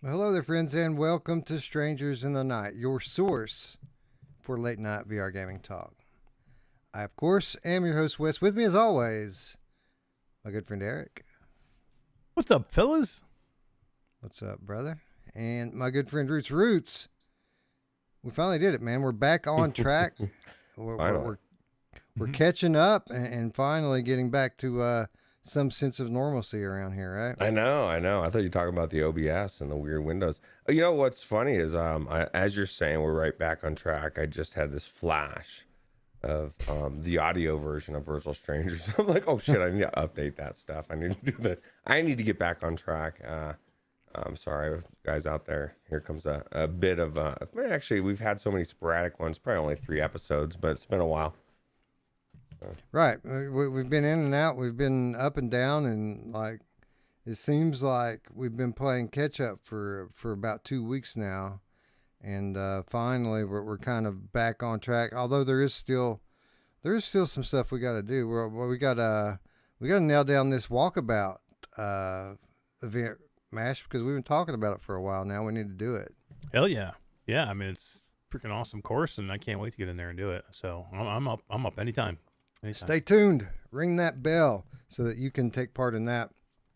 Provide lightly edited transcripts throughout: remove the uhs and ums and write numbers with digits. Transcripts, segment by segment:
Well, hello there, friends, and welcome to Strangers in the Night, your source for late night VR gaming talk. I, of course, am your host, Wes. With me, as always, my good friend Eric. What's up, fellas? What's up, brother? And my good friend Wes Ruuts. We finally did it, man. We're back on track. We're catching up and finally getting back to some sense of normalcy around here, right? I know. I thought you were talking about the OBS and the weird windows. You know what's funny is, as you're saying, we're right back on track. I just had this flash of the audio version of Virtual Strangers. I'm like, oh shit, I need to update that stuff. I need to do that. I need to get back on track. I'm sorry, guys out there. Here comes a bit of actually, we've had so many sporadic ones. Probably only 3 episodes, but it's been a while. Right. We've been in and out. We've been up and down, and like it seems like we've been playing catch up for about 2 weeks now, and finally we're kind of back on track. Although there is still some stuff we got to do. We got to nail down this walkabout event, Mash, because we've been talking about it for a while now. We need to do it. Hell yeah, yeah. I mean, it's a freaking awesome course, and I can't wait to get in there and do it. So I'm up. I'm up anytime. Stay tuned. Ring that bell so that you can take part in that.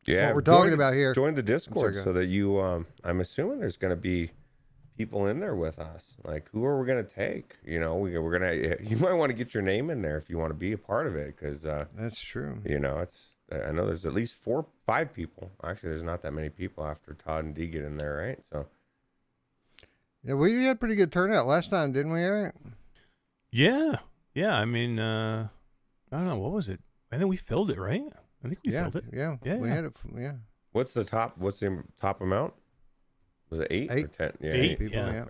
Yeah, what we're talking about here. Join the Discord so that you. I'm assuming there's going to be people in there with us. Like, who are we going to take? You know, we're gonna. You might want to get your name in there if you want to be a part of it, because that's true. You know, it's. I know there's at least 4, 5 people. Actually, there's not that many people after Todd and Dee get in there, right? So. Yeah, we had pretty good turnout last time, didn't we, Eric? Yeah. I mean, I don't know, what was it? I think we filled it, right? I think we filled it. Yeah, we had it. Yeah. What's the top amount? Was it 8 or 10? Yeah, 8 people. Yeah. Yeah.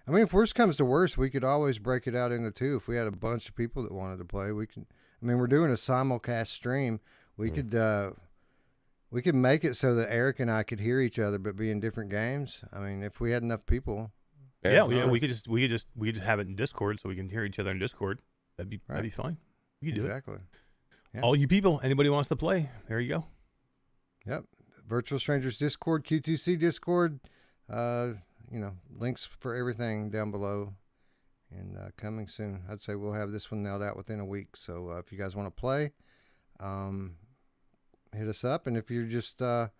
I mean, if worst comes to worst, we could always break it out into 2. If we had a bunch of people that wanted to play, we can. I mean, we're doing a simulcast stream. We could make it so that Eric and I could hear each other, but be in different games. I mean, if we had enough people. Yeah. We could just have it in Discord so we can hear each other in Discord. That'd be fine. We could do it. Exactly. Yeah. All you people, anybody wants to play, there you go. Yep. Virtual Strangers Discord, Q2C Discord. Links for everything down below. And coming soon. I'd say we'll have this one nailed out within a week. So if you guys want to play, hit us up. And if you just want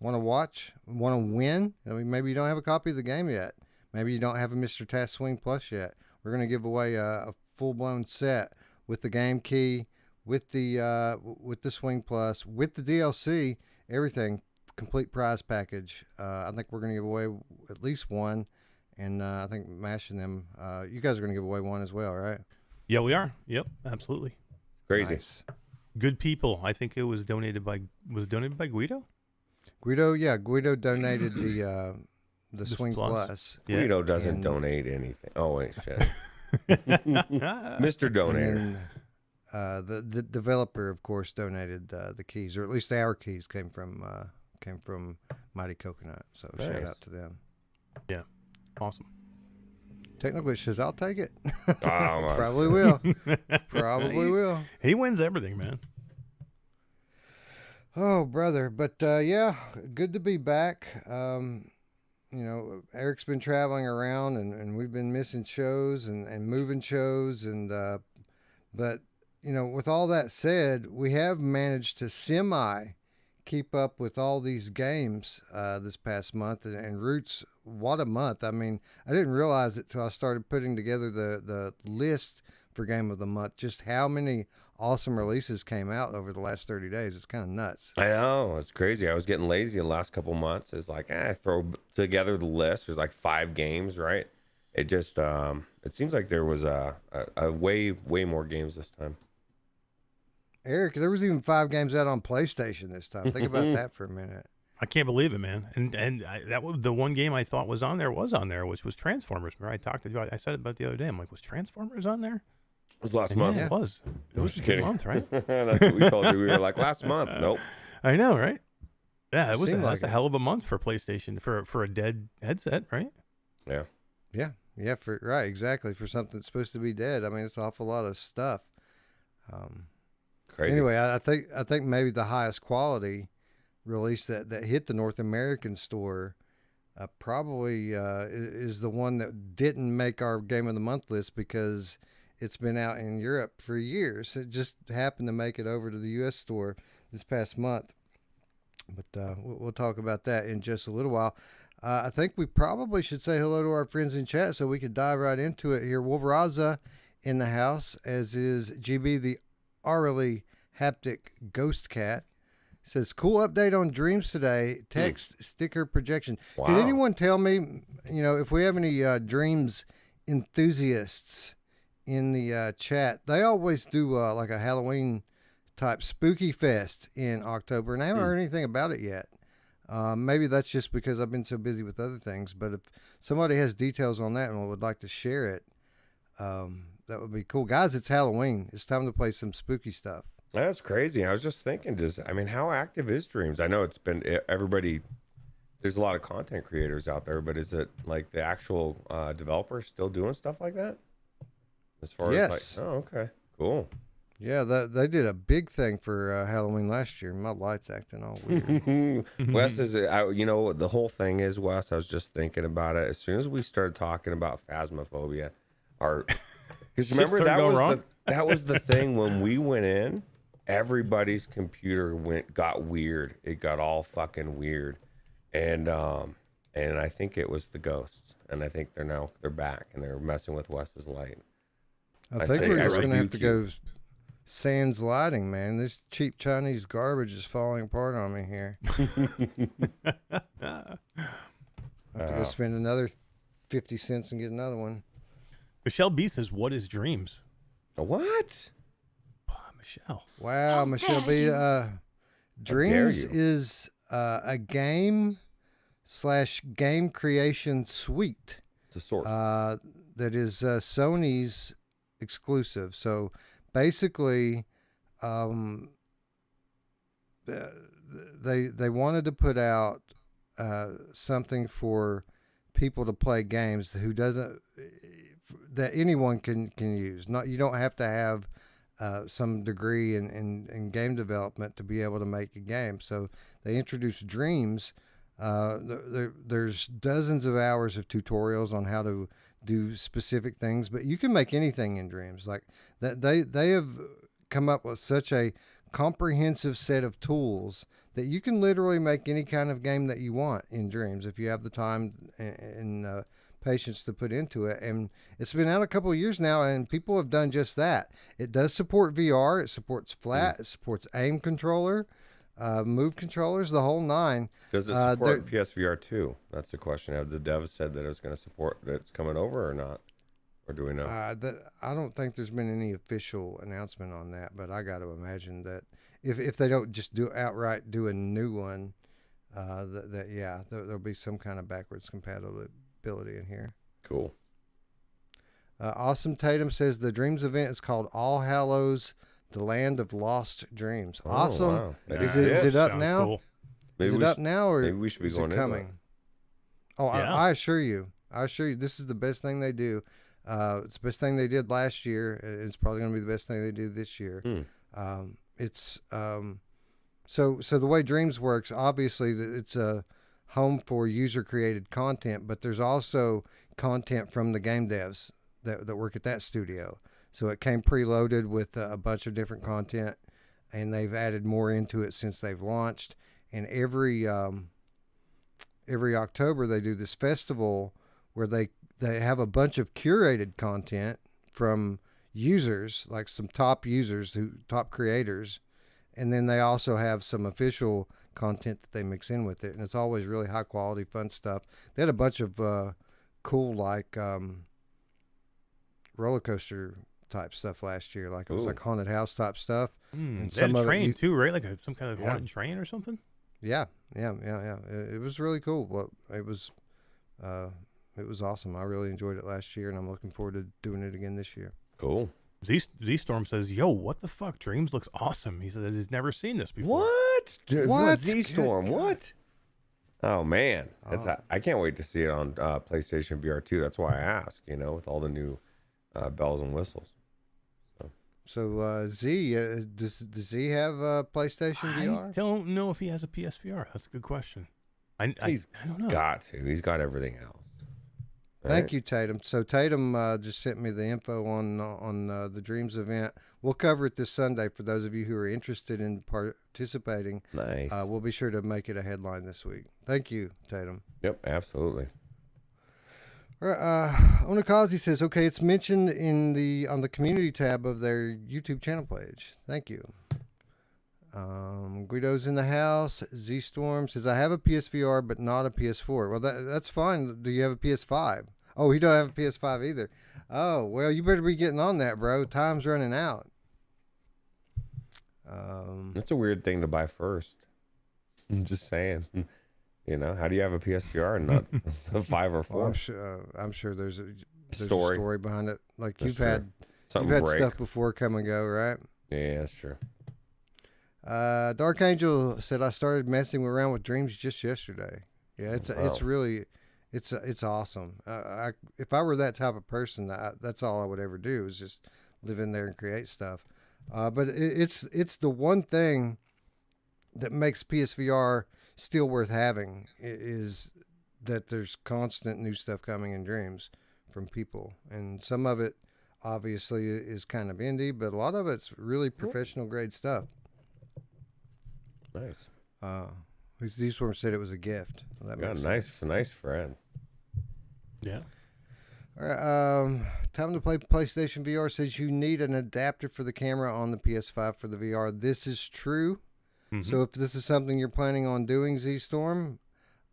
to watch, want to win, I mean, maybe you don't have a copy of the game yet. Maybe you don't have a Mr. Task Swing Plus yet. We're going to give away a full-blown set with the game key, with the Swing Plus, with the DLC, everything, complete prize package. I think we're going to give away at least one. And I think mashing them, you guys are going to give away one as well, right? Yeah, we are. Yep, absolutely. Crazy. Nice. Good people. I think it was donated by Guido? Guido donated the Swing Plus. Yeah. Guido doesn't donate anything. Oh, wait, shit. Mr. Donator. And the developer, of course, donated the keys, or at least our keys came from Mighty Coconut. So nice. Shout out to them. Yeah. Awesome. Technically, says I'll take it. Oh, Probably will. Probably will. He wins everything, man. Oh, brother. But yeah, good to be back. Eric's been traveling around and we've been missing shows and moving shows. But, with all that said, we have managed to keep up with all these games this past month. And Roots, what a month. I mean, I didn't realize it till I started putting together the list for Game of the Month, just how many awesome releases came out over the last 30 days. It's kind of nuts. I know. It's crazy. I was getting lazy the last couple months. It's like, throw together the list. There's like 5 games, right? It just, it seems like there was a way more games this time. Eric, there was even 5 games out on PlayStation this time. Think about that for a minute. I can't believe it, man. And that was the one game I thought was on there, which was Transformers. Remember, I talked to you. I said it about the other day. I'm like, was Transformers on there? It was last month. Yeah, it was. It was just a good kidding. month, right? That's what we told you. We were like, last month. Nope. I know, right? Yeah, it was. Seemed That's a hell of a month for PlayStation for a dead headset, right? Yeah. Yeah. Right, exactly. For something that's supposed to be dead. I mean, it's an awful lot of stuff. Crazy. Anyway, I think maybe the highest quality release that hit the North American store probably is the one that didn't make our Game of the Month list because it's been out in Europe for years. It just happened to make it over to the U.S. store this past month. But we'll talk about that in just a little while. I think we probably should say hello to our friends in chat so we could dive right into it here. Wolveraza in the house, as is GB the Aurally Haptic Ghost Cat. Says, cool update on Dreams today. Text sticker projection. Wow. Can anyone tell me, if we have any Dreams enthusiasts in the chat? They always do like a Halloween type spooky fest in October, and I haven't heard anything about it yet. Maybe that's just because I've been so busy with other things, but if somebody has details on that and would like to share it, that would be cool. Guys, it's Halloween. It's time to play some spooky stuff. That's crazy. I was just thinking, how active is Dreams? I know it's been everybody. There's a lot of content creators out there, but is it like the actual developers still doing stuff like that? As far as like, oh, okay, cool. Yeah, they did a big thing for Halloween last year. My light's acting all weird. Wes is, the whole thing is, Wes, I was just thinking about it. As soon as we started talking about phasmophobia, because remember that was the thing when we went in. Everybody's computer got weird. It got all fucking weird, and I think it was the ghosts, and I think they're back and they're messing with Wes's light. I think we're just gonna have to go sans lighting, man. This cheap Chinese garbage is falling apart on me here. I have to go spend another 50 cents and get another one. Michelle B says, "What is Dreams?" What? Michelle. Wow, Michelle B. Dreams is a game / game creation suite. It's a source. That is Sony's exclusive. So basically, they wanted to put out something for people to play games that anyone can use. You don't have to have some degree in game development to be able to make a game. So they introduced Dreams. There's dozens of hours of tutorials on how to do specific things, but you can make anything in Dreams. Like that, they have come up with such a comprehensive set of tools that you can literally make any kind of game that you want in Dreams if you have the time and patience to put into it. And it's been out a couple of years now, and people have done just that. It does support VR. It supports flat. It supports aim controller, move controllers, the whole nine. Does it support PSVR 2? That's the question. Have the devs said that it's going to support that it's coming over or not? Or do we know? I don't think there's been any official announcement on that, but I got to imagine that if they don't just outright do a new one, there'll be some kind of backwards compatibility in here. Cool. Awesome Tatum says the Dreams event is called All Hallows, the Land of Lost Dreams. Oh, awesome. Wow. Is it up now? Cool. Is it up now, or maybe we should be going is it coming? Oh, yeah. I assure you, this is the best thing they do. It's the best thing they did last year. It's probably going to be the best thing they do this year. So the way Dreams works, obviously, it's a home for user-created content, but there's also content from the game devs that work at that studio. So it came preloaded with a bunch of different content, and they've added more into it since they've launched. And every October they do this festival where they have a bunch of curated content from users, like some top creators, and then they also have some official content that they mix in with it, and it's always really high quality, fun stuff. They had a bunch of cool roller coaster type stuff last year, like it was like haunted house type stuff. And they had a train too, right? Like some kind of haunted train or something. Yeah. It was really cool. Well, it was awesome. I really enjoyed it last year, and I'm looking forward to doing it again this year. Cool. Z-Storm says, "Yo, what the fuck? Dreams looks awesome." He says he's never seen this before. What? What? Z-Storm? What? Oh man, I can't wait to see it on PlayStation VR 2. That's why I ask. With all the new bells and whistles. So. So Z, does Z have PlayStation VR? I don't know if he has a PSVR. That's a good question. I don't know. Got to. He's got everything else. Thank you, Tatum. So Tatum just sent me the info on the Dreams event. We'll cover it this Sunday for those of you who are interested in participating. Nice. We'll be sure to make it a headline this week. Thank you, Tatum. Yep, absolutely. All right, Onakazi says, okay, it's mentioned on the community tab of their YouTube channel page. Thank you. Guido's in the house. Z Storm says, I have a PSVR but not a PS4. Well, that's fine. Do you have a PS5? Oh, he don't have a PS5 either. Oh, well, you better be getting on that, bro. Time's running out. That's a weird thing to buy first. I'm just saying. You know, how do you have a PSVR and not a 5 or 4? Well, I'm sure there's a Story. story behind it. Like That's you've true. had Something break. stuff before come and go, right? Yeah, that's true. Dark Angel said I started messing around with Dreams just yesterday. Yeah, it's really awesome. If I were that type of person, that's all I would ever do is just live in there and create stuff. But it's the one thing that makes PSVR still worth having is that there's constant new stuff coming in Dreams from people, and some of it obviously is kind of indie, but a lot of it's really professional grade stuff. Nice. These ones said it was a gift. Well, that Got makes a nice friend. Yeah. All right, time to play PlayStation VR says you need an adapter for the camera on the PS5 for the VR. This is true. Mm-hmm. So if this is something you're planning on doing, Z-Storm,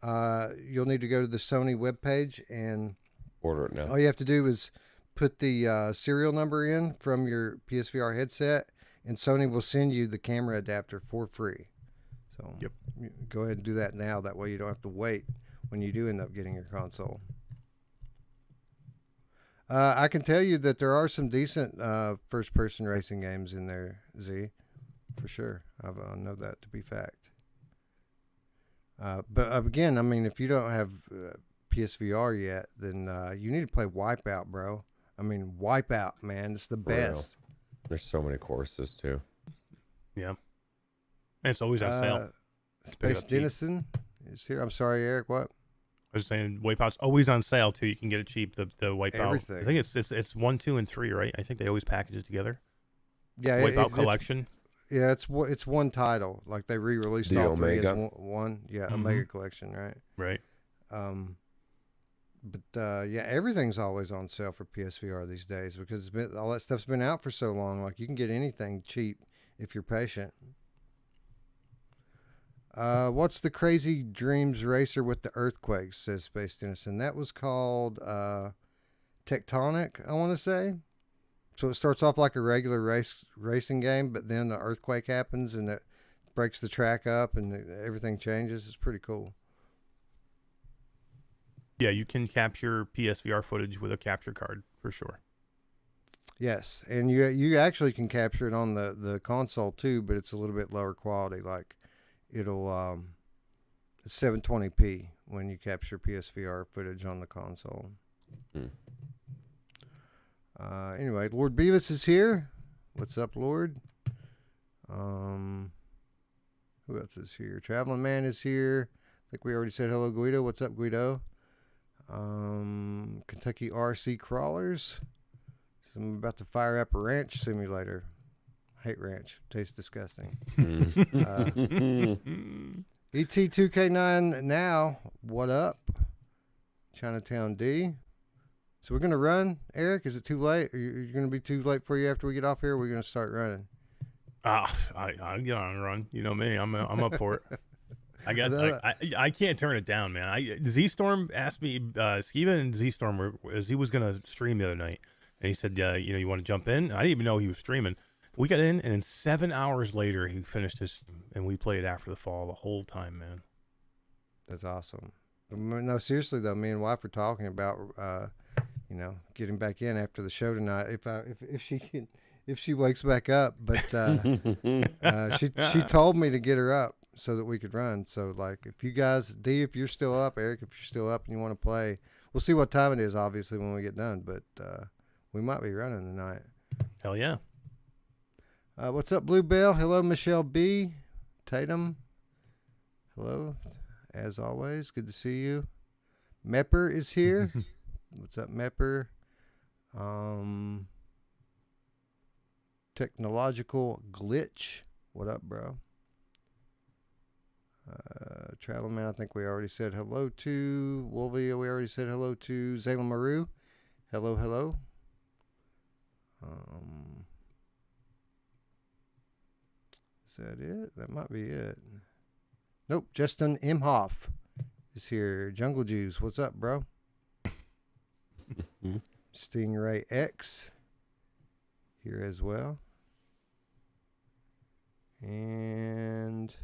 you'll need to go to the Sony webpage, and Order it now. all you have to do is put the serial number in from your PSVR headset, and Sony will send you the camera adapter for free. So Yep. Go ahead and do that now. That way you don't have to wait when you do end up getting your console. I can tell you that there are some decent first-person racing games in there, Z, for sure. I know that to be fact. But again, I mean, if you don't have PSVR yet, then you need to play Wipeout, bro. I mean, Wipeout, man. It's the best. There's so many courses, too. Yeah. And it's always on sale. Space Denison is here. I'm sorry, Eric, what? I was saying Wipeout's always on sale, too. You can get it cheap, the Wipeout. Everything. I think it's 1, 2, and 3, right? I think they always package it together. Yeah, Wipeout Collection. It's one title. Like they re-released The all three as Omega. one. Yeah, Mhm. Omega Collection, right? Right. But yeah, everything's always on sale for PSVR these days because all that stuff's been out for so long. Like you can get anything cheap if you're patient. What's the Crazy Dreams racer with the earthquakes? Says Space Denison. That was called Tectonic, I want to say. So it starts off like a regular racing game, but then the earthquake happens and it breaks the track up and everything changes. It's pretty cool. Yeah, you can capture PSVR footage with a capture card for sure. Yes, and you actually can capture it on the console too, but it's a little bit lower quality. Like it'll it's 720p when you capture PSVR footage on the console. Anyway, Lord Beavis is here. What's up, Lord? Who else is here? Traveling Man is here. I think we already said hello, Guido. What's up, Guido? Kentucky RC Crawlers. So I'm about to fire up a ranch simulator. Hate ranch. Tastes disgusting. ET2K9 now. What up? Chinatown D. So we're going to run, Eric? Is it too late? Are you going to be too late for you after we get off here? Or we're going to start running. I'll get on and run. You know me. I'm up for it. I can't turn it down, man. Z-Storm asked me, Skiba and Z-Storm as he was going to stream the other night. And he said, you want to jump in? I didn't even know he was streaming. We got in, and then 7 hours later, he finished his, and we played After the Fall the whole time, man. That's awesome. No, seriously though, me and wife were talking about, getting back in after the show tonight. If she wakes back up, but she told me to get her up so that we could run. So like, if you guys, D, if you're still up, Eric, if you're still up and you want to play, we'll see what time it is, obviously, when we get done. But we might be running tonight. Hell yeah. What's up, Bluebell? Hello, Michelle B. Tatum. Hello, as always. Good to see you. Mepper is here. What's up, Mepper? Technological glitch. What up, bro? Travel Man, I think we already said hello to. Wolvia, we already said hello to. Zayla Maru. Hello, hello. Is that it? That might be it. Nope. Justin Imhoff is here. Jungle Juice. What's up, bro? Stingray X here as well. And,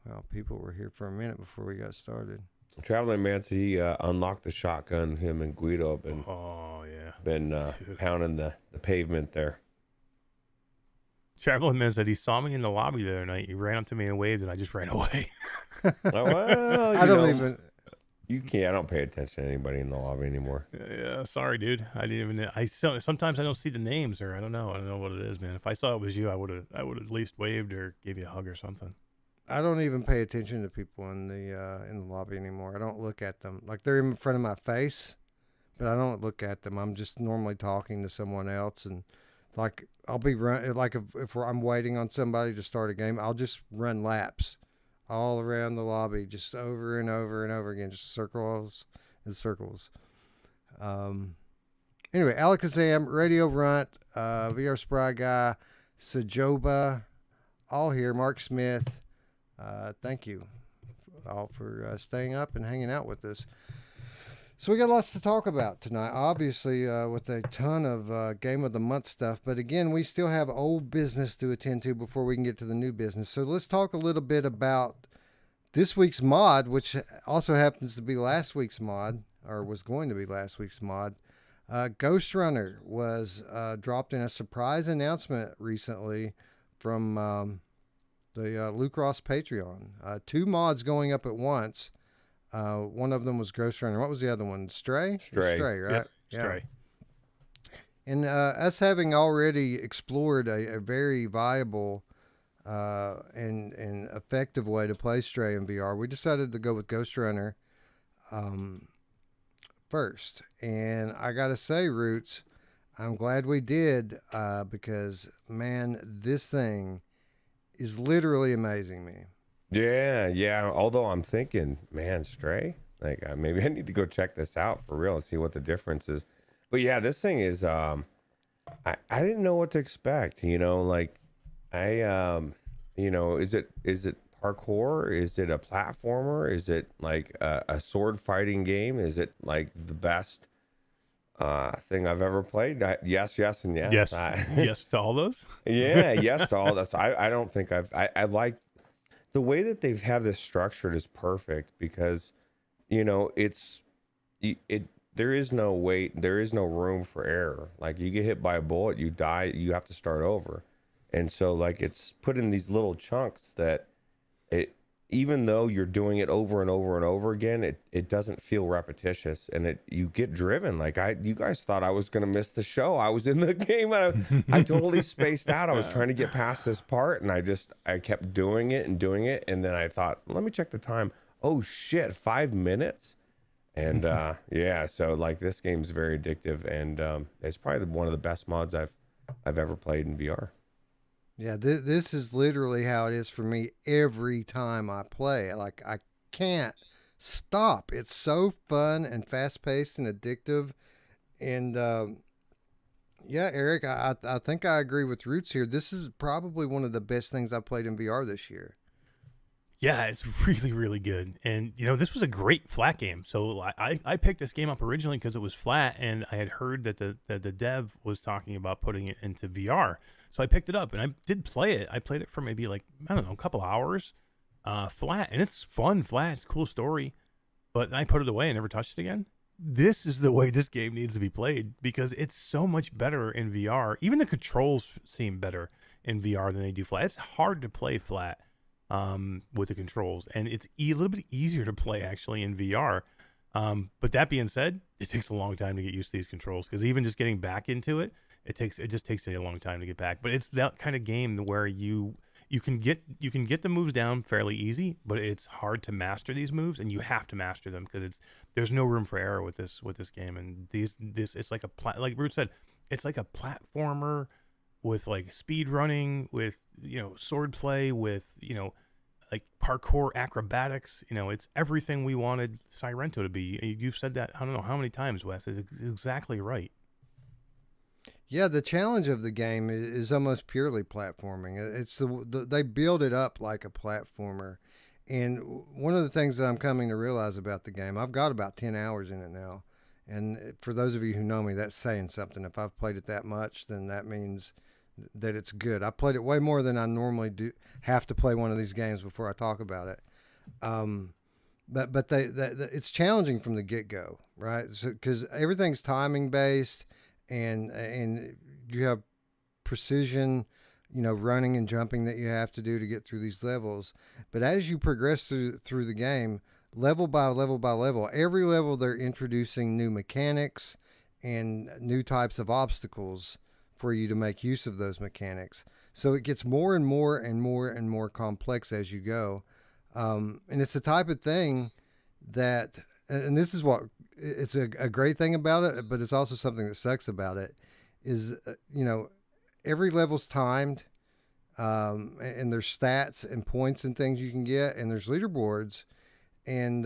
well, people were here for a minute before we got started. Traveling Man said he unlocked the shotgun. Him and Guido have been, pounding the pavement there. Traveling Man said he saw me in the lobby the other night. He ran up to me and waved, and I just ran away. Well, I don't even. You can't. I don't pay attention to anybody in the lobby anymore. Yeah, sorry, dude. I didn't even. Sometimes I don't see the names, or I don't know. I don't know what it is, man. If I saw it was you, I would have at least waved or gave you a hug or something. I don't even pay attention to people in the lobby anymore. I don't look at them. Like, they're in front of my face, but I don't look at them. I'm just normally talking to someone else, and like I'll be if I'm waiting on somebody to start a game, I'll just run laps all around the lobby, just over and over and over again, just circles and circles. Anyway, Alakazam, Radio Runt, VR Spry Guy, Sajoba, all here. Mark Smith. Thank you all for staying up and hanging out with us. So we got lots to talk about tonight, obviously, with a ton of Game of the Month stuff. But again, we still have old business to attend to before we can get to the new business. So let's talk a little bit about this week's mod, which also happens to be last week's mod, or was going to be last week's mod. Ghostrunner was dropped in a surprise announcement recently from the Luke Ross Patreon. 2 mods going up at once. One of them was Ghostrunner. What was the other one? Stray, right? Yep, Stray. And us having already explored a very viable and effective way to play Stray in VR, we decided to go with Ghostrunner first. And I gotta say, Roots, I'm glad we did because, man, this thing is literally amazing me. Yeah. Although I'm thinking, man, Stray, like maybe I need to go check this out for real and see what the difference is. But yeah, this thing is, I didn't know what to expect. You know, like is it parkour? Is it a platformer? Is it like a sword fighting game? Is it like the best thing I've ever played? Yes, and yes. Yes to all those. Yeah, yes to all this. I don't think I like the way that they've had this structured is perfect because, you know, there is no room for error. Like you get hit by a bullet, you die, you have to start over. And so like it's put in these little chunks that even though you're doing it over and over and over again, it doesn't feel repetitious and you get driven. Like you guys thought I was going to miss the show. I was in the game. I totally spaced out. I was trying to get past this part and I kept doing it. And then I thought, let me check the time. Oh shit, 5 minutes. And yeah, so like this game's very addictive and it's probably one of the best mods I've ever played in VR. Yeah, this is literally how it is for me every time I play. Like, I can't stop. It's so fun and fast-paced and addictive. And, yeah, Eric, I think I agree with Roots here. This is probably one of the best things I've played in VR this year. Yeah, it's really, really good. And, you know, this was a great flat game. So I picked this game up originally because it was flat, and I had heard that the dev was talking about putting it into VR. So I picked it up, and I did play it. I played it for maybe, like, I don't know, a couple hours flat. And it's fun, flat. It's a cool story. But I put it away and never touched it again. This is the way this game needs to be played because it's so much better in VR. Even the controls seem better in VR than they do flat. It's hard to play flat with the controls, and it's a little bit easier to play actually in VR. But that being said, it takes a long time to get used to these controls because even just getting back into it it just takes a long time to get back. But it's that kind of game where you can get the moves down fairly easy, but it's hard to master these moves, and you have to master them because there's no room for error with this game. And this it's like like Ruuts said, it's like a platformer with like speed running, with sword play, with like parkour acrobatics. It's everything we wanted Sirento to be. You've said that I don't know how many times, Wes. It's exactly right. Yeah, the challenge of the game is almost purely platforming. It's they build it up like a platformer. And one of the things that I'm coming to realize about the game, I've got about 10 hours in it now. And for those of you who know me, that's saying something. If I've played it that much, then that means that it's good. I played it way more than I normally do. Have to play one of these games before I talk about it. But it's challenging from the get-go, right? Because everything's timing based. And you have precision, running and jumping that you have to do to get through these levels. But as you progress through the game, level by level by level, every level they're introducing new mechanics and new types of obstacles for you to make use of those mechanics. So it gets more and more and more and more complex as you go. And it's the type of thing that, and this is what it's a great thing about it, but it's also something that sucks about it is, every level's timed, and there's stats and points and things you can get, and there's leaderboards. And,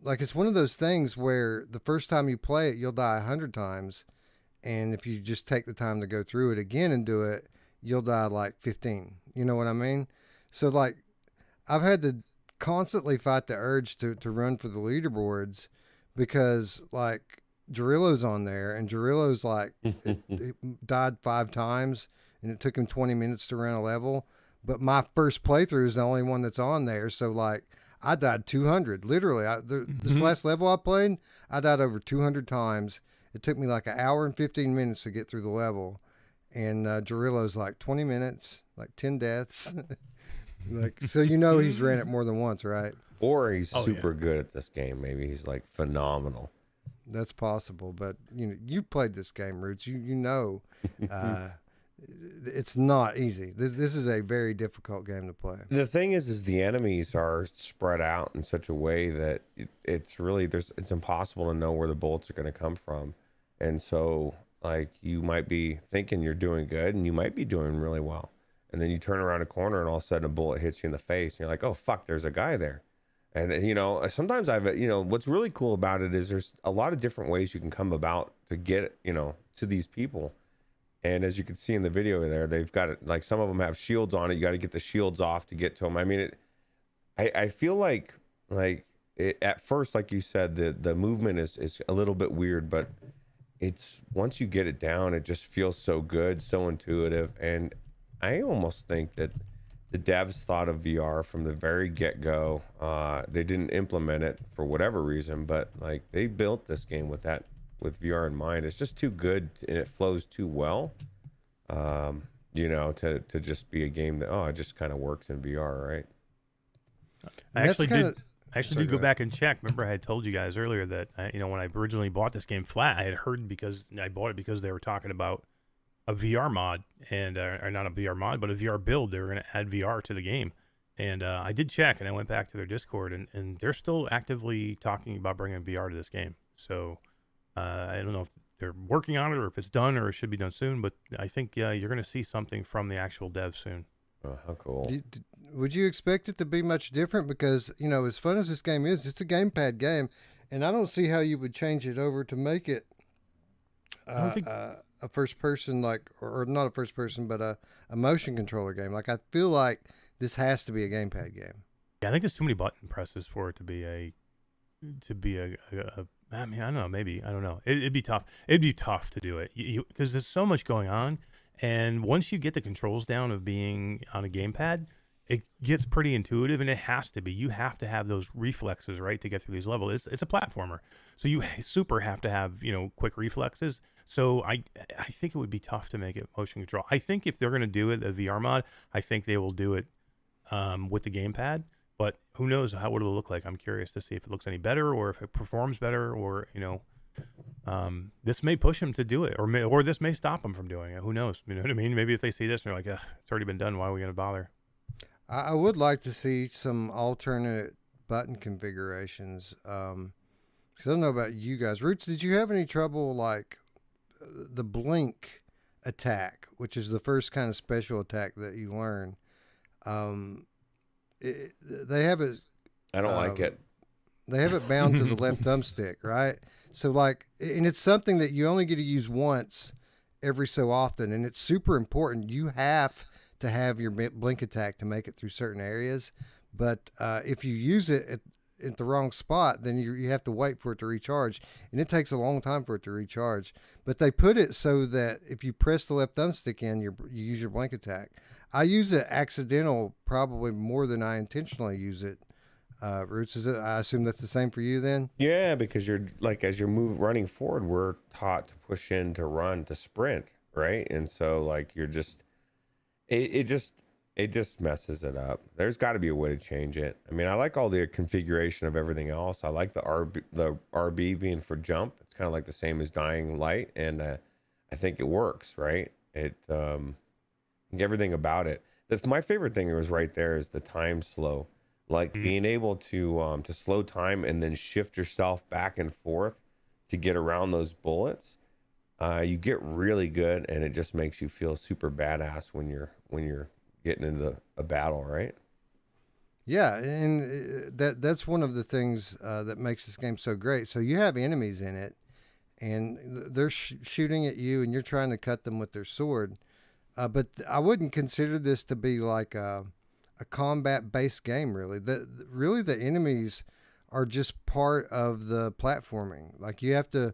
like, it's one of those things where the first time you play it, you'll die 100 times. And if you just take the time to go through it again and do it, you'll die like 15. You know what I mean? So like, I've had to constantly fight the urge to run for the leaderboards because like Jarillo's on there, and Jarillo's like it died 5 times and it took him 20 minutes to run a level. But my first playthrough is the only one that's on there. So like I died 200, literally. This last level I played, I died over 200 times. It took me like an hour and 15 minutes to get through the level. And Jarillo's like 20 minutes, like 10 deaths. Like, so he's ran it more than once, right? Or he's super good at this game. Maybe he's like phenomenal. That's possible, but you played this game, Ruuts. It's not easy. This is a very difficult game to play. The thing is the enemies are spread out in such a way that it's really it's impossible to know where the bullets are going to come from, and so like you might be thinking you're doing good, and you might be doing really well. And then you turn around a corner and all of a sudden a bullet hits you in the face and you're like, oh, fuck, there's a guy there. And, sometimes what's really cool about it is there's a lot of different ways you can come about to get, to these people. And as you can see in the video there, they've got it, like some of them have shields on it. You got to get the shields off to get to them. I mean, I feel like at first, like you said, the movement is a little bit weird, but it's once you get it down, it just feels so good, so intuitive. And I almost think that the devs thought of VR from the very get-go. They didn't implement it for whatever reason, but like they built this game with VR in mind. It's just too good and it flows too well, to just be a game that it just kind of works in VR, right? I actually did go back and check. Remember, I had told you guys earlier that when I originally bought this game flat, I had heard because I bought it because they were talking about a VR mod and or not a VR mod, but a VR build. They were going to add VR to the game, and I did check, and I went back to their Discord, and they're still actively talking about bringing VR to this game. So I don't know if they're working on it or if it's done or it should be done soon, but I think you're going to see something from the actual dev soon. Oh, how cool. Would you expect it to be much different? Because, as fun as this game is, it's a gamepad game, and I don't see how you would change it over to make it a first person, or not a first person, but a motion controller game. Like, I feel like this has to be a gamepad game. Yeah, I think there's too many button presses for it to be I mean, I don't know, maybe, I don't know. It'd be tough. It'd be tough to do it because there's so much going on. And once you get the controls down of being on a gamepad, it gets pretty intuitive, and it has to be. You have to have those reflexes, right, to get through these levels. It's a platformer, so you super have to have quick reflexes. So I think it would be tough to make it motion control. I think if they're going to do it, a VR mod, I think they will do it with the gamepad. But who knows what it'll look like? I'm curious to see if it looks any better or if it performs better, or this may push them to do it, or this may stop them from doing it. Who knows? You know what I mean? Maybe if they see this and they're like, it's already been done. Why are we going to bother? I would like to see some alternate button configurations. Because I don't know about you guys. Roots, did you have any trouble like the blink attack, which is the first kind of special attack that you learn? They have it. I don't like it. They have it bound to the left thumbstick, right? So like, and it's something that you only get to use once every so often, and it's super important. You have to have your blink attack to make it through certain areas, but if you use it at the wrong spot, then you have to wait for it to recharge, and it takes a long time for it to recharge. But they put it so that if you press the left thumbstick in, you use your blink attack. I use it accidental probably more than I intentionally use it. Roots, is it? I assume that's the same for you then? Yeah, because you're like, as you're running forward, we're taught to push in, to run, to sprint, right? And so like you're just, it just messes it up. There's got to be a way to change it. I mean, I like all the configuration of everything else. I like the RB being for jump. It's kind of like the same as Dying Light, and I think it works, right? Everything about it. My favorite thing was right there is the time slow. Like being able to slow time and then shift yourself back and forth to get around those bullets. You get really good, and it just makes you feel super badass when you're getting into a battle, right? Yeah, and that's one of the things that makes this game so great. So you have enemies in it, and they're shooting at you, and you're trying to cut them with their sword. But I wouldn't consider this to be like a combat-based game, really. Really, the enemies are just part of the platforming. Like you have to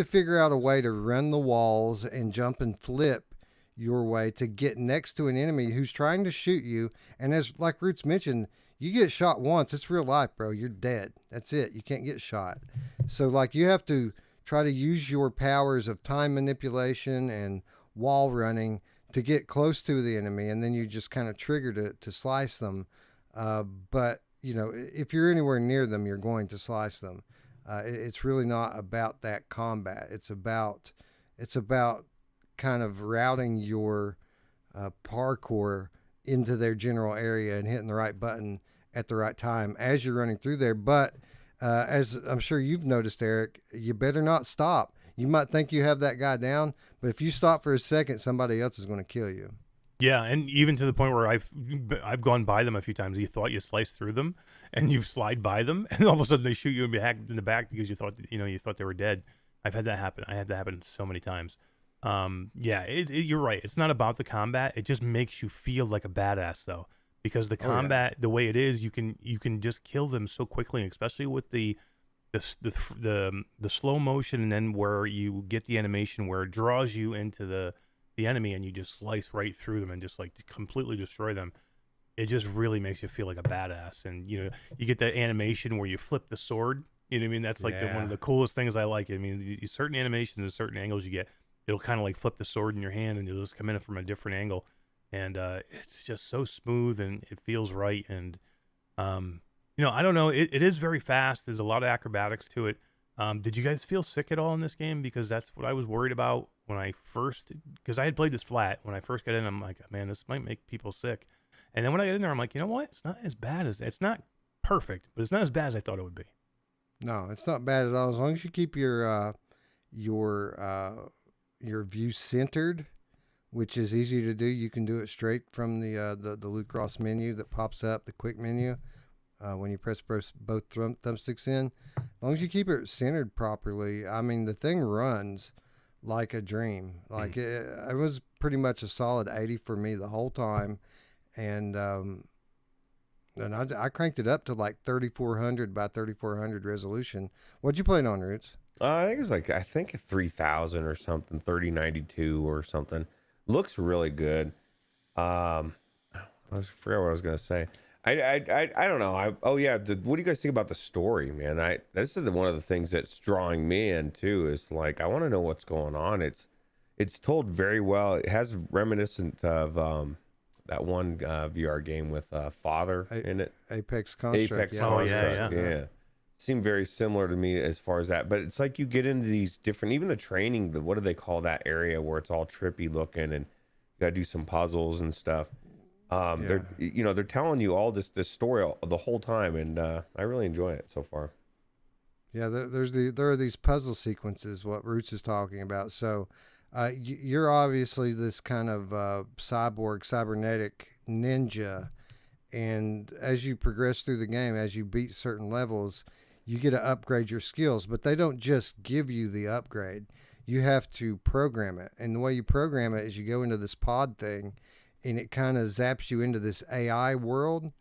figure out a way to run the walls and jump and flip your way to get next to an enemy who's trying to shoot you. And as like Roots mentioned, you get shot once, it's real life, bro. You're dead. That's it. You can't get shot. So like you have to try to use your powers of time manipulation and wall running to get close to the enemy, and then you just kind of trigger to slice them. But you know, if you're anywhere near them, you're going to slice them. It's really not about that combat. It's about kind of routing your parkour into their general area and hitting the right button at the right time as you're running through there. But as I'm sure you've noticed, Eric, you better not stop. You might think you have that guy down, but if you stop for a second, somebody else is going to kill you. Yeah, and even to the point where I've gone by them a few times. You thought you sliced through them, and you slide by them, and all of a sudden they shoot you in the back because you thought they were dead. I've had that happen. I had that happen so many times. Yeah, you're right. It's not about the combat. It just makes you feel like a badass, though, because the combat, the way it is, you can just kill them so quickly, especially with the slow motion, and then where you get the animation where it draws you into the enemy and you just slice right through them and just like completely destroy them. It just really makes you feel like a badass. And you get that animation where you flip the sword. You know what I mean? That's like one of the coolest things I like. I mean, certain animations and certain angles you get, it'll kind of like flip the sword in your hand and you'll just come in from a different angle, and it's just so smooth and it feels right. And I don't know, it is very fast. There's a lot of acrobatics to it. Did you guys feel sick at all in this game? Because that's what I was worried about when I had played this flat. When I first got in, I'm like, man, this might make people sick. And then when I get in there, I'm like, you know what? It's not as bad it's not perfect, but it's not as bad as I thought it would be. No, it's not bad at all. As long as you keep your view centered, which is easy to do. You can do it straight from the loot cross menu that pops up, the quick menu. When you press both thumbsticks in, as long as you keep it centered properly, I mean, the thing runs like a dream. Like it was pretty much a solid 80 for me the whole time, and I cranked it up to like 3400 by 3400 resolution. What'd you play it on, Roots? I think it was like 3000 or something, 3092 or something. Looks really good. I forgot what I was gonna say. I don't know. What do you guys think about the story, man? This is one of the things that's drawing me in too. Is like I want to know what's going on. It's told very well. It has reminiscent of that one VR game with Father in it. Apex Construct. Yeah. seem very similar to me as far as that. But it's like you get into these different, even the training, what do they call that area where it's all trippy looking and you gotta do some puzzles and stuff. They're they're telling you all this story the whole time, and I really enjoy it so far. Yeah, there are these puzzle sequences. What Roots is talking about. So, you're obviously this kind of cybernetic ninja, and as you progress through the game, as you beat certain levels, you get to upgrade your skills. But they don't just give you the upgrade; you have to program it. And the way you program it is you go into this pod thing, and it kind of zaps you into this AI world,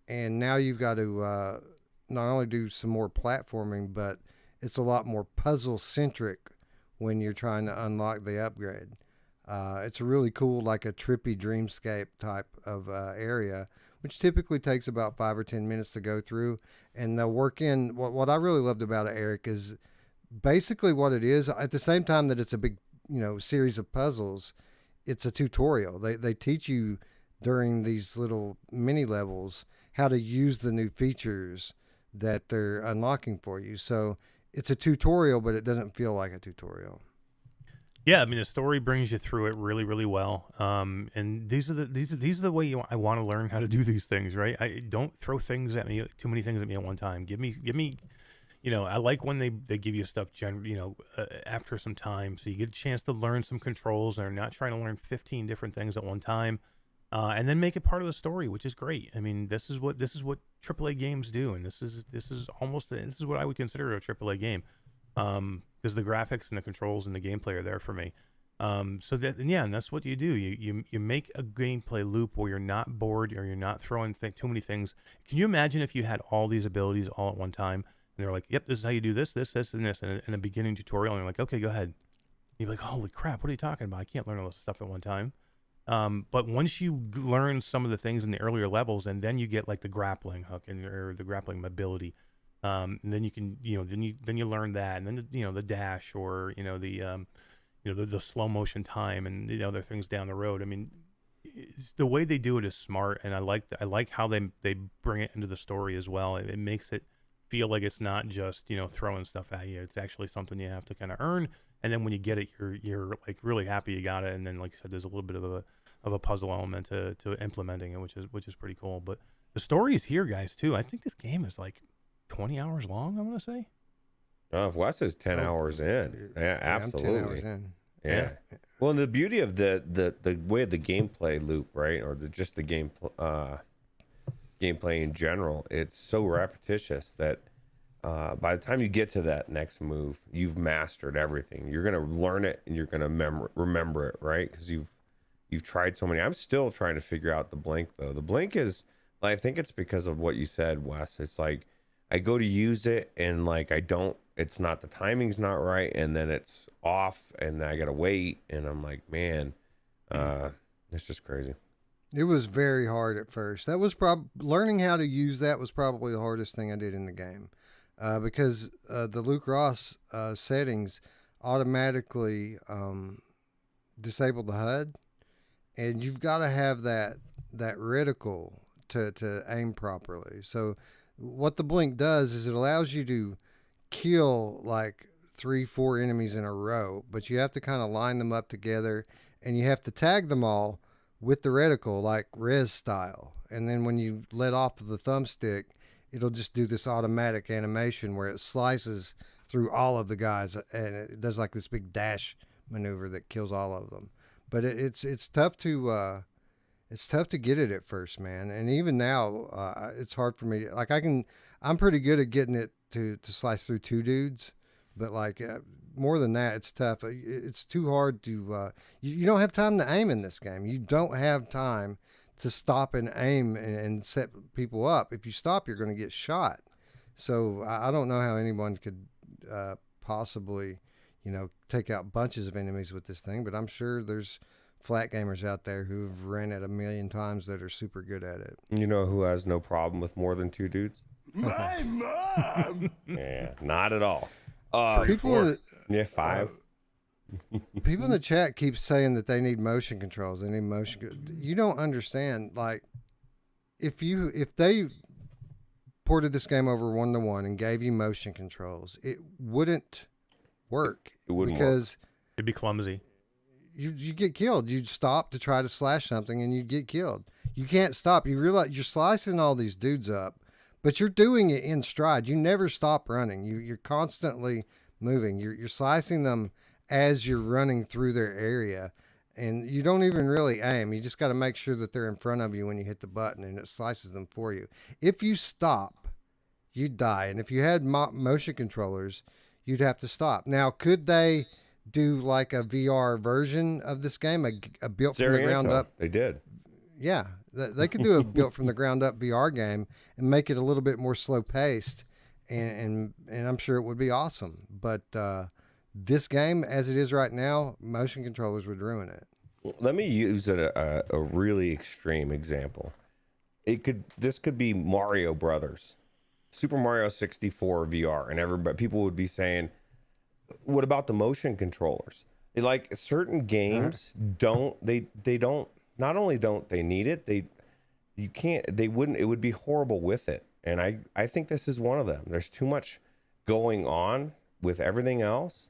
and now you've got to not only do some more platforming, but it's a lot more puzzle centric when you're trying to unlock the upgrade. It's a really cool, like a trippy dreamscape type of area, which typically takes about 5 or 10 minutes to go through. And they'll work in what I really loved about it, Eric, is basically what it is. At the same time that it's a big, series of puzzles, it's a tutorial. They teach you during these little mini levels how to use the new features that they're unlocking for you. So it's a tutorial, but it doesn't feel like a tutorial. Yeah, I mean the story brings you through it really, really well. And these are the way I want to learn how to do these things, right? I don't throw things at me, too many things at me at one time. Give me. I like when they give you stuff, after some time, so you get a chance to learn some controls, and they're not trying to learn 15 different things at one time. And then make it part of the story, which is great. I mean, this is what AAA games do, and this is what I would consider a AAA game, because the graphics and the controls and the gameplay are there for me. And that's what you do. You make a gameplay loop where you're not bored or you're not throwing too many things. Can you imagine if you had all these abilities all at one time, and they're like, "Yep, this is how you do this, and this," in a beginning tutorial, and you're like, "Okay, go ahead." And you're like, "Holy crap, what are you talking about? I can't learn all this stuff at one time." But once you learn some of the things in the earlier levels, and then you get like the grappling hook or the grappling mobility, and then you can, then you learn that, and then the dash, or the slow motion time, and the other things down the road. I mean, the way they do it is smart, and I like how they bring it into the story as well. It makes it feel like it's not just throwing stuff at you. It's actually something you have to kind of earn. And then when you get it, you're like really happy you got it. And then, like I said, there's a little bit of a puzzle element to implementing it, which is pretty cool. But the story is here, guys, too. I think this game is like 20 hours long, I want to say. Oh, if Wes is 10 hours in, yeah, absolutely. I'm 10 hours in. Yeah. Well, and the beauty of the way of the gameplay loop, right, or just the gameplay in general, it's so repetitious that by the time you get to that next move, you've mastered everything. You're gonna learn it, and you're gonna remember it, right? Because you've tried so many. I'm still trying to figure out the blink, though. The blink is, I think it's because of what you said, Wes. It's like I go to use it, and like I don't. It's not, the timing's not right, and then it's off, and then I gotta wait, and I'm like, man, it's just crazy. It was very hard at first. That was learning how to use that was probably the hardest thing I did in the game. Because the Luke Ross settings automatically disable the HUD, and you've got to have that reticle to aim properly. So what the blink does is it allows you to kill like 3-4 enemies in a row, but you have to kind of line them up together, and you have to tag them all with the reticle, like Res style. And then when you let off of the thumbstick, it'll just do this automatic animation where it slices through all of the guys, and it does like this big dash maneuver that kills all of them. But it's tough to get it at first, man. And even now, it's hard for me. Like I'm pretty good at getting it to slice through 2 dudes, but like more than that, it's tough. It's too hard to. You don't have time to aim in this game. You don't have time to stop and aim and set people up. If you stop, you're going to get shot. So I don't know how anyone could possibly, take out bunches of enemies with this thing, but I'm sure there's flat gamers out there who've ran it 1,000,000 times that are super good at it. You know who has no problem with more than 2 dudes? My mom! Yeah, not at all. People, 5. People in the chat keep saying that they need motion controls. They need motion. You don't understand. Like, if they ported this game over 1-to-1 and gave you motion controls, it wouldn't work. It wouldn't because It'd be clumsy. you get killed. You'd stop to try to slash something and you'd get killed. You can't stop. You realize you're slicing all these dudes up, but you're doing it in stride. You never stop running. You're constantly moving. You're slicing them as you're running through their area, and you don't even really aim. You just got to make sure that they're in front of you when you hit the button, and it slices them for you. If you stop, you die. And if you had motion controllers, you'd have to stop. Now, could they do like a VR version of this game, a built from the ground up? They did. Yeah, they could do a built from the ground up VR game and make it a little bit more slow paced, and I'm sure it would be awesome. But this game, as it is right now, motion controllers would ruin it. Let me use a really extreme example. This could be Mario Brothers, Super Mario 64 VR, and people would be saying, "What about the motion controllers?" Like certain games don't. Not only don't they need it, they wouldn't. It would be horrible with it. And I think this is one of them. There's too much going on with everything else.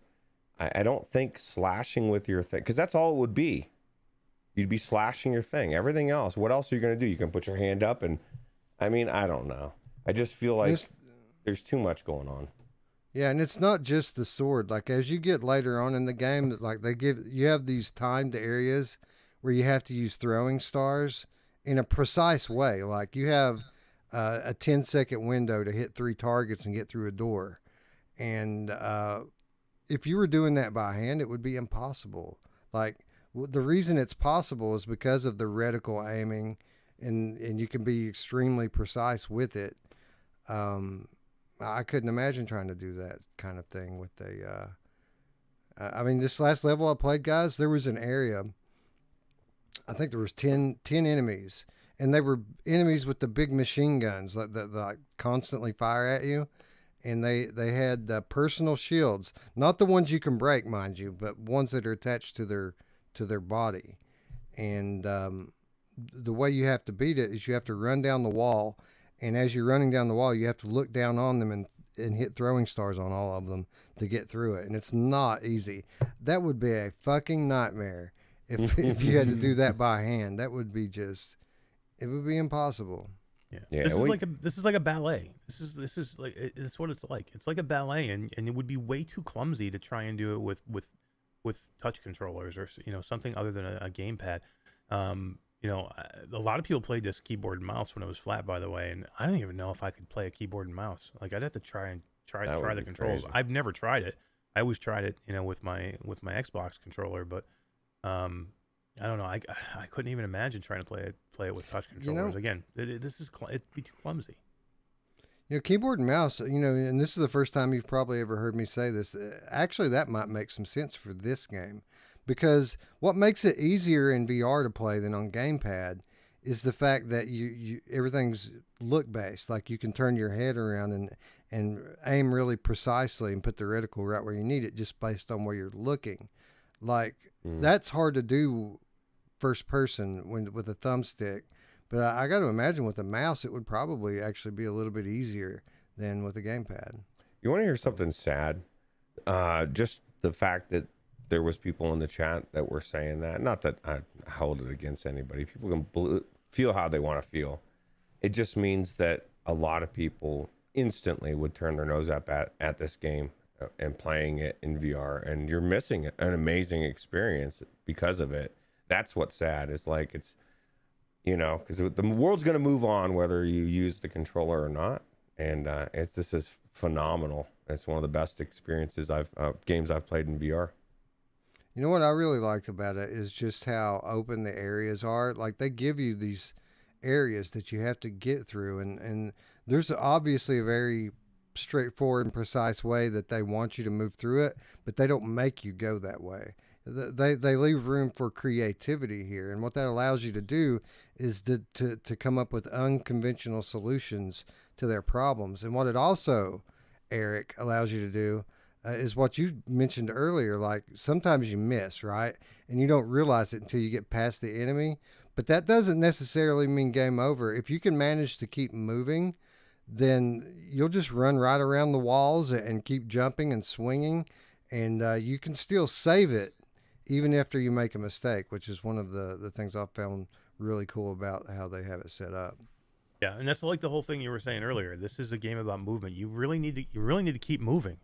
I don't think slashing with your thing, because that's all it would be. You'd be slashing your thing. Everything else, what else are you going to do? You can put your hand up, and I mean, I don't know. I just feel like there's too much going on. Yeah, and it's not just the sword. Like as you get later on in the game, like you have these timed areas where you have to use throwing stars in a precise way. Like you have a 10-second window to hit 3 targets and get through a door. And if you were doing that by hand, it would be impossible. Like the reason it's possible is because of the reticle aiming, and you can be extremely precise with it. I couldn't imagine trying to do that kind of thing with I mean, this last level I played, guys, there was an area, I think there was 10 enemies, and they were enemies with the big machine guns that like constantly fire at you. And they had personal shields, not the ones you can break, mind you, but ones that are attached to their body. And the way you have to beat it is you have to run down the wall, and as you're running down the wall, you have to look down on them and hit throwing stars on all of them to get through it. And it's not easy. That would be a fucking nightmare if you had to do that by hand. That would be it would be impossible. Yeah. This is like a ballet. This is like, it's what it's like. It's like a ballet, and it would be way too clumsy to try and do it with touch controllers or something other than a gamepad. A lot of people played this keyboard and mouse when it was flat, by the way, and I don't even know if I could play a keyboard and mouse. Like I'd have to try the controls. Crazy. I've never tried it. I always tried it, with my Xbox controller, but I don't know. I couldn't even imagine trying to play it with touch controllers. Again, it'd be too clumsy. Keyboard and mouse, and this is the first time you've probably ever heard me say this. Actually, that might make some sense for this game, because what makes it easier in VR to play than on gamepad is the fact that you everything's look based. Like you can turn your head around and aim really precisely and put the reticle right where you need it, just based on where you're looking. Like that's hard to do first person with a thumbstick. But I got to imagine with a mouse, it would probably actually be a little bit easier than with a gamepad. You want to hear something sad? Just the fact that there was people in the chat that were saying that. Not that I hold it against anybody. People can feel how they want to feel. It just means that a lot of people instantly would turn their nose up at this game and playing it in VR, and you're missing an amazing experience because of it. That's what's sad. It's like because the world's going to move on whether you use the controller or not, and this is phenomenal. It's one of the best experiences games I've played in VR. You know what I really liked about it is just how open the areas are. Like they give you these areas that you have to get through, and there's obviously a very straightforward and precise way that they want you to move through it, but they don't make you go that way. They leave room for creativity here, and what that allows you to do is to come up with unconventional solutions to their problems. And what it also, Eric, allows you to do is what you mentioned earlier. Like sometimes you miss, right? And you don't realize it until you get past the enemy, but that doesn't necessarily mean game over. If you can manage to keep moving, then you'll just run right around the walls and keep jumping and swinging, and you can still save it even after you make a mistake, which is one of the things I've found really cool about how they have it set up. Yeah, and that's like the whole thing you were saying earlier. This is a game about movement. You really need to keep moving.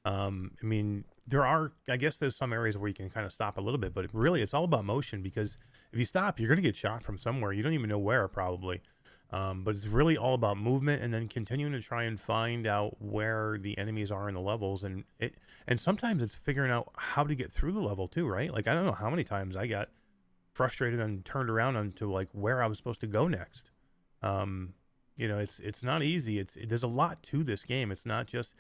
I mean, I guess there's some areas where you can kind of stop a little bit, but it's all about motion, because if you stop, you're going to get shot from somewhere. You don't even know where, probably. But it's really all about movement, and then continuing to try and find out where the enemies are in the levels, and sometimes it's figuring out how to get through the level too, right? Like, I don't know how many times I got frustrated and turned around onto like where I was supposed to go next. It's not easy. There's a lot to this game. It's not just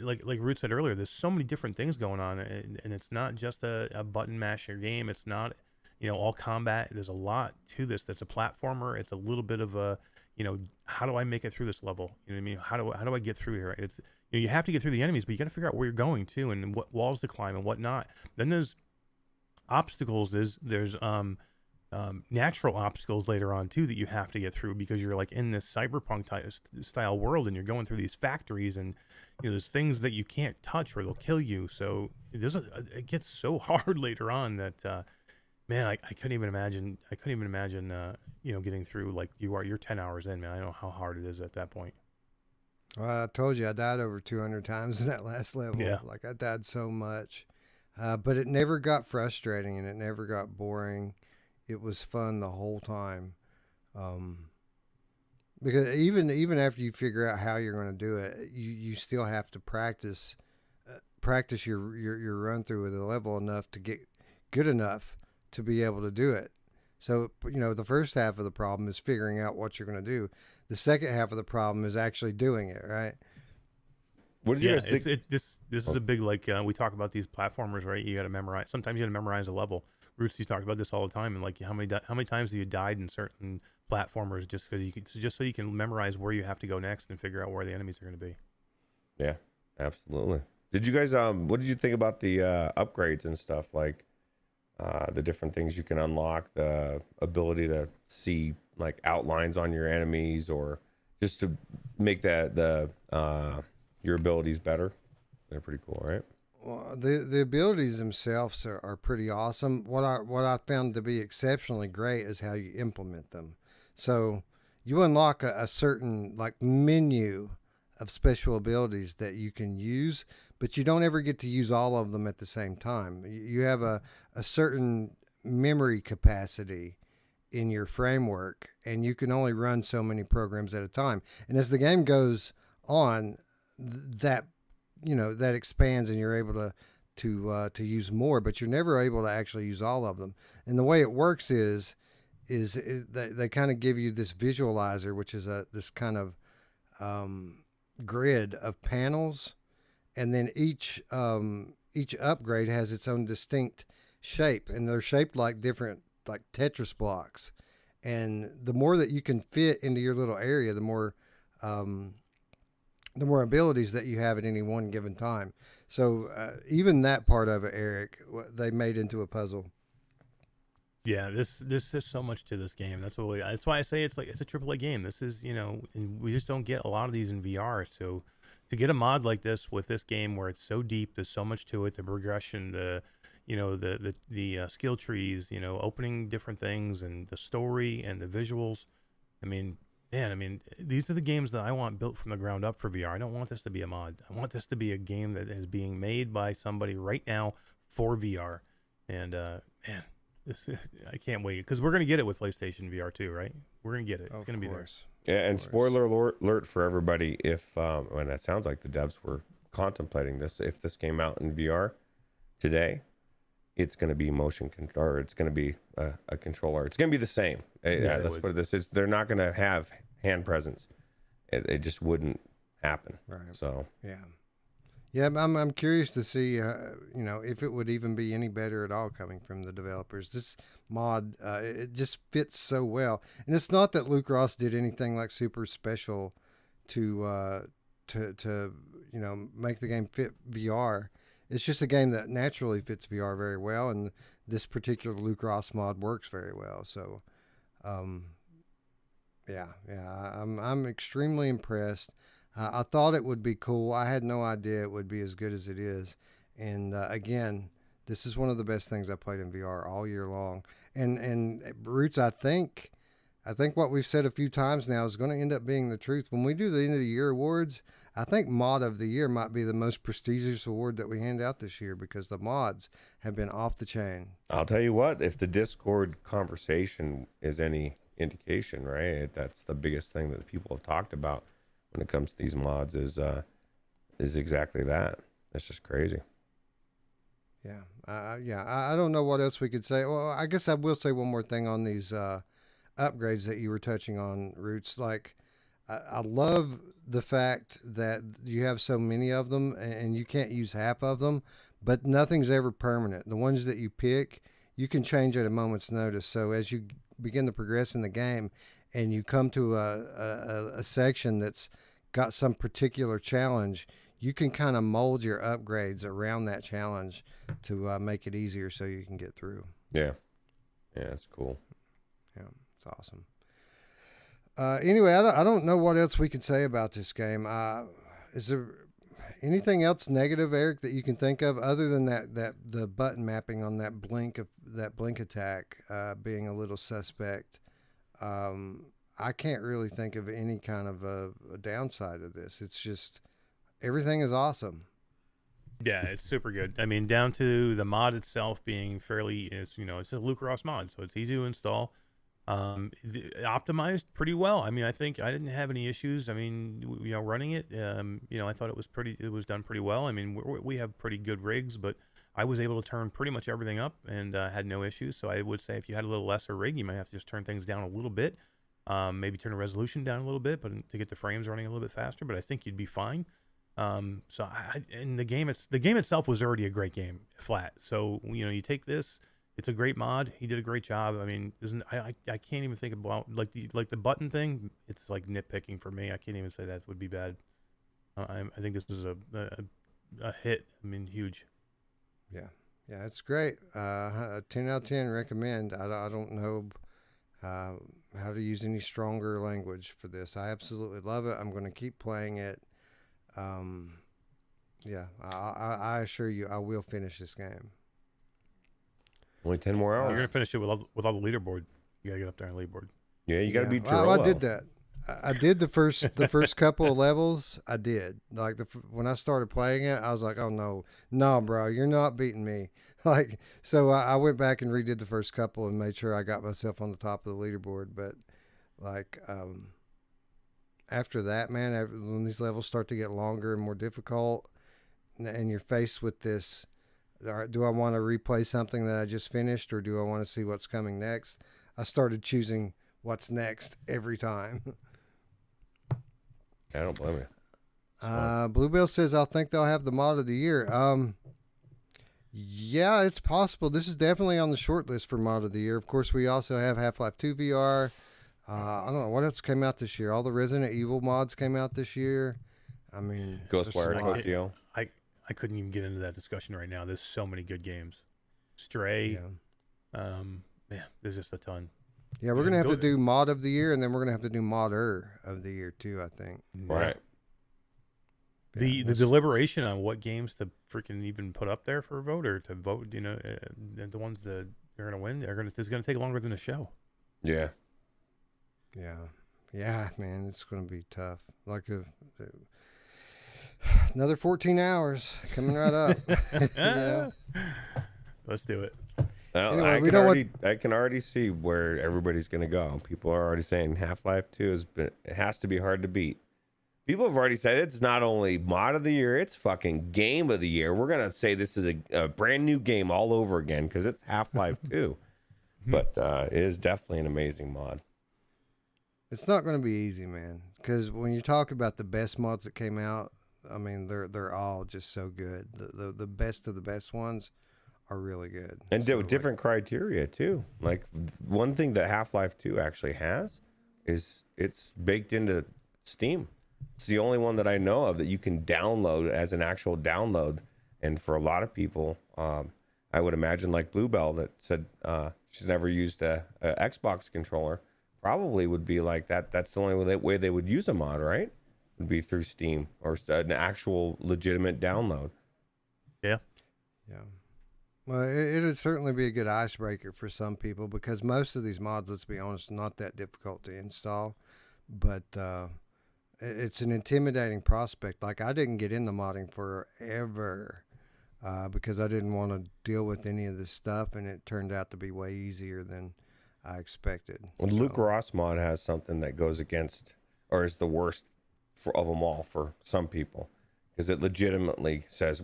like Root said earlier. There's so many different things going on, and it's not just a button masher game. It's not all combat. There's a lot to this. That's a platformer. It's a little bit of a how do I make it through this level? You know what I mean? How do I get through here? It's you have to get through the enemies, but you got to figure out where you're going to and what walls to climb and whatnot. Then there's obstacles. There's natural obstacles later on too that you have to get through, because you're like in this cyberpunk style world, and you're going through these factories, and there's things that you can't touch or they'll kill you. So it gets so hard later on that man, I couldn't even imagine getting through like you're 10 hours in, man. I don't know how hard it is at that point. Well, I told you I died over 200 times in that last level. Yeah. Like, I died so much, but it never got frustrating and it never got boring. It was fun the whole time, because even after you figure out how you're going to do it, you still have to practice your run through of the level enough to get good enough to be able to do it. So the first half of the problem is figuring out what you're going to do. The second half of the problem is actually doing it, right? What did you guys think? This is a big, like, we talk about these platformers, right? You got to memorize. Sometimes you got to memorize a level. Roots, you talk about this all the time, and like how many times have you died in certain platformers just so you can memorize where you have to go next and figure out where the enemies are going to be. Yeah, absolutely. Did you guys what did you think about the upgrades and stuff, like the different things you can unlock, the ability to see like outlines on your enemies, or just to make your abilities better? They're pretty cool, right? Well, the abilities themselves are pretty awesome. What I found to be exceptionally great is how you implement them. So you unlock a certain like menu of special abilities that you can use, but you don't ever get to use all of them at the same time. You have a certain memory capacity in your framework, and you can only run so many programs at a time. And as the game goes on, that expands, and you're able to use more, but you're never able to actually use all of them. And the way it works is they kind of give you this visualizer, which is this kind of grid of panels, and then each upgrade has its own distinct shape, and they're shaped like different like Tetris blocks. And the more that you can fit into your little area, the more abilities that you have at any one given time. So even that part of it, Eric, they made into a puzzle. Yeah, this is so much to this game. That's why I say it's a AAA game. This is, and we just don't get a lot of these in VR. So to get a mod like this with this game where it's so deep, there's so much to it, the progression, the skill trees, opening different things, and the story and the visuals. I mean, man, these are the games that I want built from the ground up for VR. I don't want this to be a mod. I want this to be a game that is being made by somebody right now for VR. And man, I can't wait, because we're gonna get it with PlayStation VR too, right? We're gonna get it. It's gonna be there. Yeah, and spoiler alert for everybody, if and that sounds like the devs were contemplating this. If this came out in VR today, it's going to be motion control, or it's going to be a controller. It's going to be the same. Yeah, that's what this is. They're not going to have hand presence. It just wouldn't happen. Right. So yeah. I'm curious to see if it would even be any better at all coming from the developers. This mod it just fits so well, and it's not that Luke Ross did anything like super special to make the game fit VR. It's just a game that naturally fits VR very well, and this particular Luke Ross mod works very well. So, Yeah, I'm extremely impressed. I thought it would be cool. I had no idea it would be as good as it is. And again, this is one of the best things I played in VR all year long. And Roots, I think what we've said a few times now is going to end up being the truth. When we do the end of the year awards, I think Mod of the Year might be the most prestigious award that we hand out this year because the mods have been off the chain. I'll tell you what, if the Discord conversation is any indication, right? That's the biggest thing that people have talked about when it comes to these mods is exactly that. It's just crazy. Yeah. I don't know what else we could say. Well, I guess I will say one more thing on these upgrades that you were touching on, Roots. Like, I love the fact that you have so many of them and you can't use half of them, but nothing's ever permanent. The ones that you pick, you can change at a moment's notice. So as you begin to progress in the game and you come to a section that's got some particular challenge, you can kind of mold your upgrades around that challenge to make it easier so you can get through. Yeah, it's cool. Yeah, it's awesome. Anyway, I don't know what else we can say about this game. Is there anything else negative, Eric, that you can think of other than that the button mapping on that blink attack being a little suspect? I can't really think of any kind of a downside of this. It's just everything is awesome. Yeah, it's super good. I mean, down to the mod itself being fairly, it's a Lucross mod, so it's easy to install. Optimized pretty well. I mean, I think I didn't have any issues. I mean, running it, I thought it was done pretty well. I mean, we have pretty good rigs, but I was able to turn pretty much everything up and had no issues. So I would say if you had a little lesser rig, you might have to just turn things down a little bit, maybe turn the resolution down a little bit, but to get the frames running a little bit faster. But I think you'd be fine. And the game itself was already a great game, flat. So you take this. It's a great mod. He did a great job. I mean, I can't even think about like the button thing. It's like nitpicking for me. I can't even say that would be bad. I think this is a hit. I mean, huge. Yeah, it's great. 10 out of 10. Recommend. I don't know how to use any stronger language for this. I absolutely love it. I'm going to keep playing it. I assure you, I will finish this game. Only 10 more hours. You're gonna finish it with all the leaderboard. You gotta get up there on the leaderboard. Yeah, you gotta beat Well, Jirolo. I did that. I did the first couple of levels. I did like when I started playing it, I was like, oh no, bro, you're not beating me. Like, so I went back and redid the first couple and made sure I got myself on the top of the leaderboard. But like, after that, man, when these levels start to get longer and more difficult, and you're faced with this. All right, do I want to replay something that I just finished, or do I want to see what's coming next? I started choosing what's next every time. I don't blame you. Bluebell says, I think they'll have the mod of the year. Yeah, it's possible. This is definitely on the short list for mod of the year. Of course, we also have Half-Life 2 VR. I don't know what else came out this year. All the Resident Evil mods came out this year. I mean, Ghostwire Tokyo. I couldn't even get into that discussion right now. There's so many good games. Stray. Yeah. There's just a ton. Yeah, we're gonna have to do mod of the year, and then we're gonna have to do modder of the year too, I think. Right. The deliberation on what games to freaking even put up there for a vote or to vote, the ones that are gonna win, it's gonna take longer than the show. Yeah. Yeah, man, it's gonna be tough. Like another 14 hours coming right up. Let's do it. Well, anyway, I can already see where everybody's going to go. People are already saying Half-Life 2 it has to be hard to beat. People have already said it's not only mod of the year, it's fucking game of the year. We're going to say this is a brand new game all over again because it's Half-Life 2. But it is definitely an amazing mod. It's not going to be easy, man, because when you talk about the best mods that came out, I mean, they're all just so good. The best of the best ones are really good. And different criteria, too. Like, one thing that Half-Life 2 actually has is it's baked into Steam. It's the only one that I know of that you can download as an actual download. And for a lot of people, I would imagine like Bluebell that said she's never used a Xbox controller, probably would be like that. That's the only way they would use a mod, right? Would be through Steam or an actual legitimate download. Yeah. Yeah. Well, it'd certainly be a good icebreaker for some people because most of these mods, let's be honest, are not that difficult to install. But it's an intimidating prospect. Like, I didn't get into modding forever because I didn't want to deal with any of this stuff, and it turned out to be way easier than I expected. Well, Luke Ross mod has something that goes against, or is the worst of them all for some people, because it legitimately says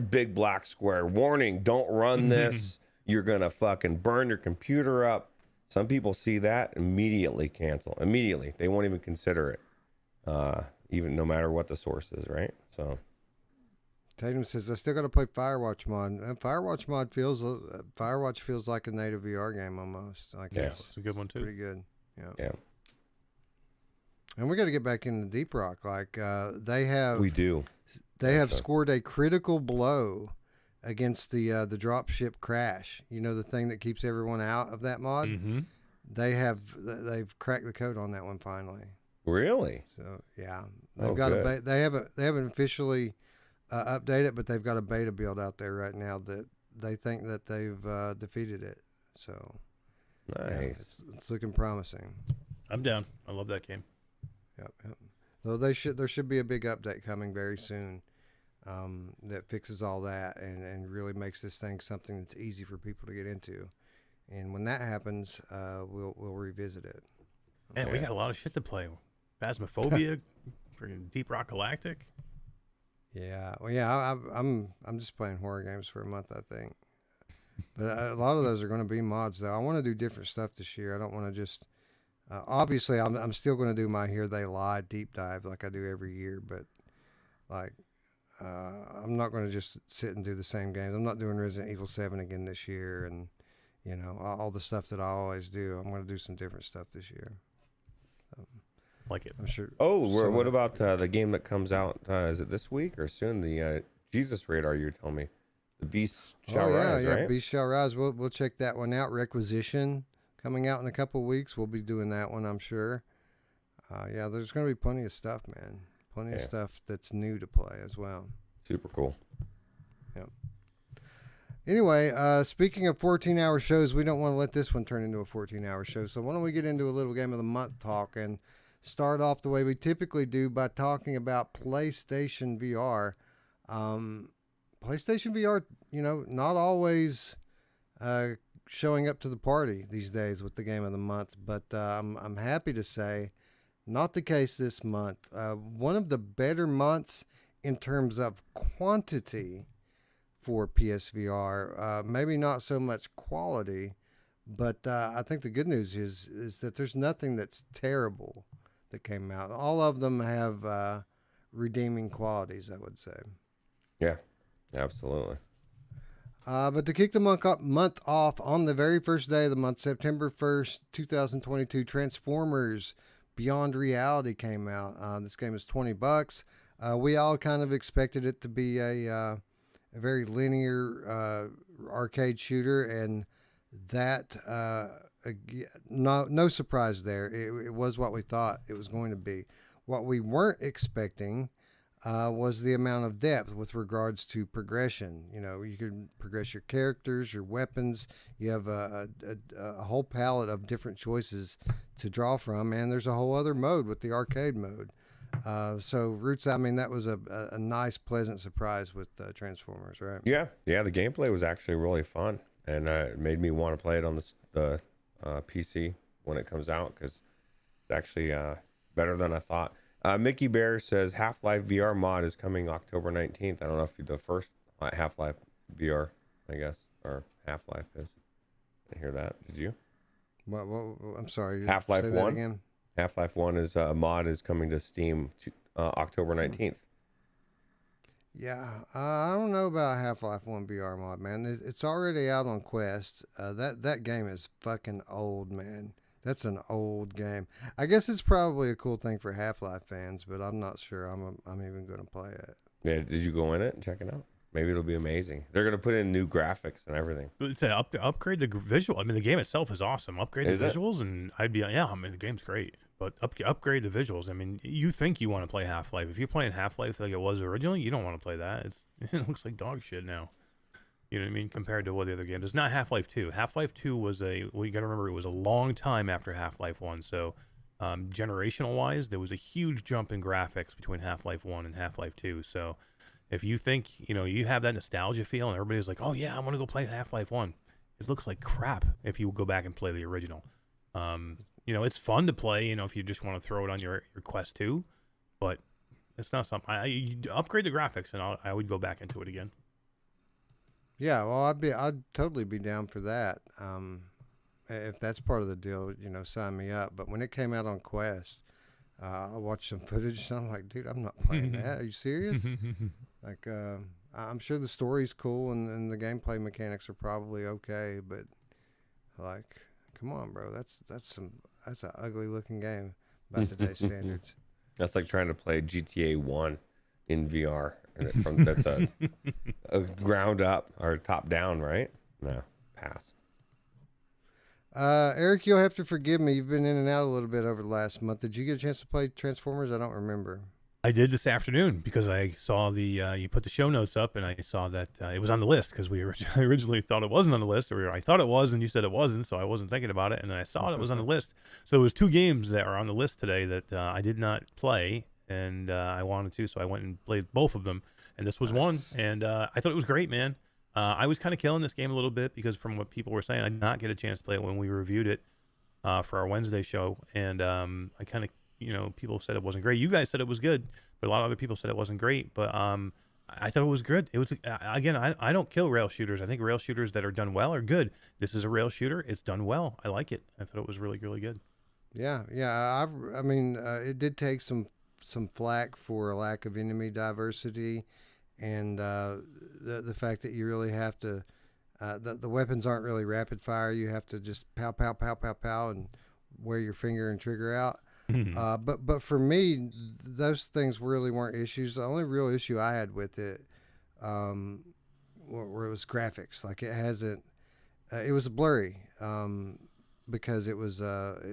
big black square warning, don't run this, you're gonna fucking burn your computer up. Some people see that, immediately cancel, immediately. They won't even consider it, even no matter what the source is, right? So Tatum says I still got to play Firewatch mod. And Firewatch feels like a native VR game almost. Like, yeah, It's a good one too. pretty good. yeah, And we got to get back into Deep Rock. Like they have scored a critical blow against the dropship crash. You know, the thing that keeps everyone out of that mod. Mm-hmm. They've cracked the code on that one finally. really. So yeah, they've got a they haven't officially updated it, but they've got a beta build out there right now that they think that they've defeated it. So Nice. yeah, it's looking promising. I'm down. I love that game. Yep. So there should be a big update coming very soon that fixes all that and really makes this thing something that's easy for people to get into. And when that happens, we'll revisit it. Man, we got a lot of shit to play. Phasmophobia, freaking Deep Rock Galactic. Yeah. Well, yeah. I'm just playing horror games for a month, I think. But a lot of those are going to be mods, though. I want to do different stuff this year. I don't want to just. Obviously, I'm still going to do my Here They Lie deep dive like I do every year, but like I'm not going to just sit and do the same games. I'm not doing Resident Evil 7 again this year, and you know all the stuff that I always do. I'm going to do some different stuff this year. Like it. I'm sure. Oh, what about the game that comes out? Is it this week or soon? The Jesus Radar, you told me. The Beast Shall Rise, right? Beast Shall Rise. We'll check that one out. Requisition coming out in a couple of weeks. We'll be doing that one, I'm sure. Yeah, there's going to be plenty of stuff, man. Plenty of stuff that's new to play as well. Super cool. Yep. Anyway, speaking of 14-hour shows, we don't want to let this one turn into a 14-hour show. So why don't we get into a little Game of the Month talk and start off the way we typically do by talking about PlayStation VR. PlayStation VR, you know, not always showing up to the party these days with the Game of the Month, but I'm happy to say not the case this month. One of the better months in terms of quantity for PSVR, maybe not so much quality, but I think the good news is that there's nothing that's terrible that came out. All of them have redeeming qualities, I would say. Yeah, absolutely. But to kick the month off on the very first day of the month, September 1st, 2022, Transformers Beyond Reality came out. This game is $20. We all kind of expected it to be a very linear arcade shooter, and that no surprise there. It was what we thought it was going to be. What we weren't expecting was the amount of depth with regards to progression. You know, you can progress your characters, your weapons. You have a whole palette of different choices to draw from, and there's a whole other mode with the arcade mode. So Roots, I mean, that was a nice, pleasant surprise with Transformers, right? Yeah, the gameplay was actually really fun, and it made me want to play it on the PC when it comes out, because it's actually better than I thought. Mickey Bear says Half-Life VR mod is coming October 19th. I don't know if the first Half-Life VR, I guess, or Half-Life is. I didn't hear that. Did you? What, I'm sorry. Half-Life say 1? that again? Half-Life 1 is mod is coming to Steam October 19th. Yeah, I don't know about Half-Life 1 VR mod, man. It's already out on Quest. That game is fucking old, man. That's an old game. I guess it's probably a cool thing for Half-Life fans, but I'm not sure I'm even going to play it. Yeah, did you go in it and check it out? Maybe it'll be amazing. They're gonna put in new graphics and everything. It's a upgrade the visual. I mean, the game itself is awesome. Upgrade Is the it? visuals, and I'd be yeah. I mean, the game's great, but upgrade the visuals. I mean, you think you want to play Half-Life? If you're playing Half-Life like it was originally, you don't want to play that. It looks like dog shit now. You know what I mean? Compared to what the other games. It's not Half-Life 2. Half-Life 2 was you got to remember, it was a long time after Half-Life 1. So, generational wise, there was a huge jump in graphics between Half-Life 1 and Half-Life 2. So, if you think, you have that nostalgia feel and everybody's like, oh yeah, I want to go play Half-Life 1. It looks like crap if you go back and play the original. It's fun to play, if you just want to throw it on your Quest 2, but it's not something, you upgrade the graphics and I would go back into it again. Yeah, well, I'd totally be down for that. If that's part of the deal, sign me up. But when it came out on Quest, I watched some footage and I'm like, dude, I'm not playing that. Are you serious? Like, I'm sure the story's cool and the gameplay mechanics are probably okay, but like, come on, bro, that's an ugly looking game by today's standards. That's like trying to play GTA 1 in VR. And that's a ground up or top down, right? No, pass. Eric, you'll have to forgive me. You've been in and out a little bit over the last month. Did you get a chance to play Transformers? I don't remember. I did this afternoon because I saw you put the show notes up and I saw that it was on the list because we originally thought it wasn't on the list, or I thought it was and you said it wasn't, so I wasn't thinking about it, and then I saw it was on the list. So there was 2 games that are on the list today that I did not play, and I wanted to, so I went and played both of them, and this was one, and I thought it was great, man. I was kind of killing this game a little bit because from what people were saying, I did not get a chance to play it when we reviewed it for our Wednesday show, and I kind of, people said it wasn't great. You guys said it was good, but a lot of other people said it wasn't great. But I thought it was good. It was, again, I don't kill rail shooters. I think rail shooters that are done well are good. This is a rail shooter. It's done well. I like it. I thought it was really, really good. Yeah. I mean, it did take some flack for a lack of enemy diversity, and the fact that you really have to, the weapons aren't really rapid fire. You have to just pow, pow, pow, pow, pow, and wear your finger and trigger out. But for me, those things really weren't issues. The only real issue I had with it, where it was graphics. Like it hasn't, it was blurry, because it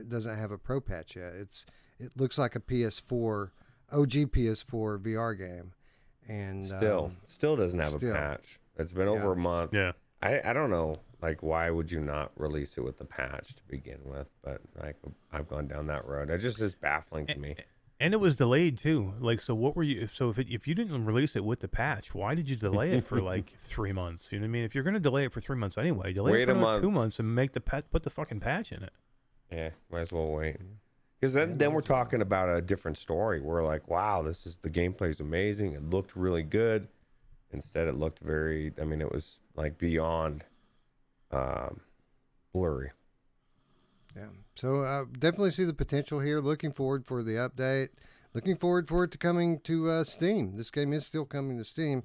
doesn't have a pro patch yet. It looks like a PS4, OG PS4 VR game, and still doesn't have a patch. It's been over a month. Yeah. I don't know, like, why would you not release it with the patch to begin with? But like, I've gone down that road. It just is baffling to me. And it was delayed too. Like, so what were you? So if you didn't release it with the patch, why did you delay it for like 3 months? You know what I mean? If you're gonna delay it for 3 months anyway, delay it for another 2 months and make put the fucking patch in it. Yeah, might as well wait. Because then we're talking about a different story. We're like, wow, the gameplay's amazing. It looked really good. Instead, it looked it was like beyond blurry. Yeah. So I definitely see the potential here. Looking forward for the update. Looking forward for it to coming to Steam. This game is still coming to Steam.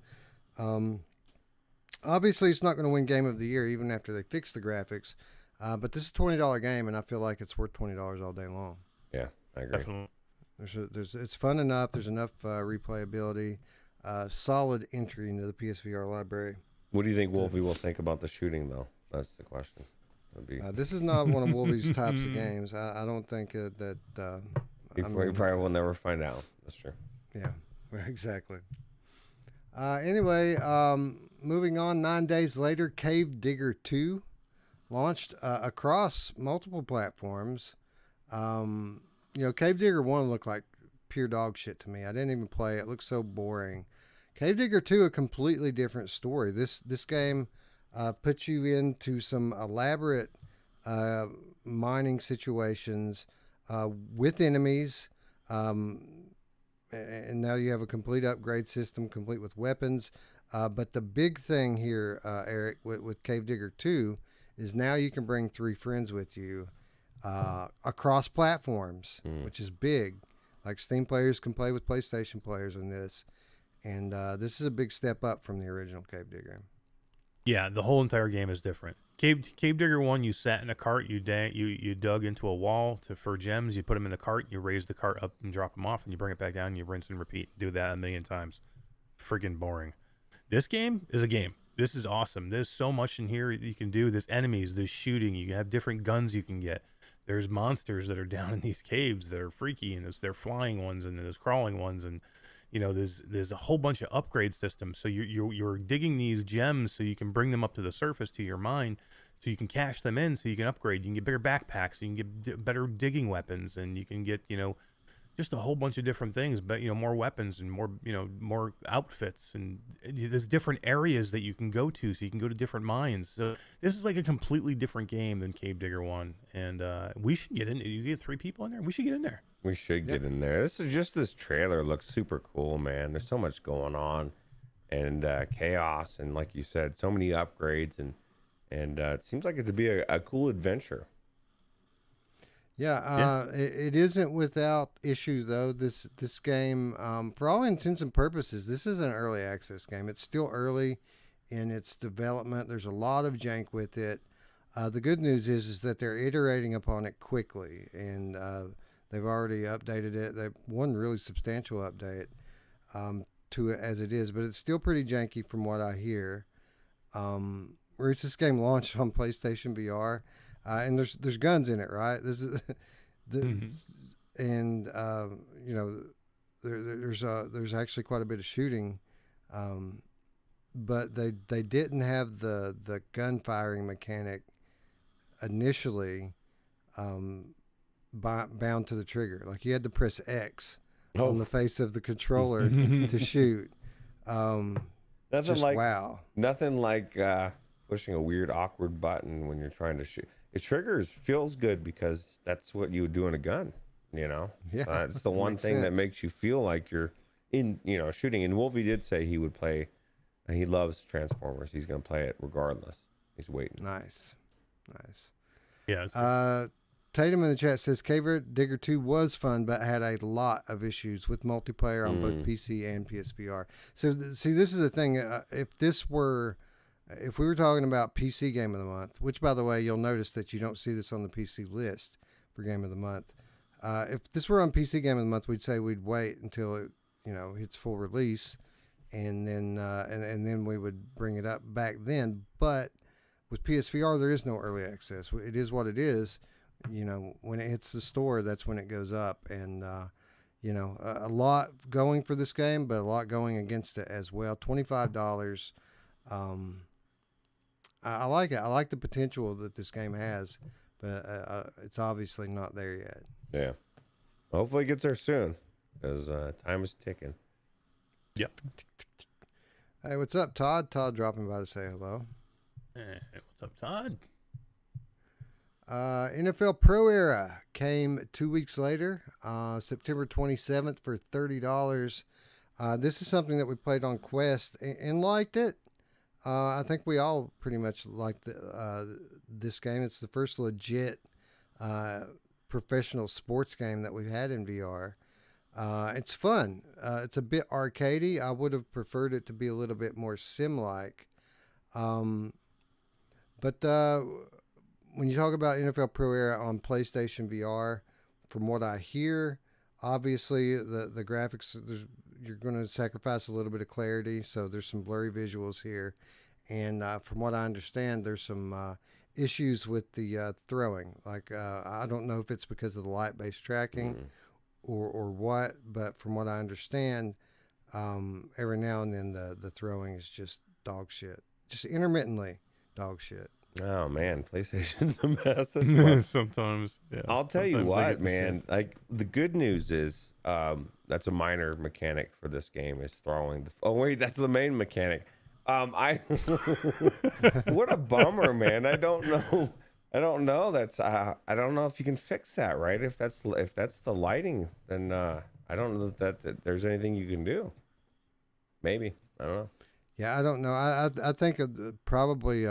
Obviously, it's not going to win Game of the Year even after they fix the graphics. But this is a $20 game, and I feel like it's worth $20 all day long. Yeah, I agree. Definitely. It's fun enough. There's enough replayability. Solid entry into the PSVR library. What do you think Wolfie will think about the shooting, though? That's the question. This is not one of Wolfie's types of games. I don't think that. You probably will never find out. That's true. Yeah, exactly. Anyway, moving on. 9 days later, Cave Digger 2 launched across multiple platforms. Cave Digger 1 looked like pure dog shit to me. I didn't even play it. It looked so boring. Cave Digger 2, a completely different story. This game puts you into some elaborate mining situations with enemies, and now you have a complete upgrade system, complete with weapons. But the big thing here, Eric, with Cave Digger 2, is now you can bring 3 friends with you across platforms, which is big. Like Steam players can play with PlayStation players in this, and this is a big step up from the original Cave Digger. Yeah, the whole entire game is different. Cave Digger 1, you sat in a cart, you dug into a wall for gems, you put them in the cart, you raise the cart up and drop them off, and you bring it back down, and you rinse and repeat. Do that a million times. Friggin' boring. This game is a game. This is awesome. There's so much in here you can do. There's enemies, there's shooting. You have different guns you can get. There's monsters that are down in these caves that are freaky, and there's flying ones and there's crawling ones, and there's a whole bunch of upgrade systems. So you're digging these gems so you can bring them up to the surface to your mine, so you can cash them in, so you can upgrade. You can get bigger backpacks, so you can get better digging weapons, and you can get just a whole bunch of different things, but more weapons and more outfits, and there's different areas that you can go to, so you can go to different mines. So this is like a completely different game than Cave Digger 1, and we should get in. You get 3 people in there. We should get in there. We should get in there. This trailer looks super cool, man. There's so much going on, and chaos, and like you said, so many upgrades, and it seems like it to be a cool adventure. Yeah, it isn't without issue though. This game, for all intents and purposes, this is an early access game. It's still early in its development. There's a lot of jank with it. The good news is that they're iterating upon it quickly, and they've already updated it. They've one really substantial update to it as it is, but it's still pretty janky from what I hear. Ruuts, this game launched on PlayStation VR. And there's guns in it, right? This is and there's actually quite a bit of shooting, but they didn't have the gun firing mechanic initially bound to the trigger. Like you had to press X on the face of the controller to shoot. Nothing like pushing a weird awkward button when you're trying to shoot. It feels good because that's what you would do in a gun, Yeah, it's the one thing that makes you feel like you're in, shooting. And Wolfie did say he would play. He loves Transformers. He's going to play it regardless. He's waiting. Nice. Yeah. Tatum in the chat says Cave Digger 2 was fun, but had a lot of issues with multiplayer on both PC and PSVR. So see, this is the thing. If we were talking about PC Game of the Month, which, by the way, you'll notice that you don't see this on the PC list for Game of the Month. If this were on PC Game of the Month, we'd say we'd wait until it, hits full release, and then and then we would bring it up back then. But with PSVR, there is no early access. It is what it is. When it hits the store, that's when it goes up, and a lot going for this game, but a lot going against it as well. $25. I like it. I like the potential that this game has, but it's obviously not there yet. Yeah. Hopefully it gets there soon, because time is ticking. Yep. Hey, what's up, Todd? Todd dropping by to say hello. Hey, what's up, Todd? NFL Pro Era came 2 weeks later, September 27th for $30. This is something that we played on Quest and liked it. I think we all pretty much liked this game. It's the first legit professional sports game that we've had in VR. It's fun. It's a bit arcadey. I would have preferred it to be a little bit more sim-like. But when you talk about NFL Pro Era on PlayStation VR, from what I hear, obviously the graphics, you're going to sacrifice a little bit of clarity, so there's some blurry visuals here. And from what I understand, there's some issues with the throwing. Like, I don't know if it's because of the light-based tracking or what, but from what I understand, every now and then the throwing is just dog shit. Just intermittently dog shit. Oh man, PlayStation's a mess. Sometimes, yeah. I'll tell you what, man. Like the good news is, that's a minor mechanic for this game is throwing. Oh wait, that's the main mechanic. What a bummer, man. I don't know. That's I don't know if you can fix that, right? If that's the lighting, then I don't know that there's anything you can do. Maybe I don't know. Yeah, I don't know. I think probably.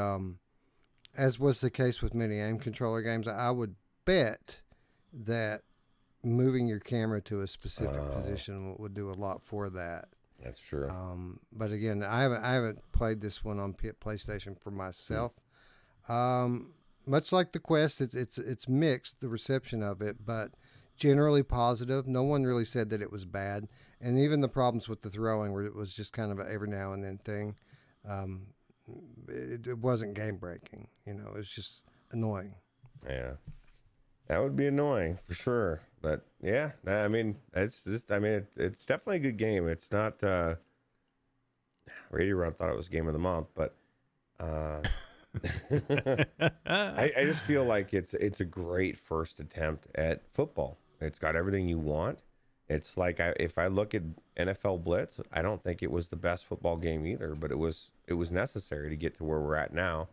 As was the case with many aim controller games, I would bet that moving your camera to a specific position would do a lot for that. That's true. But again, I haven't played this one on PlayStation for myself. Much like the Quest, it's mixed, the reception of it, but generally positive. No one really said that it was bad, and even the problems with the throwing, where it was just kind of a every now and then thing. it wasn't game breaking. You know, it's just annoying. Yeah, that would be annoying for sure. But yeah, I mean, it's just, I mean, it's definitely a good game. It's not. Radio Run thought it was game of the month, but I just feel like it's a great first attempt at football. It's got everything you want. It's like if I look at NFL Blitz, I don't think it was the best football game either, but it was necessary to get to where we're at now,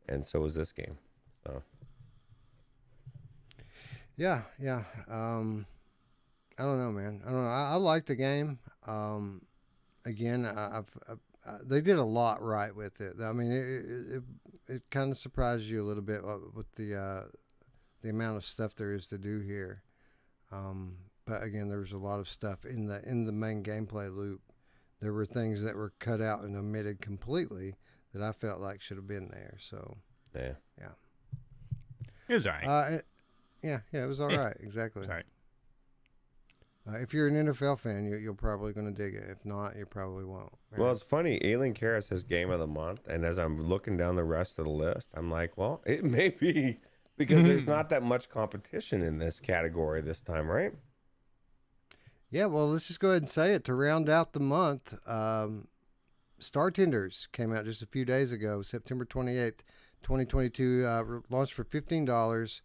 and so was this game. So Yeah. I don't know, man. I don't know. I like the game. Again, they did a lot right with it. I mean, it kind of surprises you a little bit with the amount of stuff there is to do here. But again, there was a lot of stuff in the main gameplay loop. There were things that were cut out and omitted completely that I felt like should have been there. So yeah. It was all right. It was all right. Exactly. It's all right. If you're an NFL fan, you're probably going to dig it. If not, you probably won't. Right? Well, it's funny. Alien Kara says game of the month, and as I'm looking down the rest of the list, I'm like, well, it may be because there's not that much competition in this category this time, right? Yeah, well, let's just go ahead and say it. To round out the month, Star Tenders came out just a few days ago, September 28th, 2022, launched for $15.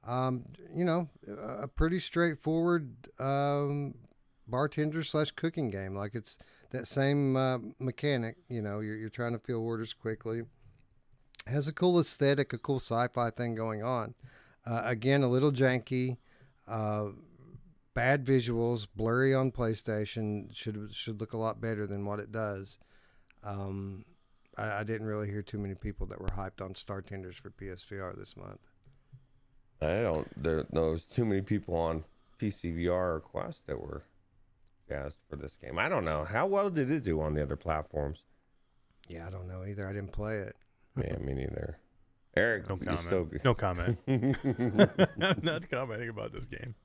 You know, a pretty straightforward bartender / cooking game. Like it's that same mechanic. You know, you're trying to fill orders quickly. Has a cool aesthetic, a cool sci-fi thing going on. Again, a little janky. Bad visuals, blurry on PlayStation. Should look a lot better than what it does. I didn't really hear too many people that were hyped on Star Tenders for PSVR this month. There was too many people on PCVR or Quest that were jazzed for this game. I don't know. How well did it do on the other platforms? Yeah, I don't know either. I didn't play it. Yeah, me neither. Eric, No comment. still... No comment. I'm not commenting about this game.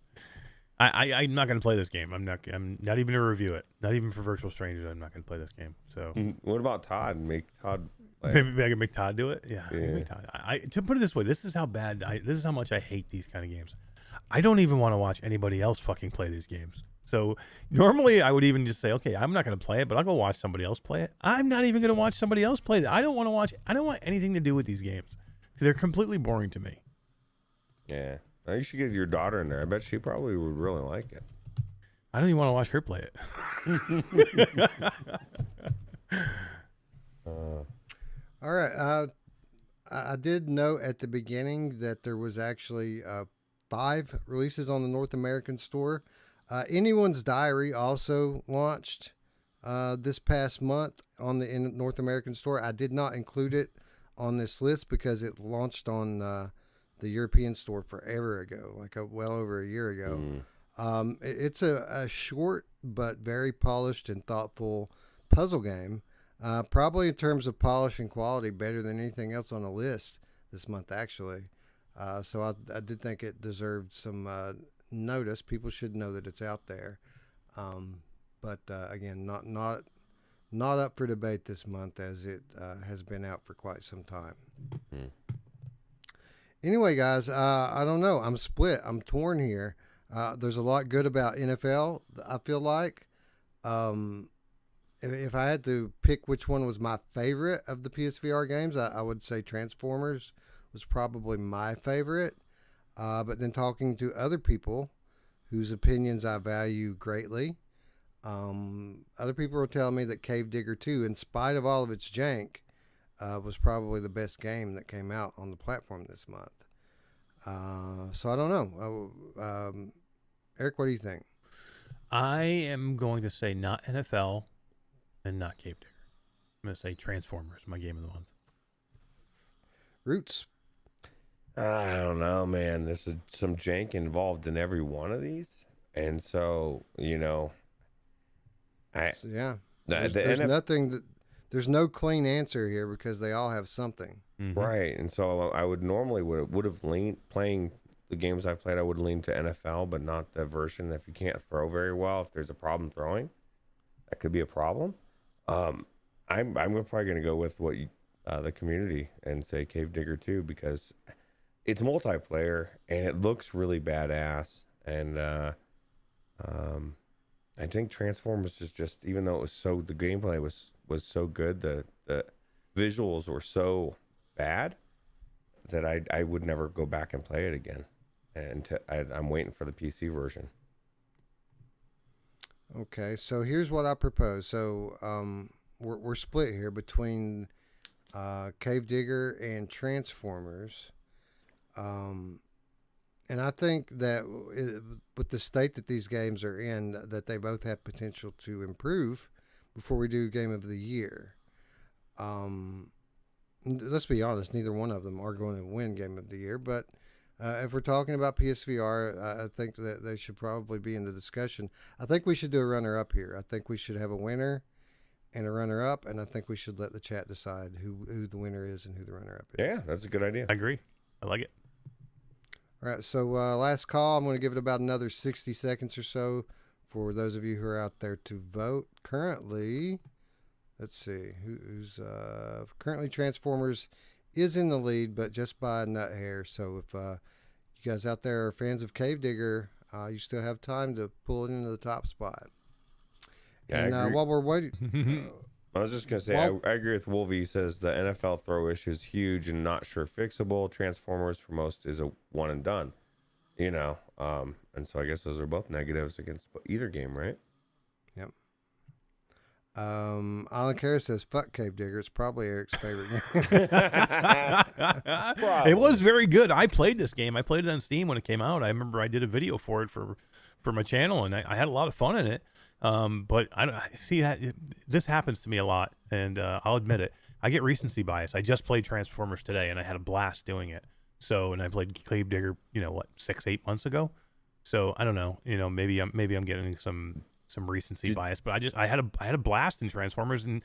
I'm not going to play this game. I'm not even going to review it. Not even for Virtual Strangers. I'm not going to play this game. So What about Todd? Make Todd play. maybe I can make Todd do it. Yeah, I can Yeah. make Todd. To put it this way, this is how much I hate these kind of games. I don't even want to watch anybody else fucking play these games. So normally I would even just say, okay, I'm not going to play it, but I'll go watch somebody else play it. I'm not even going to watch somebody else play it. I don't want anything to do with these games. They're completely boring to me. Yeah. Now you should get your daughter in there. I bet she probably would really like it. I don't even want to watch her play it. All right. I did note at the beginning that there was actually 5 releases on the North American store. Anyone's Diary also launched this past month on the North American store. I did not include it on this list because it launched on the European store forever ago, like well over a year ago. It's a short but very polished and thoughtful puzzle game. Probably in terms of polish and quality, better than anything else on the list this month, actually. So I did think it deserved some notice. People should know that it's out there. But again, not up for debate this month, as it has been out for quite some time. Anyway, guys, I don't know. I'm split. I'm torn here. There's a lot good about NFL, I feel like. If I had to pick which one was my favorite of the PSVR games, I would say Transformers was probably my favorite. But then talking to other people whose opinions I value greatly, other people were telling me that Cave Digger 2, in spite of all of its jank, was probably the best game that came out on the platform this month. So I don't know. Eric, what do you think? I am going to say not NFL and not Cave Digger. I'm going to say Transformers, my game of the month. Roots. I don't know, man. There's some jank involved in every one of these. And so, There's no clean answer here because they all have something. Mm-hmm. Right. And so I would normally would have leaned, playing the games I've played, I would lean to NFL, but not the version. If you can't throw very well, if there's a problem throwing, that could be a problem. I'm probably going to go with what the community and say Cave Digger 2 because it's multiplayer and it looks really badass. And I think Transformers is just, even though it was the gameplay was so good, the visuals were so bad that I would never go back and play it again. And I'm waiting for the PC version. Okay, so here's what I propose. So we're split here between Cave Digger and Transformers. And I think that with the state that these games are in, that they both have potential to improve before we do Game of the Year. Let's be honest, neither one of them are going to win Game of the Year. But if we're talking about PSVR, I think that they should probably be in the discussion. I think we should do a runner-up here. I think we should have a winner and a runner-up, and I think we should let the chat decide who the winner is and who the runner-up is. Yeah, that's a good idea. I agree. I like it. All right, so last call. I'm going to give it about another 60 seconds or so for those of you who are out there to vote. Currently, let's see, who's currently Transformers is in the lead, but just by a nut hair. So if you guys out there are fans of Cave Digger, you still have time to pull it into the top spot. Yeah, And I agree. while we're waiting... I was just going to say, I agree with Wolvie. He says the NFL throw issue is huge and not sure fixable. Transformers for most is a one and done, you know. And so I guess those are both negatives against either game, right? Yep. Alan Kara says, fuck Cave Digger. It's probably Eric's favorite game. It was very good. I played this game. I played it on Steam when it came out. I remember I did a video for it for my channel, and I had a lot of fun in it. But I see that this happens to me a lot, and I'll admit it. I get recency bias. I just played Transformers today, and I had a blast doing it. So, and I played Cave Digger, 6-8 months ago. So I don't know. Maybe I'm getting some recency bias, but I had a blast in Transformers, and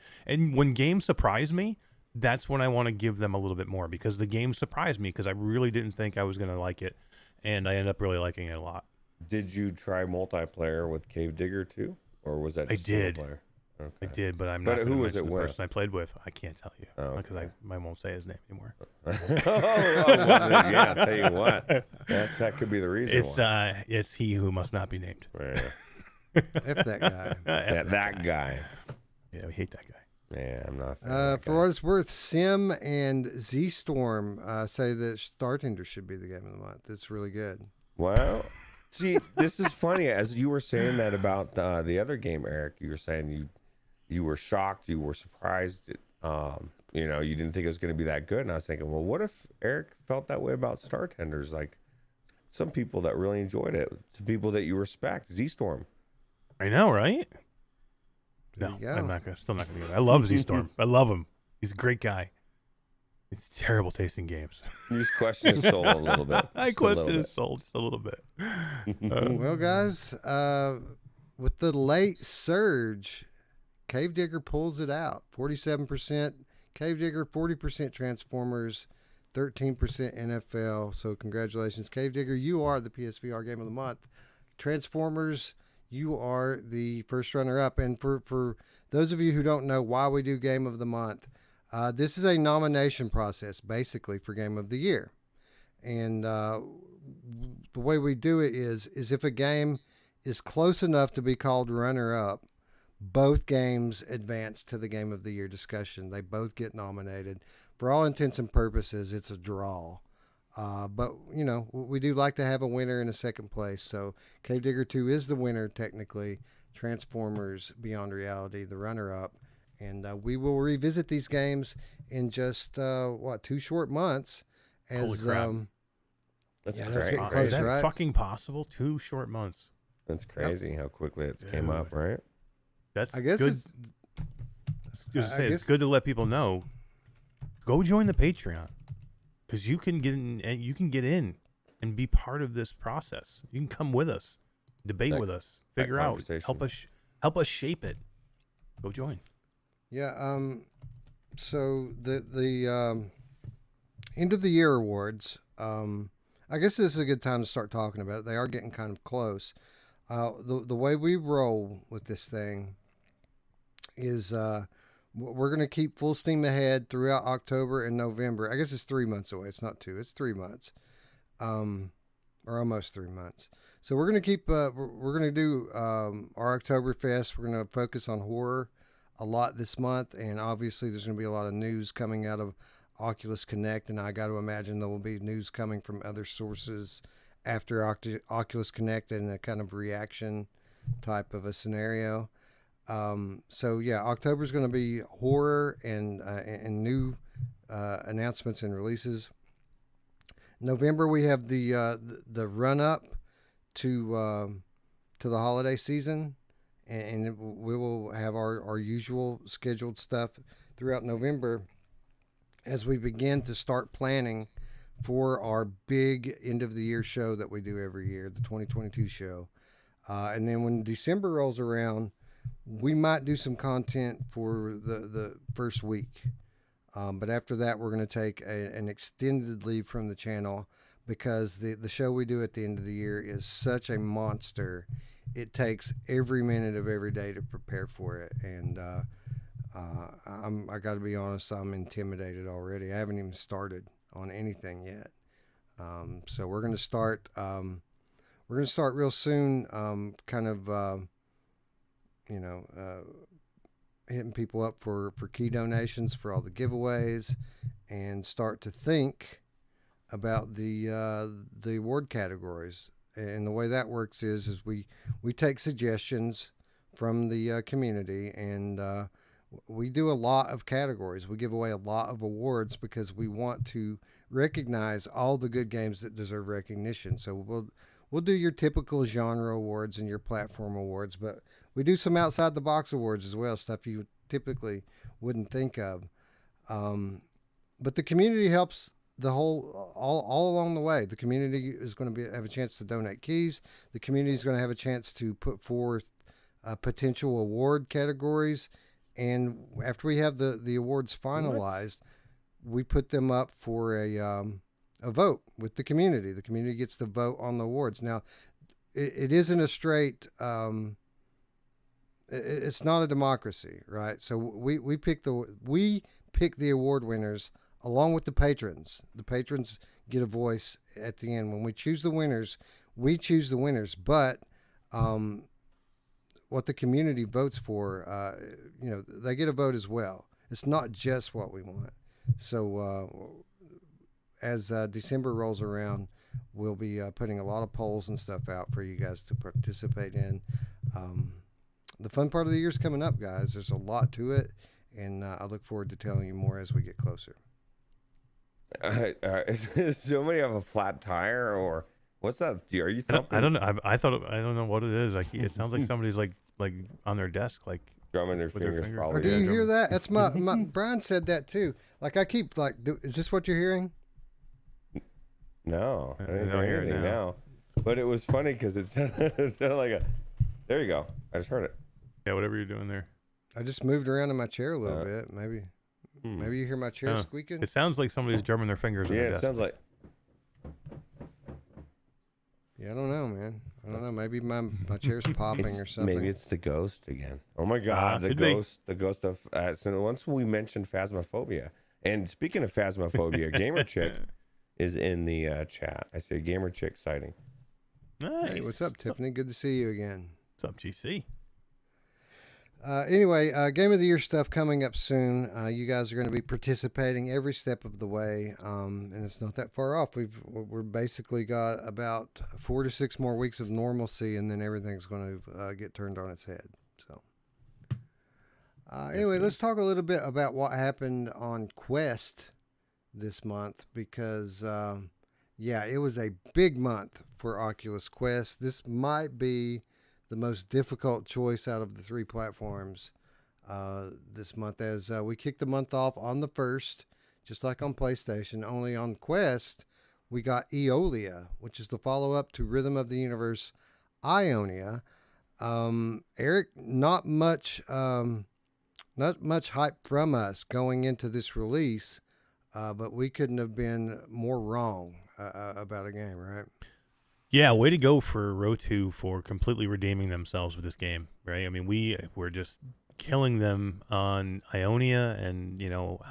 when games surprise me, that's when I want to give them a little bit more, because the game surprised me because I really didn't think I was gonna like it, and I ended up really liking it a lot. Did you try multiplayer with Cave Digger too, or was that just single player? Okay. I did, but I'm not. But who was it the with? person I played with, I can't tell you because okay. I won't say his name anymore. Yeah, I'll tell you what, that could be the reason. It's he who must not be named. Yeah. F that guy. that guy. Yeah, we hate that guy. Yeah, I'm not. A fan of that For guy. what it's worth, Sim and Z-Storm say that Startender should be the game of the month. It's really good. Well, see, this is funny. As you were saying that about the other game, Eric, you were saying you were shocked, you were surprised. You didn't think it was going to be that good. And I was thinking, well, what if Eric felt that way about Startenders? Like some people that really enjoyed it, some people that you respect, Z-Storm. I know, right? There No, you go. I'm still not gonna do that. I love Z-Storm. I love him. He's a great guy. It's terrible tasting games. You just question his soul a little bit. I Just a little question his bit. soul just a little bit. Well, guys, with the late surge, Cave Digger pulls it out. 47% Cave Digger, 40% Transformers, 13% NFL. So congratulations, Cave Digger. You are the PSVR game of the month. Transformers, you are the first runner-up. And for those of you who don't know why we do game of the month, this is a nomination process, basically, for game of the year. And the way we do it is if a game is close enough to be called runner-up, both games advance to the game of the year discussion. They both get nominated. For all intents and purposes, it's a draw. But, we do like to have a winner in a second place. So Cave Digger 2 is the winner, technically. Transformers Beyond Reality, the runner-up. And we will revisit these games in just, 2 short months. Holy crap. That's Yeah, that's crazy. getting close, Is that right? fucking possible? 2 short months. That's crazy how quickly it came up, right? That's I guess good. it's It's good to let people know. Go join the Patreon, because you can get in and be part of this process. You can come with us, debate with us, figure out, help us shape it. Go join. Yeah. So the end of the year awards. I guess this is a good time to start talking about it. They are getting kind of close. The way we roll with this thing is we're going to keep full steam ahead throughout October and November. I guess it's 3 months away. It's not 2. It's 3 months, or almost 3 months. So we're going to keep. We're going to do our Oktoberfest. We're going to focus on horror a lot this month, and obviously there's going to be a lot of news coming out of Oculus Connect, and I got to imagine there will be news coming from other sources after Oculus Connect and a kind of reaction type of a scenario. So yeah, October is going to be horror and new announcements and releases. November we have the run up to the holiday season, and we will have our usual scheduled stuff throughout November as we begin to start planning for our big end of the year show that we do every year, the 2022 show. And then when December rolls around, we might do some content for the first week. But after that, we're going to take an extended leave from the channel because the show we do at the end of the year is such a monster. It takes every minute of every day to prepare for it. And I got to be honest, I'm intimidated already. I haven't even started on anything yet. So we're going to start. We're going to start real soon. Kind of, hitting people up for key donations for all the giveaways, and start to think about the award categories. And the way that works is we take suggestions from the community, and we do a lot of categories. We give away a lot of awards because we want to recognize all the good games that deserve recognition. So we'll do your typical genre awards and your platform awards, but we do some outside the box awards as well, stuff you typically wouldn't think of. But the community helps the all along the way. The community is going to have a chance to donate keys. The community is going to have a chance to put forth potential award categories. And after we have the awards finalized, we put them up for a vote with the community. The community gets to vote on the awards. Now, it isn't a straight. It's not a democracy, right? So we pick the award winners along with the patrons. The patrons get a voice at the end when we choose the winners. We choose the winners, but what the community votes for, they get a vote as well. It's not just what we want. So as December rolls around, we'll be putting a lot of polls and stuff out for you guys to participate in. The fun part of the year is coming up, guys. There's a lot to it, and I look forward to telling you more as we get closer. Does somebody have a flat tire, or what's that? Are you thumping? I don't know. I don't know what it is. Like it sounds like somebody's like on their desk, like drumming their fingers, probably. Or do you hear that? That's my Brian said that too. Like I keep is this what you're hearing? No, I didn't hear anything now. But it was funny because it sounded like a. There you go. I just heard it. Yeah, whatever you're doing there. I just moved around in my chair a little bit. Maybe you hear my chair squeaking. It sounds like somebody's drumming their fingers. Yeah, on their it desk. sounds like. Yeah, I don't know, man. I don't know. Maybe my chair's popping or something. Maybe it's the ghost again. Oh my God, the ghost of. So once we mentioned Phasmophobia, and speaking of Phasmophobia, Gamer Chick is in the chat. I see a Gamer Chick sighting. Nice. Hey, what's up, Tiffany? Good to see you again. What's up, GC? Anyway, Game of the Year stuff coming up soon. You guys are going to be participating every step of the way, and it's not that far off. We're basically got about 4 to 6 more weeks of normalcy, and then everything's going to get turned on its head. So, anyway, let's talk a little bit about what happened on Quest this month, because it was a big month for Oculus Quest. This might be the most difficult choice out of the 3 platforms this month, as we kicked the month off on the 1st, just like on PlayStation. Only on Quest, we got Eolia, which is the follow-up to Rhythm of the Universe Ionia. Eric, not much hype from us going into this release, but we couldn't have been more wrong about a game, right? Yeah, way to go for Rotu for completely redeeming themselves with this game, right? I mean, we were just killing them on Ionia, and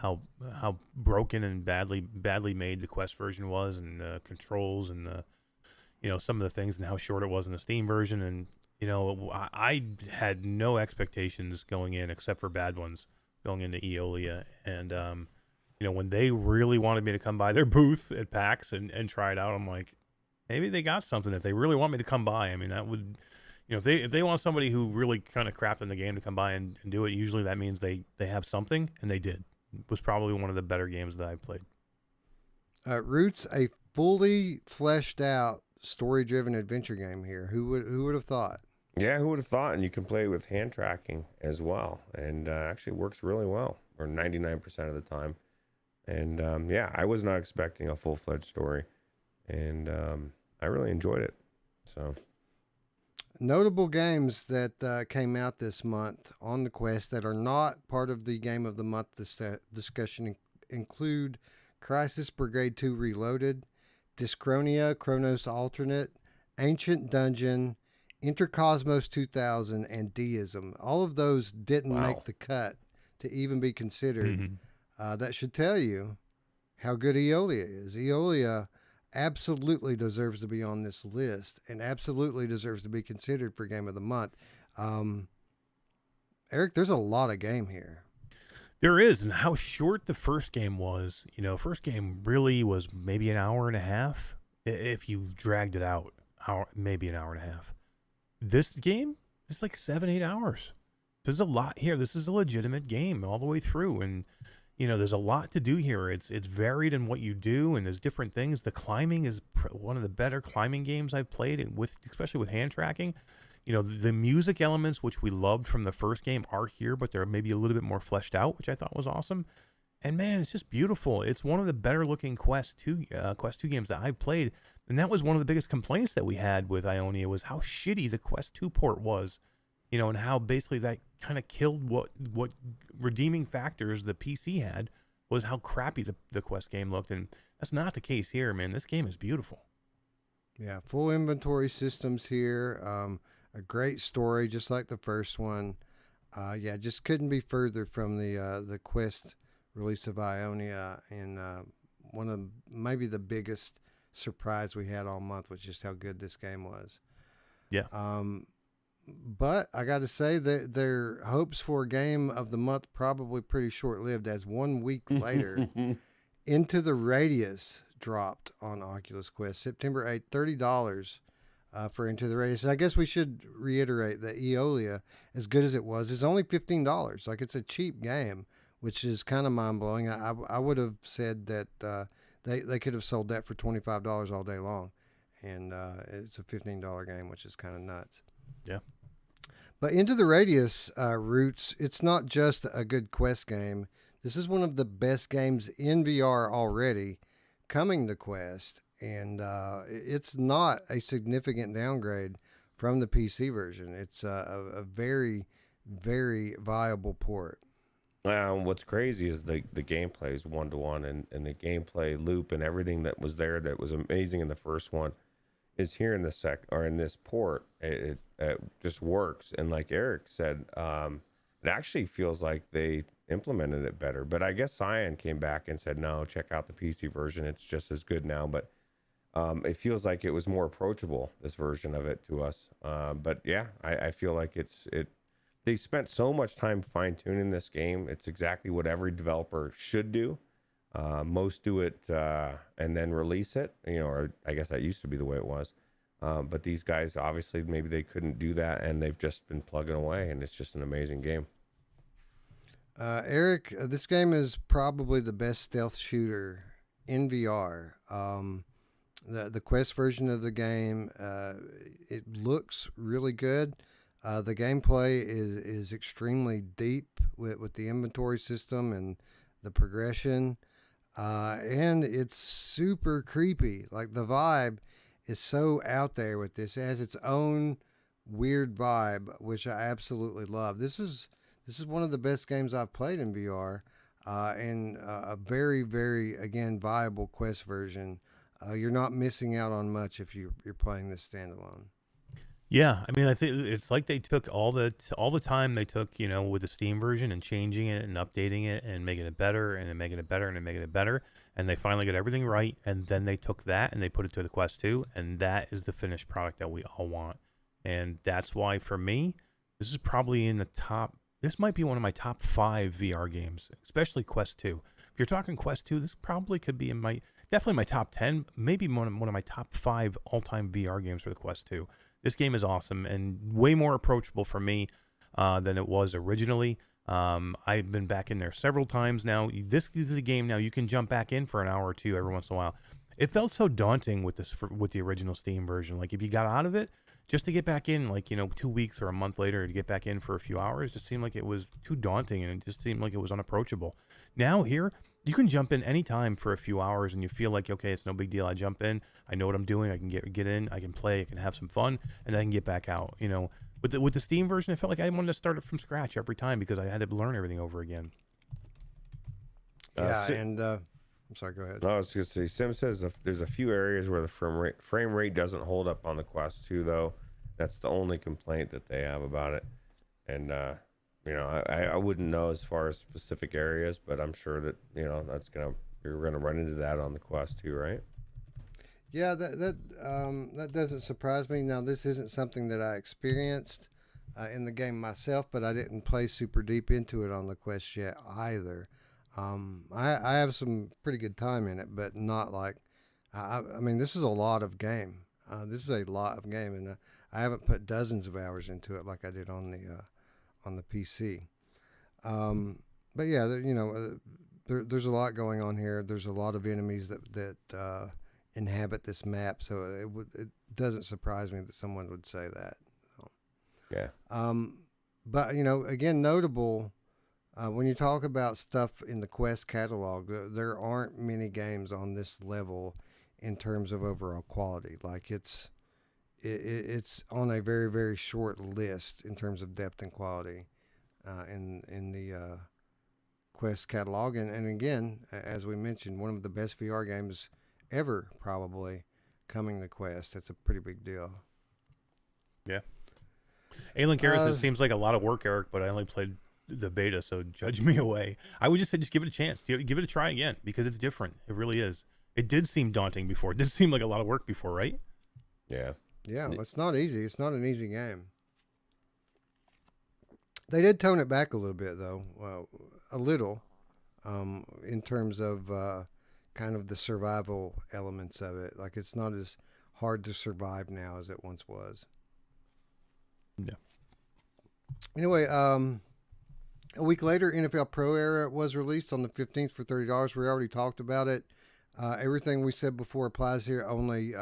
how broken and badly made the Quest version was, and the controls, and the some of the things, and how short it was in the Steam version. And I had no expectations going in except for bad ones going into Eolia. And when they really wanted me to come by their booth at PAX and try it out, I'm like, maybe they got something. If they really want me to come by, I mean, that would, if they want somebody who really kind of crapped in the game to come by and do it, usually that means they have something, and they did. It was probably one of the better games that I've played. Roots, a fully fleshed out story-driven adventure game here. Who would have thought? Yeah, who would have thought? And you can play with hand tracking as well, and actually works really well, or 99% of the time. And I was not expecting a full-fledged story, and I really enjoyed it. So, notable games that came out this month on the Quest that are not part of the Game of the Month discussion include Crisis Brigade 2 Reloaded, Dyschronia Chronos Alternate, Ancient Dungeon, Intercosmos 2000, and Deism. All of those didn't make the cut to even be considered. Mm-hmm. That should tell you how good Eolia is. Eolia absolutely deserves to be on this list, and absolutely deserves to be considered for Game of the Month. Eric, there's a lot of game here. There is, and how short the first game was. First game really was maybe an hour and a half if you dragged it out. Maybe an hour and a half. This game is like 7-8 hours. There's a lot here. This is a legitimate game all the way through, and there's a lot to do here. It's varied in what you do, and there's different things. The climbing is one of the better climbing games I've played, and especially with hand tracking. The music elements, which we loved from the first game, are here, but they're maybe a little bit more fleshed out, which I thought was awesome. And man, it's just beautiful. It's one of the better looking Quest 2 games that I've played. And that was one of the biggest complaints that we had with Ionia, was how shitty the Quest 2 port was, and how basically that kind of killed what redeeming factors the PC had, was how crappy the Quest game looked. And that's not the case here, man. This game is beautiful. Yeah, full inventory systems here. A great story, just like the first one. Just couldn't be further from the Quest release of Ionia, and one of maybe the biggest surprise we had all month was just how good this game was. Yeah. But I got to say that their hopes for Game of the Month probably pretty short-lived, as 1 week later, Into the Radius dropped on Oculus Quest. September 8th, $30 for Into the Radius. And I guess we should reiterate that Eolia, as good as it was, is only $15. Like, it's a cheap game, which is kind of mind-blowing. I would have said that they could have sold that for $25 all day long. And it's a $15 game, which is kind of nuts. Yeah. But Into the Radius, Roots, it's not just a good Quest game. This is one of the best games in VR already coming to Quest. And it's not a significant downgrade from the PC version. It's a very, very viable port. What's crazy is the gameplay is 1-to-1, and the gameplay loop and everything that was there that was amazing in the first one is here in the in this port. It just works, and like Eric said, it actually feels like they implemented it better. But I guess Cyan came back and said, no, check out the PC version. It's just as good now, but it feels like it was more approachable, this version of it, to us. But yeah, I feel like they spent so much time fine-tuning this game. It's exactly what every developer should do. Most do it and then release it, or I guess that used to be the way it was. But these guys, obviously, maybe they couldn't do that, and they've just been plugging away, and it's just an amazing game. Eric, this game is probably the best stealth shooter in VR. The Quest version of the game, it looks really good. The gameplay is extremely deep with the inventory system and the progression. And it's super creepy. Like, the vibe is so out there with this. It has its own weird vibe, which I absolutely love. This is one of the best games I've played in VR, and a very, very, again, viable Quest version. You're not missing out on much if you're playing this standalone. Yeah, I mean, I think it's like they took all the time they took, with the Steam version and changing it and updating it and making it better and then making it better and then making it better, and they finally got everything right, and then they took that and they put it to the Quest 2, and that is the finished product that we all want, and that's why for me, this is probably in the top. This might be one of my top 5 VR games, especially Quest 2. If you're talking Quest 2, this probably could be definitely my top 10, maybe one of my top 5 all-time VR games for the Quest 2. This game is awesome and way more approachable for me than it was originally. I've been back in there several times now. This is a game now you can jump back in for an hour or two every once in a while. It felt so daunting with the original Steam version. Like if you got out of it, just to get back in, 2 weeks or a month later to get back in for a few hours, just seemed like it was too daunting and it just seemed like it was unapproachable. Now here, you can jump in anytime for a few hours and you feel like, okay, it's no big deal. I jump in, I know what I'm doing, I can get in, I can play, I can have some fun, and I can get back out. With the Steam version, I felt like I wanted to start it from scratch every time because I had to learn everything over again. Yeah, I'm sorry, go ahead. No, I was just gonna say, Sim says there's a few areas where the frame rate doesn't hold up on the Quest 2 though. That's the only complaint that they have about it. And I wouldn't know as far as specific areas, but I'm sure that you're gonna run into that on the Quest 2, right? Yeah, that doesn't surprise me. Now, this isn't something that I experienced in the game myself, but I didn't play super deep into it on the Quest yet either. I have some pretty good time in it, but not like I mean, this is a lot of game. This is a lot of game, and I haven't put dozens of hours into it like I did on the PC. But yeah, there's a lot going on here. There's a lot of enemies that inhabit this map, so it doesn't surprise me that someone would say that. Yeah. But again, notable when you talk about stuff in the Quest catalog, there aren't many games on this level in terms of overall quality. Like it's on a very, very short list in terms of depth and quality in the Quest catalog, and again, as we mentioned, one of the best VR games ever, probably coming to Quest. That's a pretty big deal. Yeah. Alan Karras says, seems like a lot of work, Eric, but I only played the beta, so judge me away. I would just say, just give it a chance. Give it a try again, because it's different. It really is. It did seem daunting before. It did seem like a lot of work before, right? Yeah. Yeah, it's not easy. It's not an easy game. They did tone it back a little bit, though. Well, a little, in terms of kind of the survival elements of it. Like, it's not as hard to survive now as it once was. Yeah. Anyway, a week later, NFL Pro Era was released on the 15th for $30. We already talked about it. Everything we said before applies here, only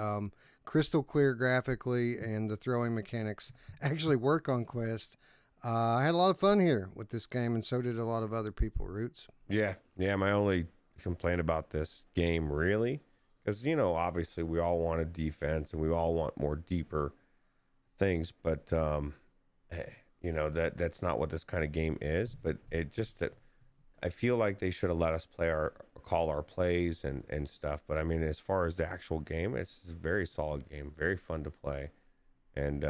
crystal clear graphically, and the throwing mechanics actually work on Quest. I had a lot of fun here with this game, and so did a lot of other people, Roots. Yeah. My only complaint about this game, really, because, obviously we all want a defense and we all want more deeper things, but, that's not what this kind of game is. But it just that I feel like they should have let us call our plays and stuff. But I mean, as far as the actual game, it's a very solid game, very fun to play, and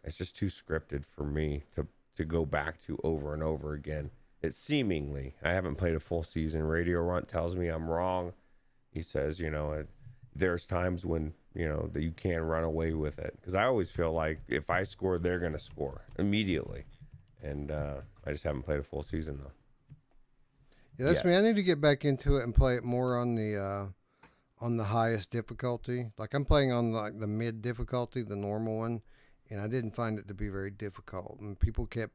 it's just too scripted for me to go back to over and over again. It's seemingly, I haven't played a full season. Radio Runt tells me I'm wrong. He says, there's times when, that you can run away with it. Because I always feel like if I score, they're going to score immediately. And I just haven't played a full season, though. Yeah, that's me. I need to get back into it and play it more on the highest difficulty. Like, I'm playing on the mid difficulty, the normal one, and I didn't find it to be very difficult. And people kept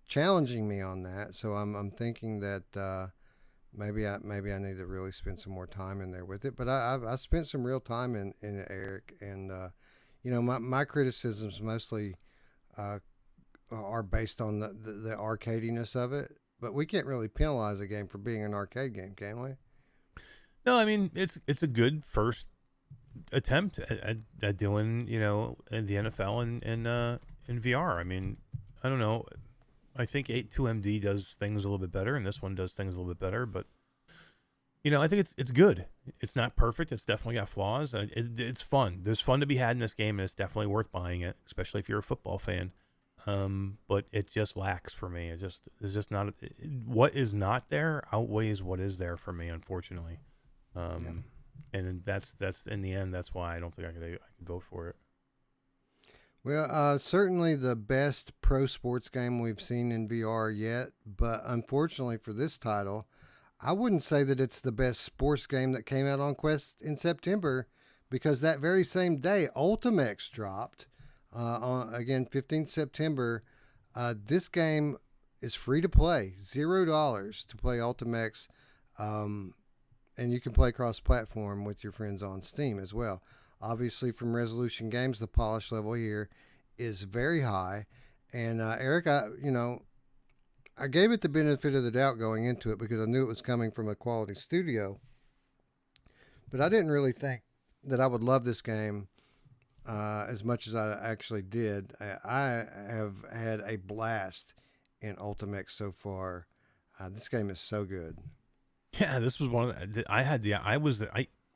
challenging me on that, so I'm thinking that maybe I need to really spend some more time in there with it. But I spent some real time in it, Eric, and my criticisms mostly are based on the arcadiness of it. But we can't really penalize a game for being an arcade game, can we? No, I mean, it's a good first attempt at doing, the NFL and in VR. I mean, I don't know. I think 2MD does things a little bit better, and this one does things a little bit better. But I think it's good. It's not perfect. It's definitely got flaws. It's fun. There's fun to be had in this game, and it's definitely worth buying it, especially if you're a football fan. But it just lacks for me. It's just not what is not there outweighs what is there for me, unfortunately. And that's in the end. That's why I don't think I could vote for it. Well, certainly the best pro sports game we've seen in VR yet, but unfortunately for this title, I wouldn't say that it's the best sports game that came out on Quest in September, because that very same day, Ultimex dropped, again, 15th September. This game is free to play, $0 to play Ultimex, and you can play cross-platform with your friends on Steam as well. Obviously, from Resolution Games, the polish level here is very high. And Eric, I gave it the benefit of the doubt going into it because I knew it was coming from a quality studio. But I didn't really think that I would love this game as much as I actually did. I have had a blast in Ultimex so far. This game is so good. Yeah, this was one of the,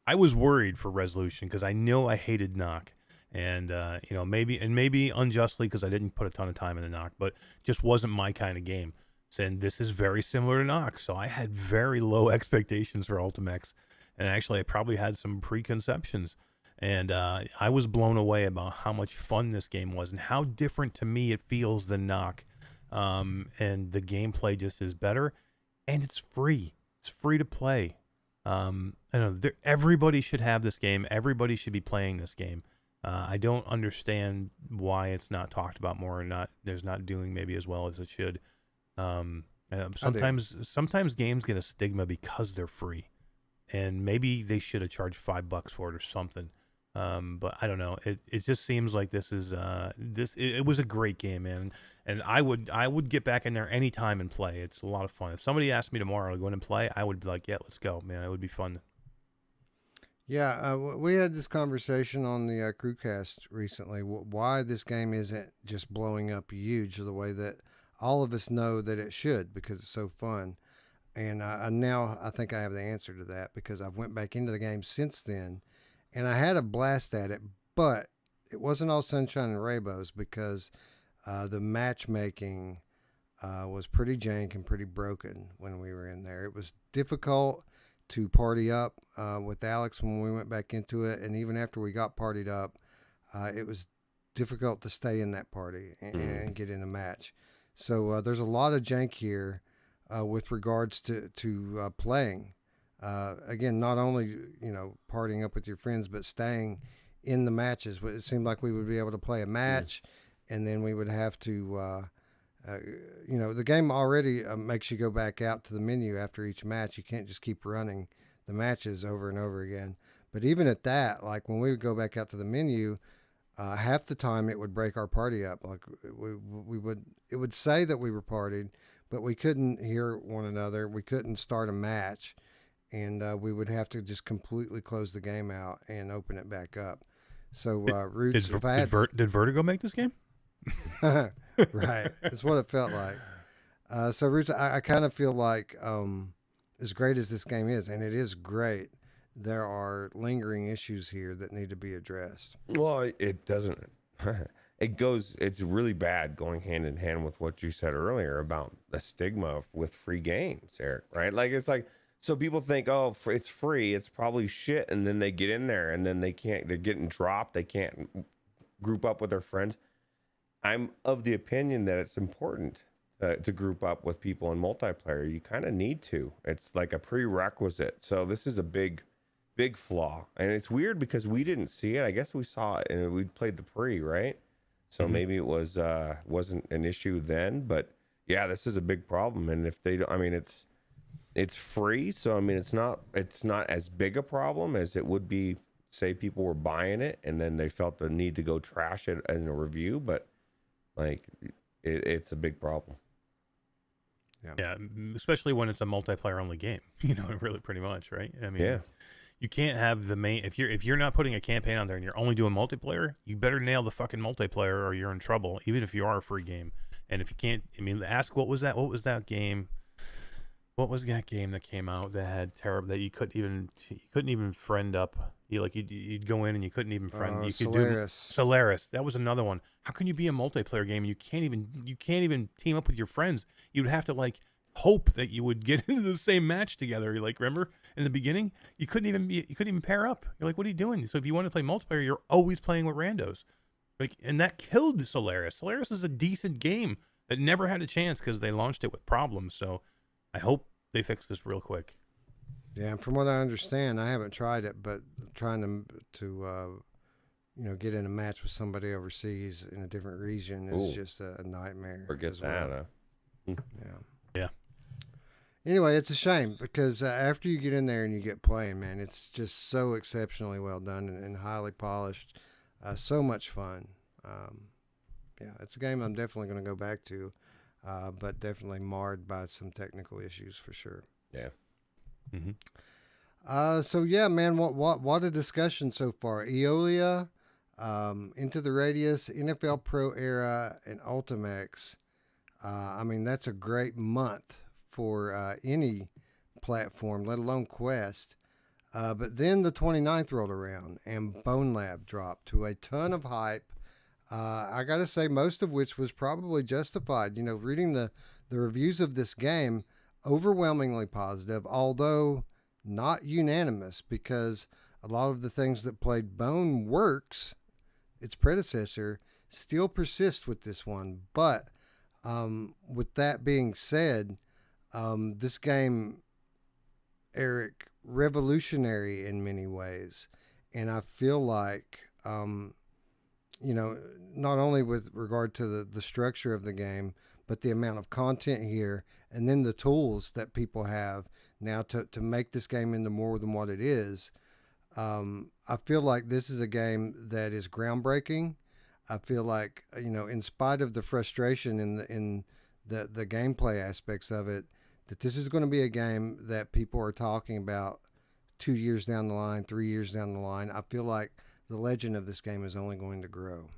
I was worried for Resolution because I know I hated Knock, and maybe unjustly because I didn't put a ton of time in the Knock, but just wasn't my kind of game. And this is very similar to Knock, so I had very low expectations for Ultimex, and actually I probably had some preconceptions, and I was blown away about how much fun this game was and how different to me it feels than Knock, and the gameplay just is better, and it's free. It's free to play. I know everybody should have this game. Everybody should be playing this game. I don't understand why it's not talked about more and there's not doing maybe as well as it should. Sometimes games get a stigma because they're free, and maybe they should have charged $5 for it or something. But I don't know. It just seems like this is it was a great game, man. And I would get back in there anytime and play. It's a lot of fun. If somebody asked me tomorrow to go in and play, I would be like, yeah, let's go, man. It would be fun. Yeah, we had this conversation on the Crewcast recently. Why this game isn't just blowing up huge the way that all of us know that it should, because it's so fun. And now I think I have the answer to that, because I've went back into the game since then, and I had a blast at it, but it wasn't all sunshine and rainbows, because the matchmaking was pretty jank and pretty broken when we were in there. It was difficult to party up with Alex when we went back into it, and even after we got partied up, it was difficult to stay in that party and get in a match. So there's a lot of jank here with regards to playing. Again, not only partying up with your friends, but staying in the matches. It seemed like we would be able to play a match, and then we would have to, the game already makes you go back out to the menu after each match. You can't just keep running the matches over and over again. But even at that, like when we would go back out to the menu, half the time it would break our party up. Like it would say that we were partied, but we couldn't hear one another. We couldn't start a match, and we would have to just completely close the game out and open it back up. So Ruuts, did Vertigo make this game? Right, that's what it felt like. So Ruuts, I kind of feel like as great as this game is, and it is great, there are lingering issues here that need to be addressed. Well, it doesn't. It's really bad going hand in hand with what you said earlier about the stigma with free games, Eric, right? Like, it's like, so people think, oh, it's free, it's probably shit, and then they get in there and then they're getting dropped, they can't group up with their friends. I'm of the opinion that it's important to group up with people in multiplayer. You kind of need to. It's like a prerequisite. So this is a big flaw, and it's weird because we didn't see it. I guess we saw it and we played the pre, right? So maybe it wasn't an issue then, but yeah, this is a big problem. And if they don't, I mean, it's free, so I mean, it's not as big a problem as it would be, say people were buying it and then they felt the need to go trash it in a review, but like it's a big problem. Yeah, especially when it's a multiplayer only game. Really, pretty much, right? I mean, yeah. You can't have the main if you're not putting a campaign on there and you're only doing multiplayer. You better nail the fucking multiplayer or you're in trouble. Even if you are a free game, and if you can't, I mean, ask what was that game? What was that game that came out that had terrible that you couldn't even friend up? You'd go in and you couldn't even friend. You could Solaris. Solaris. That was another one. How can you be a multiplayer game and you can't even team up with your friends? You'd have to like hope that you would get into the same match together. You like remember in the beginning you couldn't even pair up. You're like, what are you doing? So if you want to play multiplayer, you're always playing with randos. Like, and that killed Solaris. Solaris is a decent game that never had a chance because they launched it with problems. So I hope they fix this real quick. Yeah, and from what I understand, I haven't tried it, but trying to get in a match with somebody overseas in a different region is just a nightmare. Forget that. Yeah. Yeah. Anyway, it's a shame because after you get in there and you get playing, man, it's just so exceptionally well done and highly polished. So much fun. Yeah, it's a game I'm definitely going to go back to. But definitely marred by some technical issues for sure. Yeah. Mm-hmm. So yeah, man, what a discussion so far. Eolia, Into the Radius, NFL Pro Era, and Ultimax. I mean, that's a great month for any platform, let alone Quest. But then the 29th rolled around, and Bone Lab dropped to a ton of hype. I got to say, most of which was probably justified. You know, reading the reviews of this game, overwhelmingly positive, although not unanimous, because a lot of the things that played Bone Works, its predecessor, still persist with this one. But with that being said, this game, Eric, revolutionary in many ways. And I feel like... not only with regard to the structure of the game, but the amount of content here, and then the tools that people have now to make this game into more than what it is. I feel like this is a game that is groundbreaking. I feel like, in spite of the frustration in the gameplay aspects of it, that this is going to be a game that people are talking about 2 years down the line, 3 years down the line. I feel like the legend of this game is only going to grow.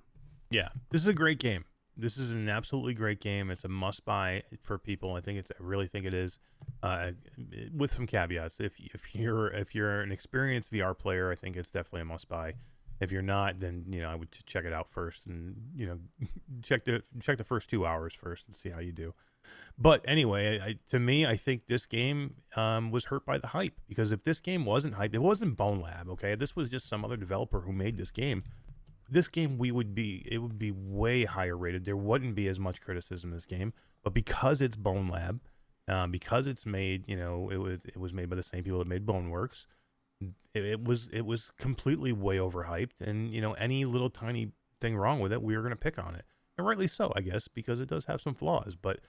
Yeah, this is a great game. This is an absolutely great game. It's a must-buy for people. I really think it is, with some caveats. If you're an experienced VR player, I think it's definitely a must-buy. If you're not, then I would check it out first, and check the first 2 hours first and see how you do. But anyway, to me, I think this game was hurt by the hype, because if this game wasn't hyped, it wasn't Bone Lab, okay? If this was just some other developer who made this game, it would be way higher rated. There wouldn't be as much criticism of this game. But because it's Bone Lab, because it's made, it was made by the same people that made Boneworks, it was completely way overhyped, and any little tiny thing wrong with it, we were going to pick on it, and rightly so, I guess, because it does have some flaws, but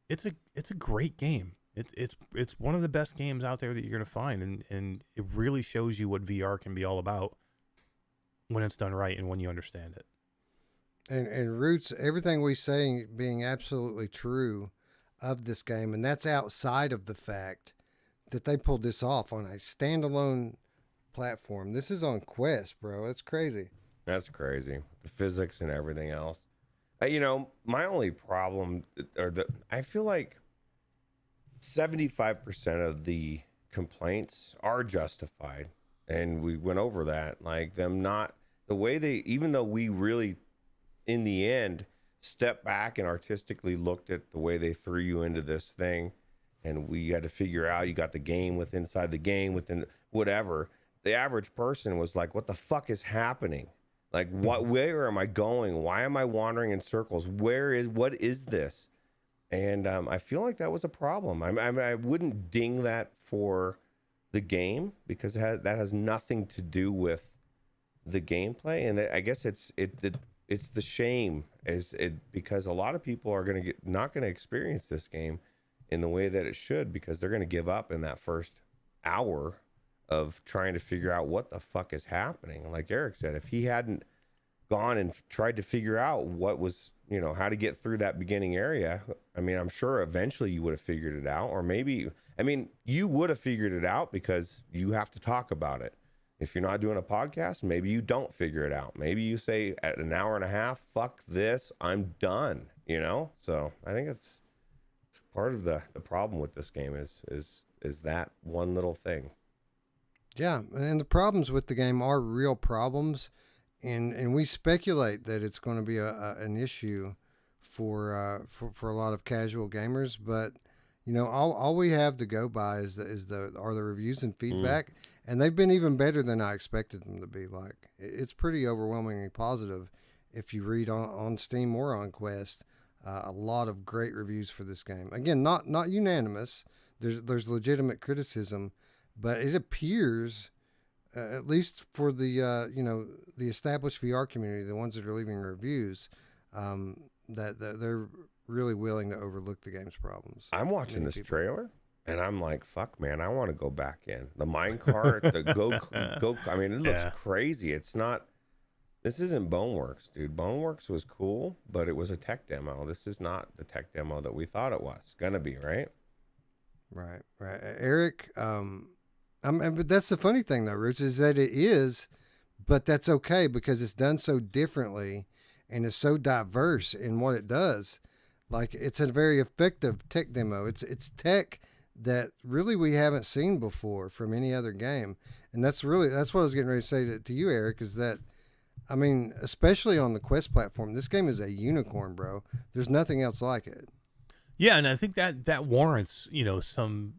it's a great game. It's one of the best games out there that you're going to find, and it really shows you what VR can be all about when it's done right and when you understand it. And Roots, everything we say being absolutely true of this game, and that's outside of the fact that they pulled this off on a standalone platform. This is on Quest, bro. That's crazy. That's crazy. The physics and everything else. My only problem, I feel like 75% of the complaints are justified, and we went over that. Like, them not the way they, even though we really, in the end, stepped back and artistically looked at the way they threw you into this thing, and we had to figure out, you got the game inside the game within whatever. The average person was like, "What the fuck is happening? Like, where am I going? Why am I wandering in circles? What is this?" And I feel like that was a problem. I wouldn't ding that for the game, because that has nothing to do with the gameplay. And I guess it's the shame because a lot of people are not going to experience this game in the way that it should, because they're going to give up in that first hour of trying to figure out what the fuck is happening. Like Eric said, if he hadn't gone and tried to figure out what was, how to get through that beginning area, I mean, I'm sure eventually you would have figured it out. Or maybe, you would have figured it out because you have to talk about it. If you're not doing a podcast, maybe you don't figure it out. Maybe you say at an hour and a half, fuck this, I'm done, So I think it's part of the problem with this game is that one little thing. Yeah, and the problems with the game are real problems, and we speculate that it's going to be an issue for a lot of casual gamers. But all we have to go by is the reviews and feedback, and they've been even better than I expected them to be. Like it's pretty overwhelmingly positive if you read on Steam or on Quest. A lot of great reviews for this game. Again, not unanimous. There's legitimate criticism, but it appears, at least for the the established VR community, the ones that are leaving reviews, that they're really willing to overlook the game's problems. I'm watching this trailer, and I'm like, "Fuck, man! I want to go back in the minecart, the go. I mean, it looks crazy. It's not. This isn't Boneworks, dude. Boneworks was cool, but it was a tech demo. This is not the tech demo that we thought it was gonna be, right? Right. Eric, but that's the funny thing, though, Roots, is that it is, but that's okay because it's done so differently and it's so diverse in what it does. Like, it's a very effective tech demo. It's tech that really we haven't seen before from any other game. And that's what I was getting ready to say to you, Eric, is that, I mean, especially on the Quest platform, this game is a unicorn, bro. There's nothing else like it. Yeah, and I think that warrants, some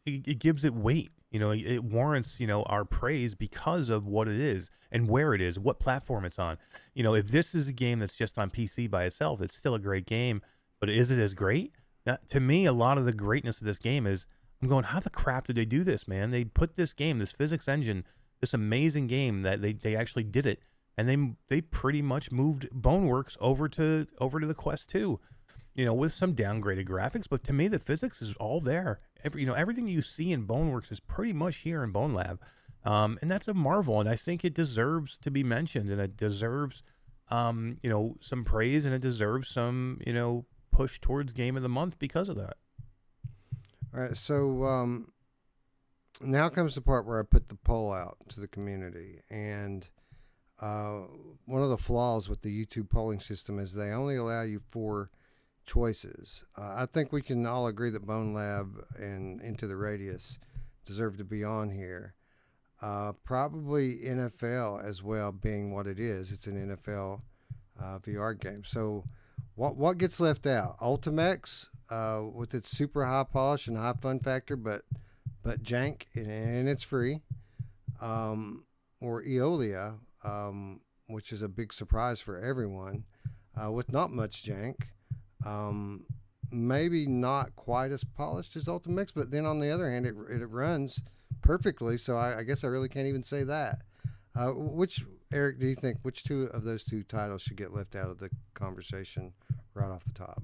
it gives it weight. It warrants, our praise because of what it is and where it is, what platform it's on. If this is a game that's just on PC by itself, it's still a great game, but is it as great? Now, to me, a lot of the greatness of this game is, I'm going, how the crap did they do this, man? They put this game, this physics engine, this amazing game that they actually did it, and they pretty much moved Boneworks over to the Quest 2, with some downgraded graphics. But to me, the physics is all there. Everything you see in Boneworks is pretty much here in Bone Lab, and that's a marvel. And I think it deserves to be mentioned, and it deserves, some praise, and it deserves some, push towards Game of the Month because of that. All right, so now comes the part where I put the poll out to the community, and one of the flaws with the YouTube polling system is they only allow you 4 choices. I think we can all agree that Bone Lab and Into the Radius deserve to be on here. Probably NFL as well, being what it is. It's an NFL VR game. So what gets left out? Ultimex, with its super high polish and high fun factor, but jank, and it's free. Or Eolia, which is a big surprise for everyone, with not much jank. Maybe not quite as polished as Ultimex, but then on the other hand, it runs perfectly. So I guess I really can't even say that. Eric, do you think which two of those 2 titles should get left out of the conversation right off the top?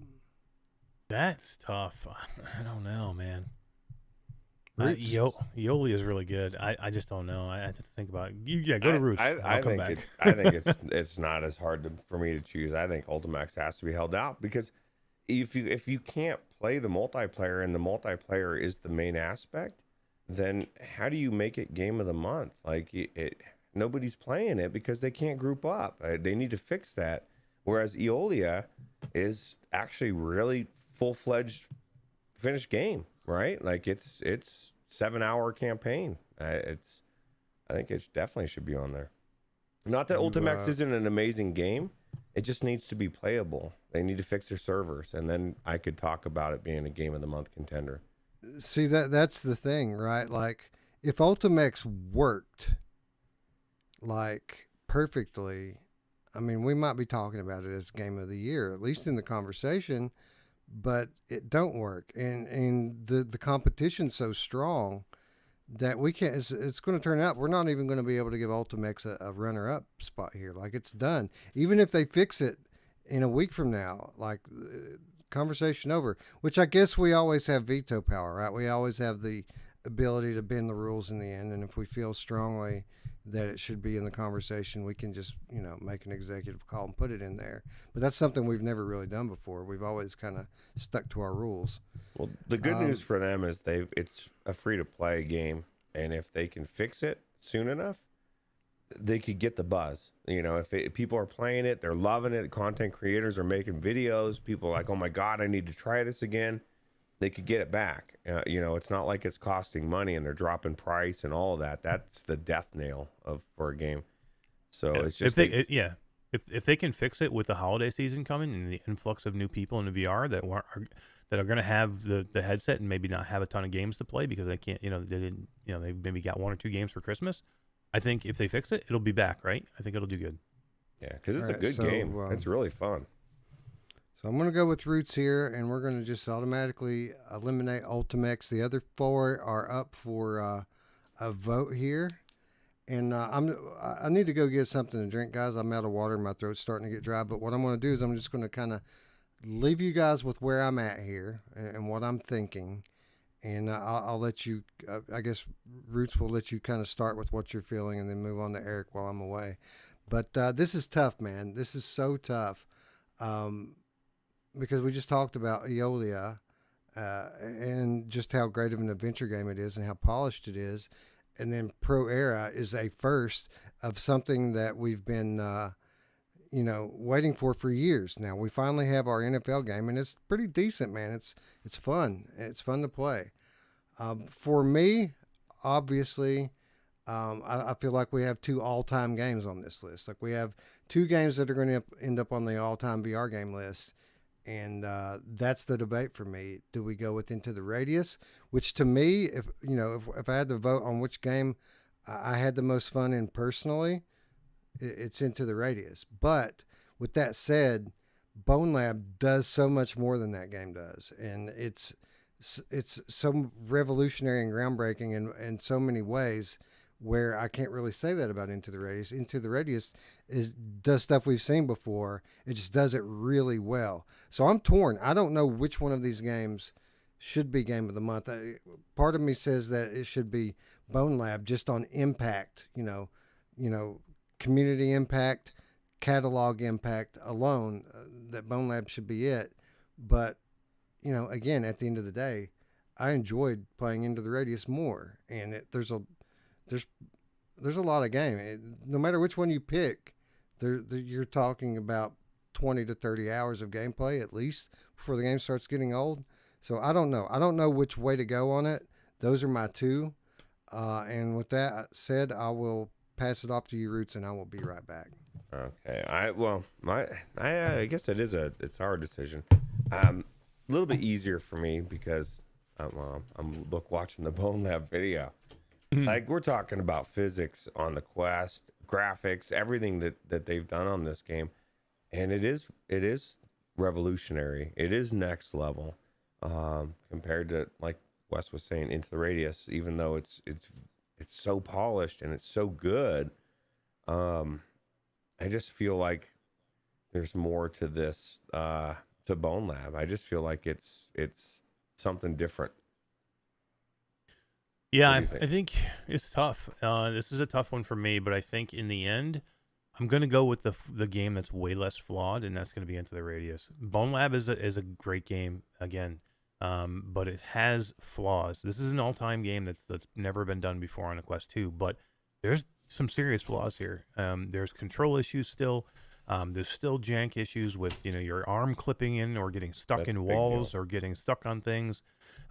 That's tough. I don't know, man. Yoli is really good. I just don't know. I have to think about it. Go to Roots. I think it's not as hard for me to choose. I think Ultimax has to be held out because if you can't play the multiplayer and the multiplayer is the main aspect, then how do you make it Game of the Month? Like nobody's playing it because they can't group up. They need to fix that. Whereas Eolia is actually really full-fledged finished game. Right, like it's 7-hour campaign. I think it definitely should be on there. Not that Ultimax isn't an amazing game, it just needs to be playable. They need to fix their servers, and then I could talk about it being a Game of the Month contender. See, that's the thing, right? Like if Ultimax worked like perfectly, I mean, we might be talking about it as Game of the Year, at least in the conversation. But it don't work, and the competition's so strong that we can't. It's going to turn out we're not even going to be able to give Ultimex a runner-up spot here. Like it's done. Even if they fix it in a week from now, like conversation over. Which I guess we always have veto power, right? We always have the ability to bend the rules in the end, and if we feel strongly that it should be in the conversation, we can just, make an executive call and put it in there. But that's something we've never really done before. We've always kind of stuck to our rules. Well, the good news for them is it's a free-to-play game, and if they can fix it soon enough, they could get the buzz. You know, if people are playing it, they're loving it. Content creators are making videos. People are like, oh my God, I need to try this again. They could get it back. You know, it's not like it's costing money and they're dropping price and all of that. That's the death nail for a game. So it's just if they can fix it with the holiday season coming and the influx of new people into VR that are going to have the headset and maybe not have a ton of games to play because they can't, they didn't, they maybe got 1 or 2 games for Christmas. I think if they fix it, it'll be back, right? I think it'll do good. Yeah, because it's a good game. It's really fun. So I'm going to go with Ruuts here, and we're going to just automatically eliminate Ultimex. The other 4 are up for a vote here. And I need to go get something to drink, guys. I'm out of water. My throat's starting to get dry. But what I'm going to do is I'm just going to kind of leave you guys with where I'm at here and what I'm thinking. And I'll let you, I guess Ruuts will let you kind of start with what you're feeling and then move on to Eric while I'm away. But this is tough, man. This is so tough. Because we just talked about Eolia and just how great of an adventure game it is and how polished it is. And then Pro Era is a first of something that we've been, waiting for years. Now we finally have our NFL game, and it's pretty decent, man. It's fun. It's fun to play. For me, obviously, I feel like we have 2 all-time games on this list. Like we have 2 games that are going to end up on the all-time VR game list. And that's the debate for me. Do we go with Into the Radius? Which to me, if I had to vote on which game I had the most fun in personally, it's Into the Radius. But with that said, Bone Lab does so much more than that game does, and it's so revolutionary and groundbreaking in so many ways. Where I can't really say that about Into the Radius. Into the Radius does stuff we've seen before. It just does it really well. So I'm torn. I don't know which one of these games should be Game of the Month. Part of me says that it should be Bone Lab just on impact, community impact, catalog impact alone, that Bone Lab should be it. But, again, at the end of the day, I enjoyed playing Into the Radius more. And there's a lot of game. No matter which one you pick, you're talking about 20 to 30 hours of gameplay at least before the game starts getting old. So I don't know. I don't know which way to go on it. Those are my 2. And with that said, I will pass it off to you, Ruuts, and I will be right back. Okay. I guess it's our decision. A little bit easier for me because I'm watching the Bone Lab video. Like we're talking about physics on the Quest, graphics, everything that they've done on this game, and it is revolutionary. It is next level compared to, like Wes was saying, Into the Radius. Even though it's so polished and it's so good, I just feel like there's more to this to Bone Lab. I just feel like it's something different. Yeah, I think it's tough. This is a tough one for me, but I think in the end, I'm going to go with the game that's way less flawed, and that's going to be Into the Radius. Bone Lab is a great game, again, but it has flaws. This is an all-time game that's never been done before on a Quest 2, but there's some serious flaws here. There's control issues still. There's still jank issues with your arm clipping in or getting stuck in walls or getting stuck on things.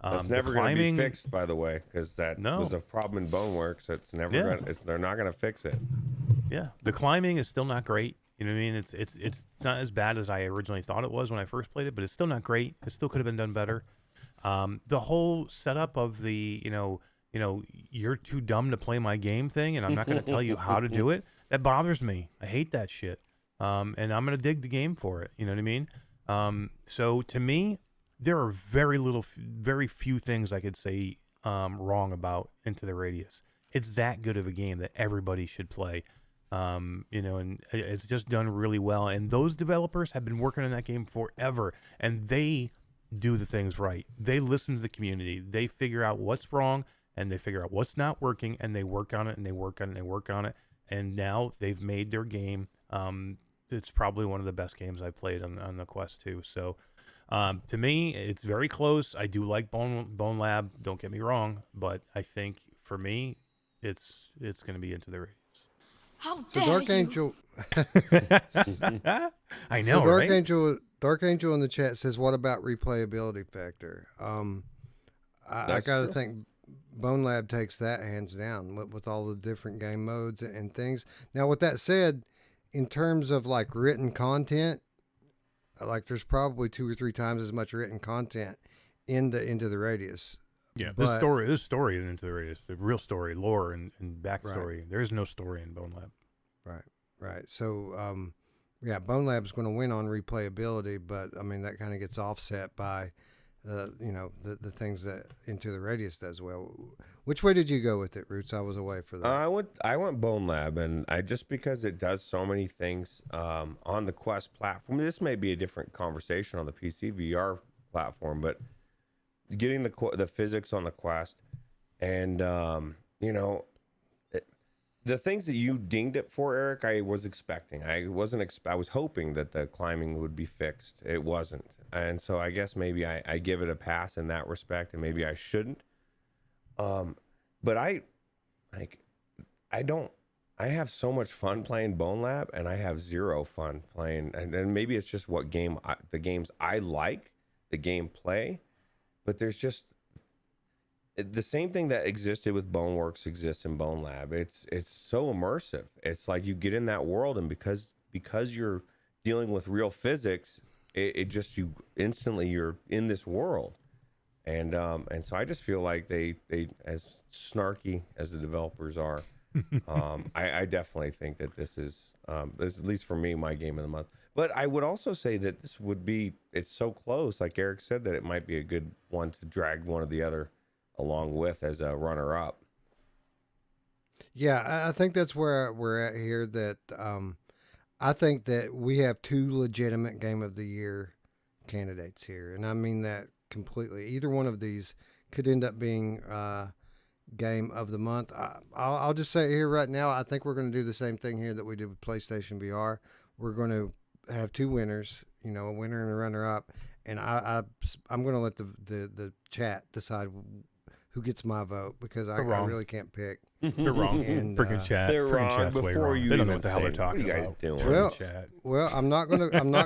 That's never going to be fixed, by the way, because that was a problem in Boneworks. It's never they're not going to fix it. Yeah, the climbing is still not great. You know what I mean? It's not as bad as I originally thought it was when I first played it, but it's still not great. It still could have been done better. The whole setup of the you're too dumb to play my game thing, and I'm not going to tell you how to do it. That bothers me. I hate that shit. And I'm going to dig the game for it. You know what I mean? So to me, there are very few things I could say wrong about Into the Radius. It's that good of a game that everybody should play. And it's just done really well. And those developers have been working on that game forever, and they do the things right. They listen to the community. They figure out what's wrong, and they figure out what's not working, and they work on it, and they work on it, and they work on it. And now they've made their game. It's probably one of the best games I've played on the Quest 2. So to me, it's very close. I do like Bone Lab. Don't get me wrong, but I think for me, it's going to be Into the Radius. How So dare Dark you? Angel. I know, So Dark right? Angel in the chat says, "What about replayability factor?" I That's got to true. think Bone Lab takes that hands down with all the different game modes and things. Now, with that said, in terms of like written content, like there's probably 2 or 3 times as much written content into the Radius. Yeah, But this story in Into the Radius, the real story, lore and backstory. Right. There's no story in Bone Lab. right. So, yeah, Bone Lab's going to win on replayability, but I mean that kind of gets offset by, the things that Into the Radius does well. Which way did you go with it, Roots? I was away for that. I went Bone Lab, and I just because it does so many things on the Quest platform. This may be a different conversation on the PC VR platform, but getting the physics on the Quest, and the things that you dinged it for, Eric, I was expecting. I was hoping that the climbing would be fixed. It wasn't, and so I guess maybe I give it a pass in that respect, and maybe I shouldn't. But I have so much fun playing Bone Lab, and I have zero fun playing. And maybe it's just the games I like, the gameplay, but there's just the same thing that existed with Boneworks exists in Bone Lab. It's so immersive. It's like you get in that world, and because you're dealing with real physics, it just you're in this world. And so I just feel like they as snarky as the developers are, I definitely think that this is at least for me, my game of the month. But I would also say that it's so close, like Eric said, that it might be a good one to drag one or the other along with as a runner-up. Yeah, I think that's where we're at here. That I think that we have 2 legitimate Game of the Year candidates here, and I mean that completely. Either one of these could end up being Game of the Month. I'll just say here right now, I think we're going to do the same thing here that we did with PlayStation VR. We're going to have 2 winners, a winner and a runner-up, and I'm going to let the chat decide who gets my vote because I really can't pick. They're wrong. And, Freaking chat. They're Freaking wrong chat's way before wrong. you They don't know even what the hell they're say, talking "What are you guys about. doing?" Freaking Well, chat. Well, I'm not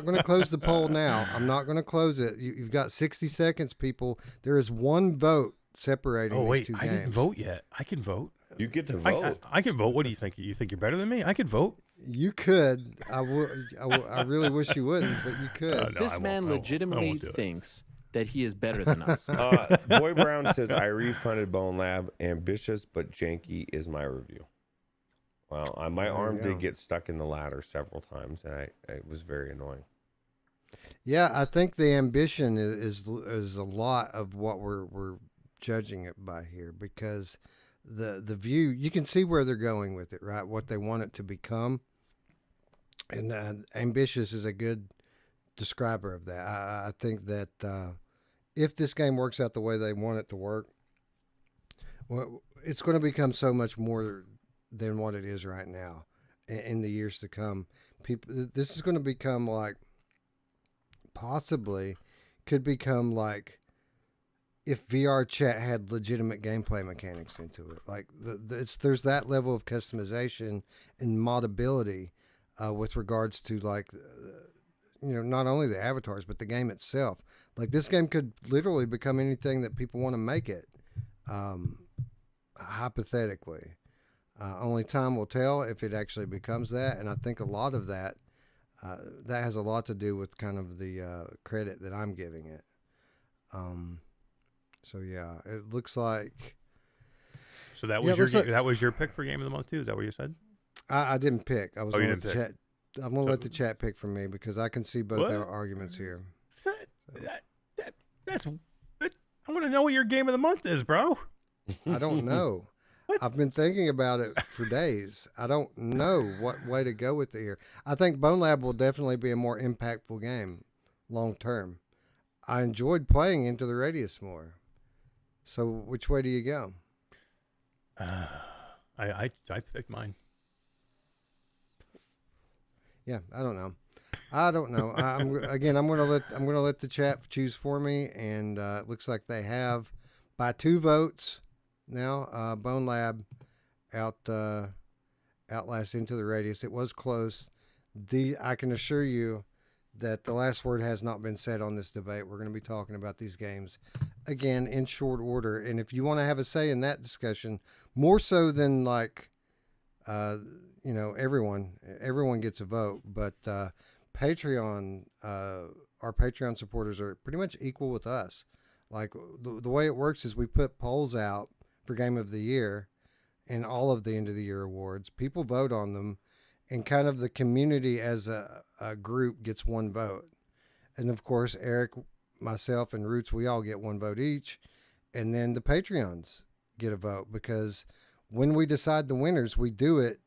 gonna close the poll now. I'm not gonna close it. You've got 60 seconds, people. There is 1 vote separating Oh these wait, 2 I games. didn't vote yet. I can vote. You get to vote. I can vote. What do you think? You think you're better than me? I could vote. You could. I really wish you wouldn't, but you could. No, This I man won't. I legitimately won't do it. thinks that he is better than us. Boy Brown says, I refunded Bone Lab. Ambitious but janky is my review. Well, my There you arm go. did get stuck in the ladder several times, and it was very annoying. Yeah, I think the ambition is a lot of what we're judging it by here because the view, you can see where they're going with it, right? What they want it to become, and ambitious is a good describer of that. I think that if this game works out the way they want it to work, well, it's going to become so much more than what it is right now in the years to come. This is going to become like, possibly could become like if VR chat had legitimate gameplay mechanics into it. Like there's that level of customization and modability with regards to like not only the avatars but the game itself. Like this game could literally become anything that people want to make it. Hypothetically, only time will tell if it actually becomes that. And I think a lot of that that has a lot to do with kind of the credit that I'm giving it. So yeah, it looks like. So that was that was your pick for game of the month too. Is that what you said? I didn't pick. I was you going didn't to chat. I'm going to let the chat pick for me because I can see both What? their arguments here. That's. I want to know what your game of the month is, bro. I don't know. I've been thinking about it for days. I don't know what way to go with it here. I think Bone Lab will definitely be a more impactful game long term. I enjoyed playing Into the Radius more. So which way do you go? I picked mine. Yeah, I don't know. I'm gonna let the chat choose for me, and it looks like they have by 2 votes now. Bone Lab out Outlast Into the Radius. It was close. I can assure you that the last word has not been said on this debate. We're going to be talking about these games again in short order. And if you want to have a say in that discussion, more so than like, everyone gets a vote, but Patreon, our Patreon supporters are pretty much equal with us. Like the way it works is we put polls out for Game of the Year and all of the end of the year awards. People vote on them, and kind of the community as a group gets one vote. And of course, Eric, myself, and Ruuts, we all get one vote each. And then the Patreons get a vote, because when we decide the winners, we do it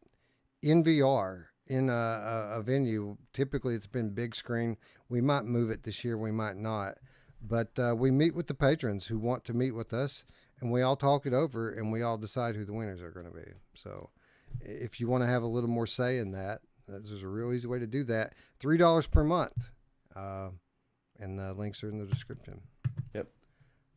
in VR in a venue. Typically, it's been big screen. We might move it this year, we might not. But we meet with the patrons who want to meet with us, and we all talk it over, and we all decide who the winners are going to be. So if you want to have a little more say in that, there's a real easy way to do that. $3 per month. And the links are in the description. Yep.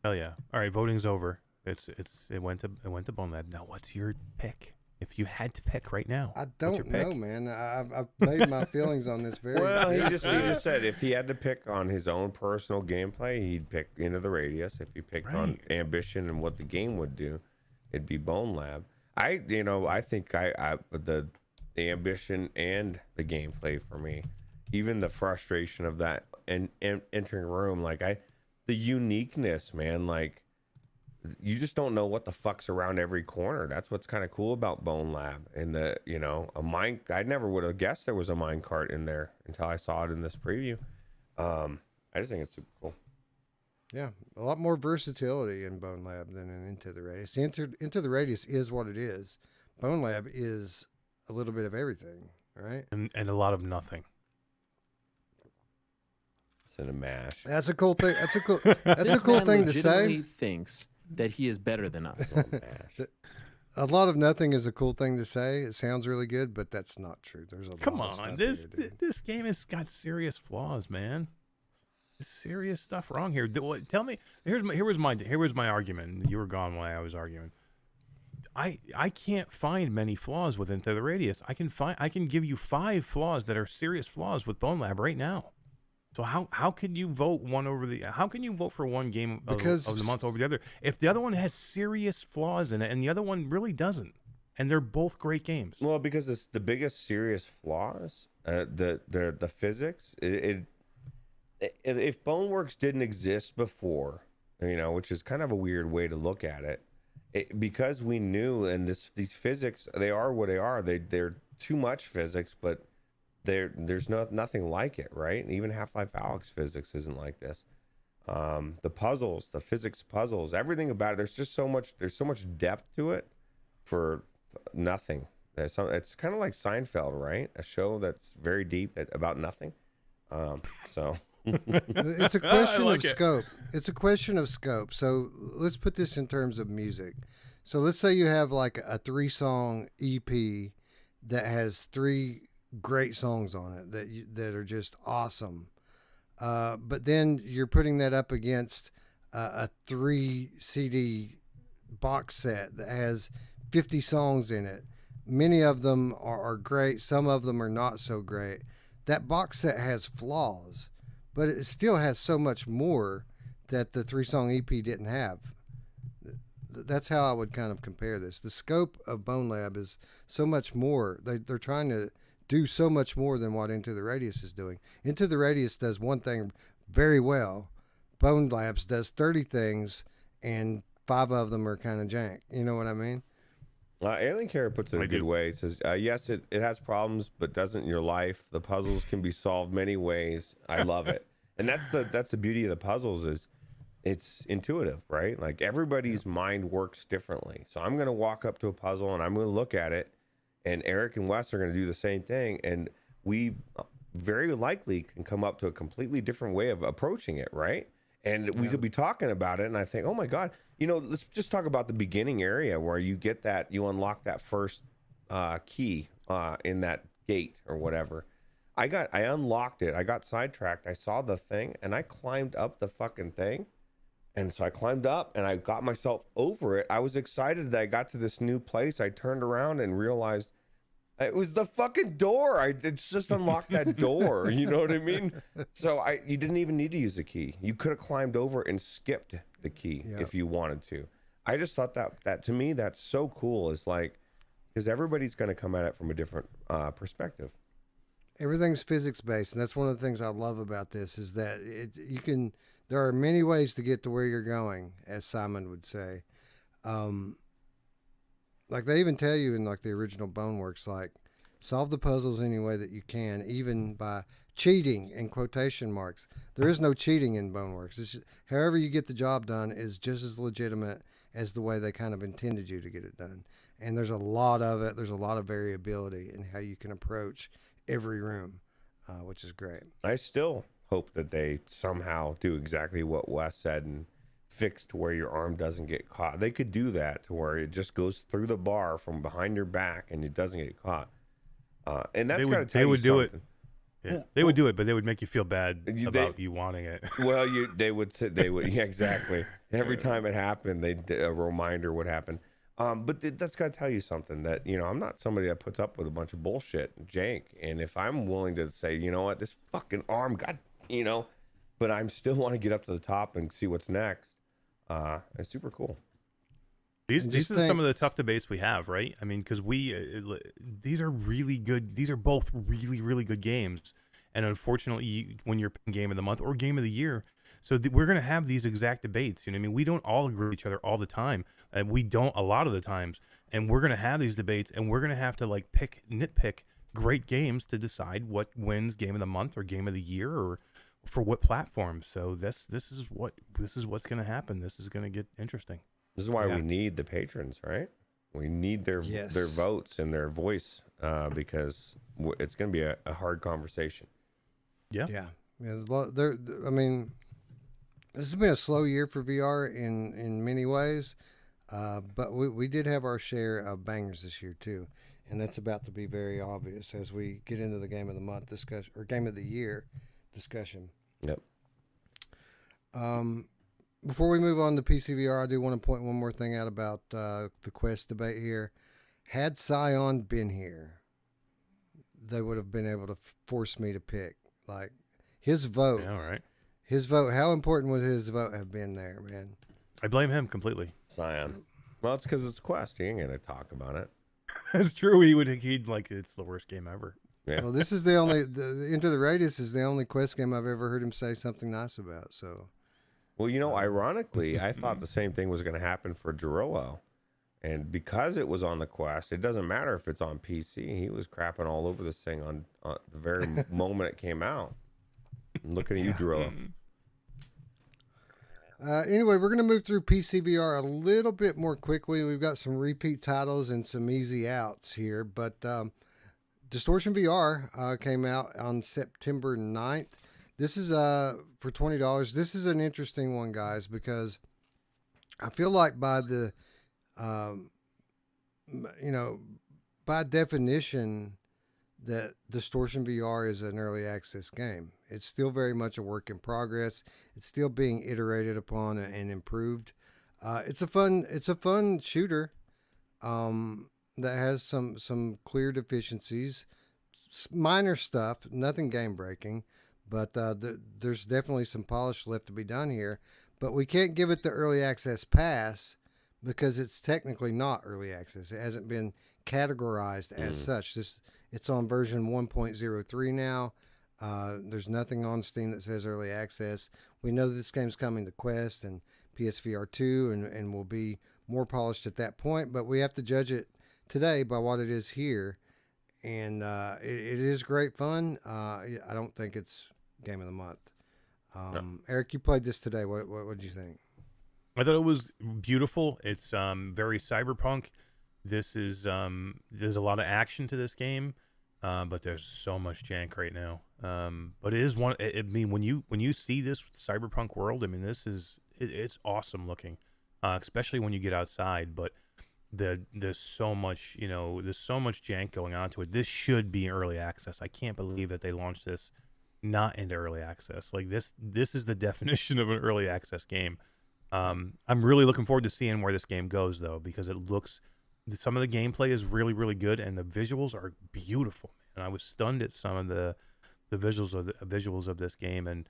Hell yeah. All right, voting's over. It went to Bone Lab. Now, what's your pick? If you had to pick right now, I don't know, man. I've made my feelings on this very. Well, he just said if he had to pick on his own personal gameplay, he'd pick Into the Radius. If he picked on ambition and what the game would do, it'd be Bone Lab. I think the ambition and the gameplay for me, even the frustration of that and entering a room, the uniqueness, man, like. You just don't know what the fuck's around every corner. That's what's kind of cool about Bone Lab. And I never would have guessed there was a mine cart in there until I saw it in this preview. I just think it's super cool. Yeah, a lot more versatility in Bone Lab than in Into the Radius. Into the Radius is what it is. Bone Lab is a little bit of everything, right? And a lot of nothing. It's in a mash. That's a cool thing. That's a cool thing to say. Legitimately thinks that he is better than us. A lot of nothing is a cool thing to say. It sounds really good, but that's not true. There's a Come lot of on, stuff this game has got serious flaws, man. There's serious stuff wrong here. Tell me. Here was my argument. You were gone while I was arguing. I can't find many flaws with Into the Radius. I can give you 5 flaws that are serious flaws with Bone Lab right now. So how can you vote how can you vote for one game of the month over the other if the other one has serious flaws in it and the other one really doesn't, and they're both great games? Well, because it's the biggest serious flaws, the physics. If Boneworks didn't exist before, which is kind of a weird way to look at it, because we knew, and these physics, they are what they are. They're too much physics, but there's nothing like it, right? And even Half-Life Alyx physics isn't like this. The puzzles, the physics puzzles, everything about it. There's so much depth to it for nothing. It's kind of like Seinfeld, right? A show that's very deep about nothing. It's a question of scope. It's a question of scope. So let's put this in terms of music. So let's say you have like a 3-song EP that has 3 great songs on it that are just awesome. But then you're putting that up against a 3 CD box set that has 50 songs in it. Many of them are great. Some of them are not so great. That box set has flaws, but it still has so much more that the 3-song EP didn't have. That's how I would kind of compare this. The scope of Bone Lab is so much more. They're trying to do so much more than what Into the Radius is doing. Into the Radius does one thing very well. Bone Labs does 30 things, and 5 of them are kind of jank. You know what I mean? Alien Carrier puts it in a good way. It says, yes, it has problems, but doesn't your life? The puzzles can be solved many ways. I love it. And that's the beauty of the puzzles is it's intuitive, right? Like everybody's mind works differently. So I'm going to walk up to a puzzle and I'm going to look at it, and Eric and Wes are going to do the same thing. And we very likely can come up to a completely different way of approaching it, right? And we could be talking about it, and I think, oh my God, let's just talk about the beginning area where you get that, you unlock that first key in that gate or whatever. I unlocked it. I got sidetracked. I saw the thing, and I climbed up the fucking thing. And so I climbed up, and I got myself over it. I was excited that I got to this new place. I turned around and realized It was the fucking door. It's just unlocked that door. You know what I mean? So you didn't even need to use the key. You could have climbed over and skipped the key if you wanted to. I just thought that to me, that's so cool. It's like, because everybody's going to come at it from a different perspective. Everything's physics based, and that's one of the things I love about this is that there are many ways to get to where you're going, as Simon would say. Like they even tell you in like the original Boneworks, like solve the puzzles any way that you can, even by cheating in quotation marks. There is no cheating in Boneworks. It's just, however you get the job done is just as legitimate as the way they kind of intended you to get it done. And there's a lot of it. There's a lot of variability in how you can approach every room, which is great. I still hope that they somehow do exactly what Wes said and fix to where your arm doesn't get caught. They could do that to where it just goes through the bar from behind your back and it doesn't get caught. And that's got to tell you something. Do it. Yeah, they would do it, but they would make you feel bad about you wanting it. Well, they would, yeah, exactly. Every time it happened, a reminder would happen. But that's got to tell you something that, I'm not somebody that puts up with a bunch of bullshit and jank. And if I'm willing to say, you know what, this fucking arm got, but I still want to get up to the top and see what's next. It's super cool. These are some of the tough debates we have, right? I mean, because these are really good. These are both really, really good games. And unfortunately, when you're picking game of the month or game of the year, so we're going to have these exact debates. You know what I mean? We don't all agree with each other all the time. And we don't a lot of the times. And we're going to have these debates and we're going to have to like nitpick great games to decide what wins game of the month or game of the year or for what platform. So this is what's going to happen. This is going to get interesting. This is why we need the patrons, right? We need their votes and their voice because it's going to be a hard conversation. Yeah. Yeah. There's a lot, I mean, this has been a slow year for VR in many ways, but we did have our share of bangers this year too, and that's about to be very obvious as we get into the game of the month discussion or game of the year discussion. Yep. Before we move on to PCVR, I do want to point one more thing out about the Quest debate here. Had Scion been here, they would have been able to force me to pick. Like, his vote. Yeah, all right. His vote. How important would his vote have been there, man? I blame him completely. Scion. Well, it's because it's Quest. He ain't going to talk about it. That's true. He'd like, it's the worst game ever. Yeah. Well, this is the only, Into the Radius is the only Quest game I've ever heard him say something nice about, so... Well, ironically, I thought the same thing was going to happen for Gerillo. And because it was on the Quest, it doesn't matter if it's on PC. He was crapping all over this thing on the very moment it came out. I'm looking at you, Gerillo. Anyway, we're going to move through PCVR a little bit more quickly. We've got some repeat titles and some easy outs here. But Distortion VR came out on September 9th. This is for $20. This is an interesting one, guys, because I feel like by the, by definition, that Distortion VR is an early access game. It's still very much a work in progress. It's still being iterated upon and improved. It's a fun shooter that has some clear deficiencies, minor stuff, nothing game breaking. But there's definitely some polish left to be done here. But we can't give it the early access pass because it's technically not early access. It hasn't been categorized as such. It's on version 1.03 now. There's nothing on Steam that says early access. We know this game's coming to Quest and PSVR 2 and will be more polished at that point. But we have to judge it today by what it is here. And it is great fun. I don't think it's game of the month. Eric, you played this today. What did you think? I thought it was beautiful. It's very cyberpunk. This is there's a lot of action to this game, but there's so much jank right now. But it is one. I mean, when you see this cyberpunk world, I mean, it's awesome looking, especially when you get outside. But there's so much jank going on to it. This should be early access. I can't believe that they launched this not into early access. Like this is the definition of an early access game. I'm really looking forward to seeing where this game goes though, because it looks some of the gameplay is really, really good, and the visuals are beautiful. And I was stunned at some of the visuals of this game, and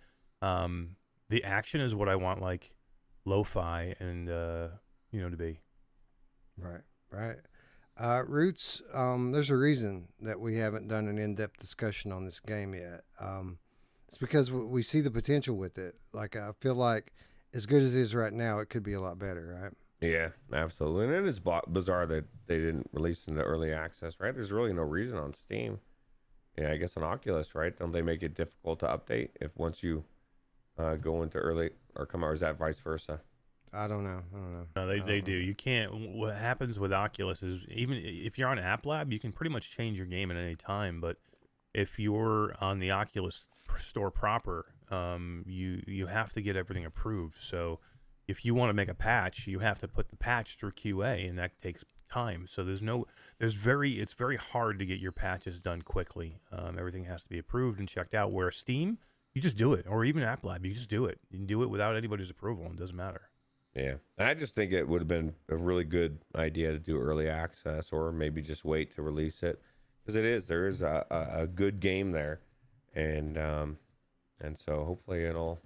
the action is what I want, like lo-fi and to be. Right. Roots, there's a reason that we haven't done an in-depth discussion on this game yet. It's because we see the potential with it. Like, I feel like as good as it is right now, it could be a lot better, right? Yeah, absolutely. And it is bizarre that they didn't release into early access, right? There's really no reason on Steam. Yeah, I guess on Oculus, right? Don't they make it difficult to update if once you go into early or come out, or is that vice versa? I don't know. No, they do. You can't. What happens with Oculus is, even if you're on App Lab, you can pretty much change your game at any time. But if you're on the Oculus store proper, you have to get everything approved. So if you want to make a patch, you have to put the patch through QA, and that takes time. So it's very hard to get your patches done quickly. Everything has to be approved and checked out. Where Steam, you just do it, or even App Lab, you just do it. You can do it without anybody's approval. It doesn't matter. Yeah, and I just think it would have been a really good idea to do early access, or maybe just wait to release it, because there is a good game there, and so hopefully it'll,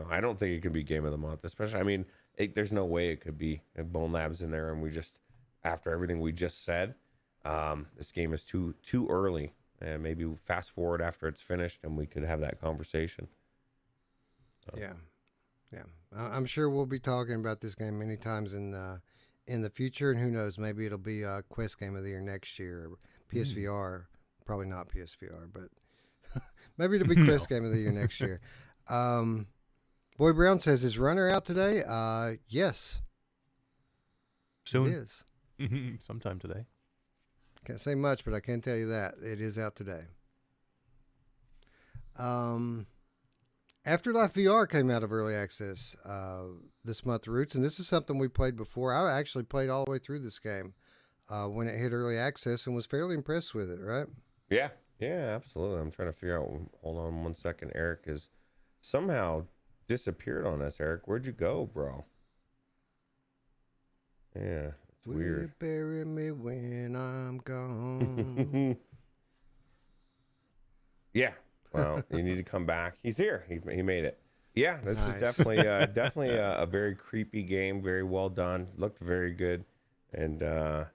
I don't think it could be game of the month, especially, I mean, there's no way it could be Bone Labs in there, and we just, after everything we just said, this game is too early, and maybe fast forward after it's finished and we could have that conversation. So. Yeah. I'm sure we'll be talking about this game many times in the future, and who knows, maybe it'll be Quest Game of the Year next year, or PSVR. Probably not PSVR, but maybe it'll be Quest Game of the Year next year. Boy Brown says, is Runner out today? Yes. Soon. It is. Sometime today. Can't say much, but I can tell you that it is out today. Afterlife VR came out of early access this month, Roots, and this is something we played before. I actually played all the way through this game when it hit early access and was fairly impressed with it, right? Yeah, absolutely. I'm trying to figure out, hold on one second. Eric has somehow disappeared on us. Eric, where'd you go, bro? Yeah, it's Will weird. you bury me when I'm gone? Yeah. Well, you need to come back. He's here. He made it. Yeah, this is Nice. definitely a very creepy game. Very well done. Looked very good, and I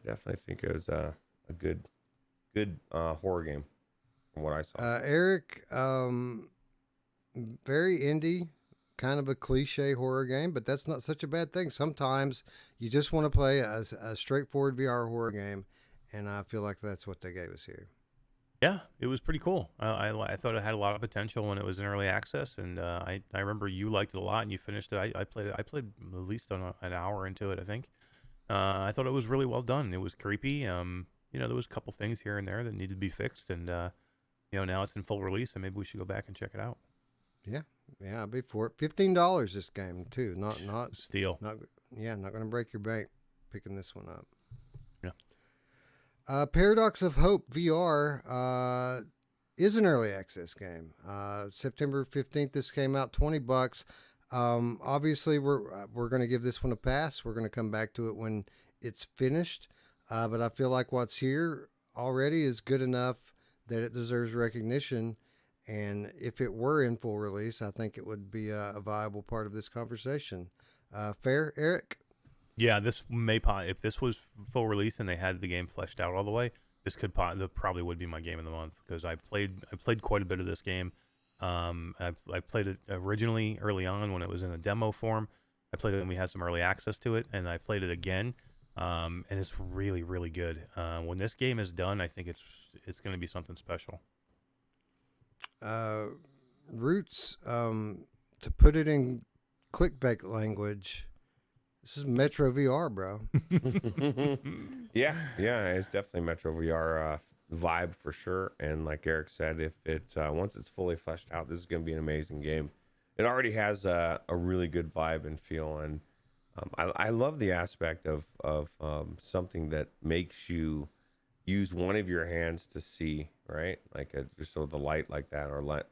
definitely think it was a good horror game from what I saw. Eric, very indie, kind of a cliche horror game, but that's not such a bad thing. Sometimes you just want to play a straightforward VR horror game, and I feel like that's what they gave us here. Yeah, it was pretty cool. I thought it had a lot of potential when it was in early access, and I remember you liked it a lot, and you finished it. I played at least an hour into it, I think. I thought it was really well done. It was creepy. There was a couple things here and there that needed to be fixed, and now it's in full release, and maybe we should go back and check it out. Yeah, I'll be for it. $15 this game too. Not Steal. not going to break your bank picking this one up. Yeah. Paradox of Hope VR is an early access game. September 15th, this came out, $20. Obviously, we're going to give this one a pass. We're going to come back to it when it's finished. But I feel like what's here already is good enough that it deserves recognition. And if it were in full release, I think it would be a viable part of this conversation. Fair, Eric? Yeah, this if this was full release and they had the game fleshed out all the way, this probably would be my game of the month, because I played quite a bit of this game. I played it originally early on when it was in a demo form. I played it when we had some early access to it, and I played it again, and it's really, really good. When this game is done, I think it's going to be something special. Roots, to put it in clickbait language, this is Metro VR, bro. Yeah, it's definitely Metro VR vibe for sure. And like Eric said, if it's once it's fully fleshed out, this is going to be an amazing game. It already has a really good vibe and feel, and I love the aspect of something that makes you use one of your hands to see, right? Like just so the light like that, or light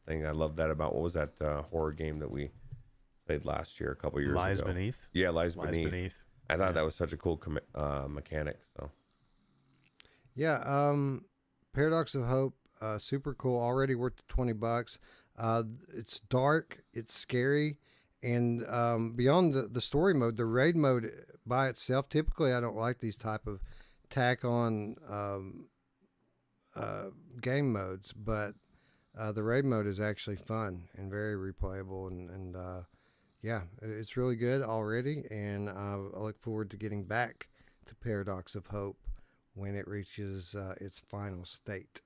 thing. I love that about, what was that horror game that we played last year, a couple years ago? Lies Beneath. Yeah, Lies Beneath. I thought that was such a cool mechanic. So Yeah, Paradox of Hope, super cool. Already worth the $20. It's dark, it's scary, and beyond the story mode, the raid mode by itself. Typically, I don't like these type of tack on game modes, but the raid mode is actually fun and very replayable, and yeah, it's really good already, and I look forward to getting back to Paradox of Hope when it reaches its final state.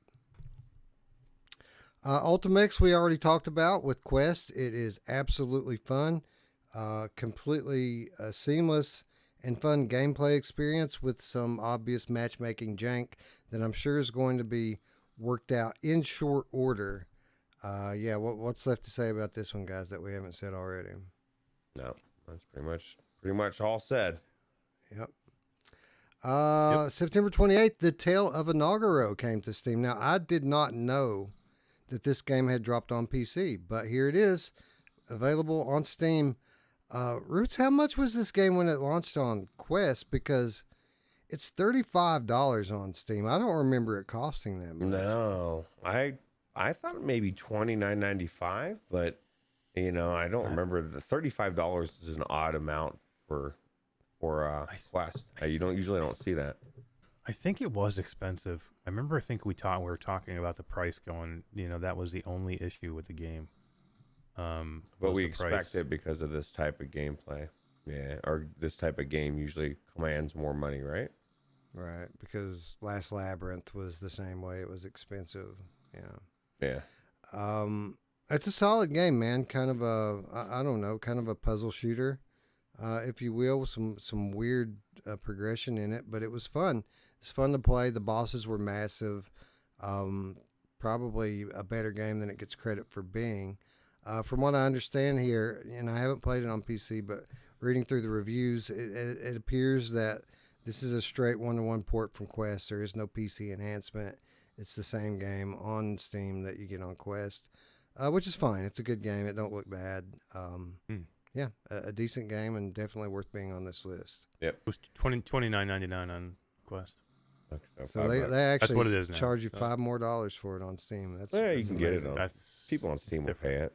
Ultimax we already talked about with Quest. It is absolutely fun, completely seamless and fun gameplay experience with some obvious matchmaking jank that I'm sure is going to be worked out in short order. Yeah, what's left to say about this one, guys, that we haven't said already? no, that's pretty much all said. Yep. September 28th, The Tale of Inauguro came to Steam. Now, I did not know that this game had dropped on PC, but here it is, available on Steam. Roots, how much was this game when it launched on Quest? Because it's $35 on Steam. I don't remember it costing that much. No, I thought maybe $29.95, but I don't remember. The $35 is an odd amount for Quest. You usually don't see that. I think it was expensive. I remember. I think we were talking about the price going. That was the only issue with the game. But we expect it because of this type of gameplay. Yeah, or this type of game usually commands more money, right? Right, because Last Labyrinth was the same way. It was expensive. Yeah. It's a solid game, man. Kind of I don't know, kind of a puzzle shooter, if you will, with some weird progression in it. But it was fun. It's fun to play. The bosses were massive. Probably a better game than it gets credit for being. From what I understand here, and I haven't played it on PC, but reading through the reviews, it appears that this is a straight one-to-one port from Quest. There is no PC enhancement. It's the same game on Steam that you get on Quest, which is fine. It's a good game. It don't look bad. Yeah, a decent game and definitely worth being on this list. Yep. It was $29.99 on Quest. So they actually That's what it is now. charge you $5 more for it on Steam. That's you that's can get it amazing. on. People on Steam will pay it.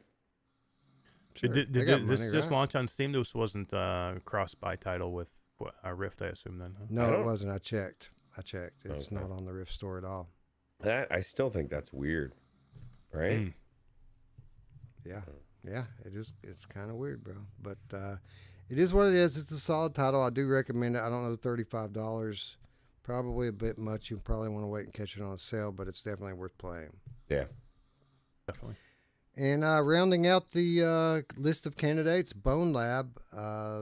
Sure. Did They got this money, just right? launch on Steam? This wasn't cross-buy title with Rift, I assume then. Huh? No, it wasn't. I checked. It's Okay. not on the Rift store at all. I still think that's weird, right? Yeah, it's kind of weird, bro. But it is what it is. It's a solid title. I do recommend it. I don't know, $35, probably a bit much. You probably want to wait and catch it on a sale, but it's definitely worth playing. Yeah. Definitely. And rounding out the list of candidates, Bone Lab,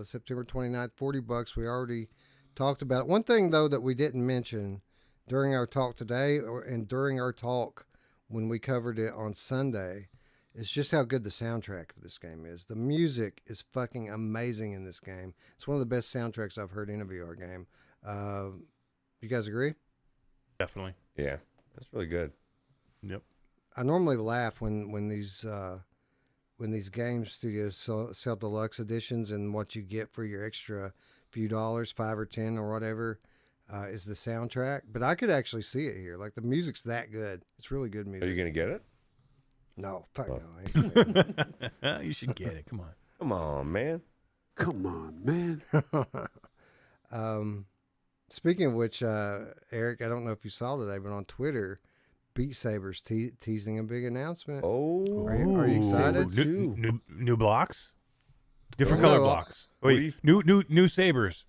September 29th, $40. We already talked about it. One thing, though, that we didn't mention during our talk today and during our talk when we covered it on Sunday is just how good the soundtrack of this game is. The music is fucking amazing in this game. It's one of the best soundtracks I've heard in a VR game. You guys agree? Definitely. Yeah. That's really good. Yep. I normally laugh when these game studios sell deluxe editions and what you get for your extra few dollars, $5 or $10 or whatever, is the soundtrack. But I could actually see it here. Like the music's that good. It's really good music. Are you gonna get it? No, fuck Oh. no. I ain't gonna get You should get it. Come on. Come on, man. Come on, man. it. Speaking of which, Eric, I don't know if you saw today, but on Twitter, Beat Saber's teasing a big announcement. Oh, Are you excited? Saber New, 2. new blocks? Different No, color blocks. Wait, new sabers.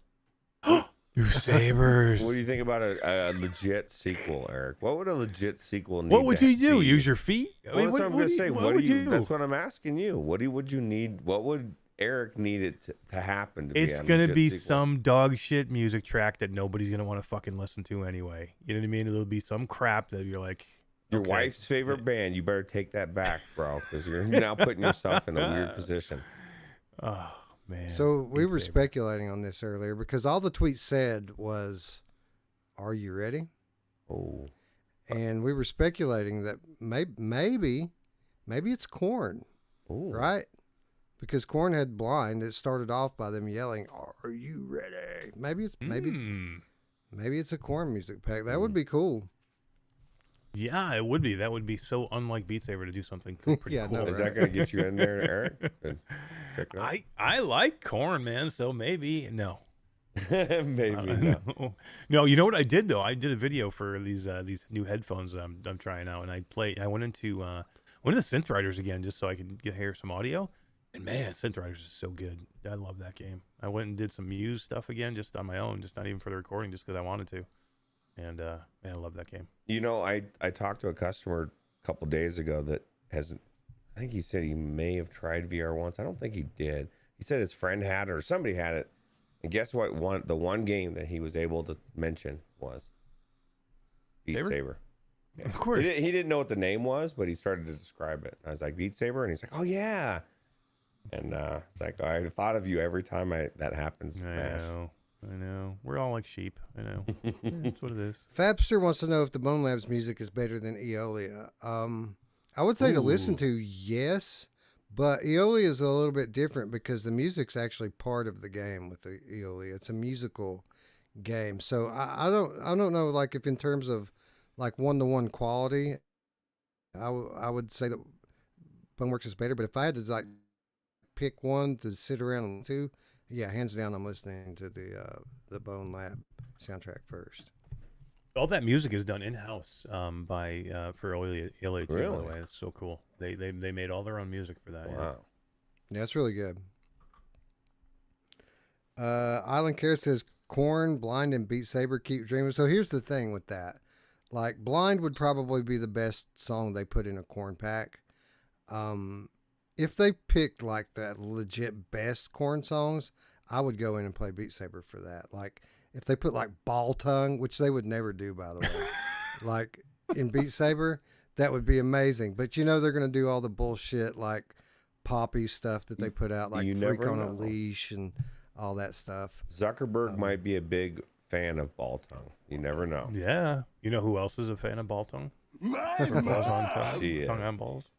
New sabers. What do you think about a legit sequel, Eric? What would a legit sequel need? What would you do? be? Use your feet? Well, that's what I'm gonna say. What would you do? That's what I'm asking you. What would you need? What would Eric need it to happen? To It's be a gonna legit be sequel? some dog shit music track that nobody's gonna want to fucking listen to anyway. You know what I mean? It'll be some crap that you're like, Your okay. wife's favorite band. You better take that back, bro, because you're now putting yourself in a weird position. Oh man. So we Beat were Saber. speculating on this earlier because all the tweet said was, "Are you ready?" Oh, And we were speculating that maybe it's corn, oh, right? because Korn had Blind. It started off by them yelling, "Are you ready?" Maybe it's maybe it's a Korn music pack. That would be cool. Yeah, it would be. That would be so unlike Beat Saber to do something pretty Yeah, cool. no, Is that going to get you in there, Eric? Good. Check it out. I like Korn, man. So maybe no. Maybe not. No. No, you know what I did though? I did a video for these new headphones I'm trying out, and I went into Synth Riders again just so I could hear some audio. And man, Synth Riders is so good. I love that game. I went and did some Muse stuff again, just on my own, just not even for the recording, just because I wanted to. And man, I love that game. You know, I talked to a customer a couple days ago that hasn't. I think he said he may have tried VR once. I don't think he did. He said his friend had it or somebody had it. And guess what? The one game that he was able to mention was Beat Saber. Yeah. Of course. He didn't know what the name was, but he started to describe it. I was like, Beat Saber? And he's like, oh, yeah. And it's like, I thought of you every time that happens. I know. We're all like sheep. I know. Yeah, that's what it is. Fabster wants to know if the Bone Labs music is better than Eolia. I would say to listen to, yes, but Eolia is a little bit different because the music's actually part of the game with the Eolia. It's a musical game, so I don't know, like, if in terms of like 1-to-1 quality, I would say that Boneworks is better. But if I had to like pick one to sit around and listen to, yeah, hands down, I'm listening to the Bone Lab soundtrack first. All that music is done in house by for Eolia too. By the Really? way, it's so cool. They made all their own music for that. Wow. Yeah, it's really good. Island Care says Korn, Blind, and Beat Saber keep dreaming. So here's the thing with that. Like, Blind would probably be the best song they put in a Korn pack. If they picked like the legit best Korn songs, I would go in and play Beat Saber for that. Like, if they put like Ball Tongue, which they would never do, by the way, like in Beat Saber, that would be amazing. But you know they're gonna do all the bullshit like poppy stuff that they put out, like You Freak never on know. a Leash and all that stuff. Zuckerberg might be a big fan of Ball Tongue. You never know. Yeah. You know who else is a fan of ball tongue? Or balls on tongue. She Tongue is. on balls.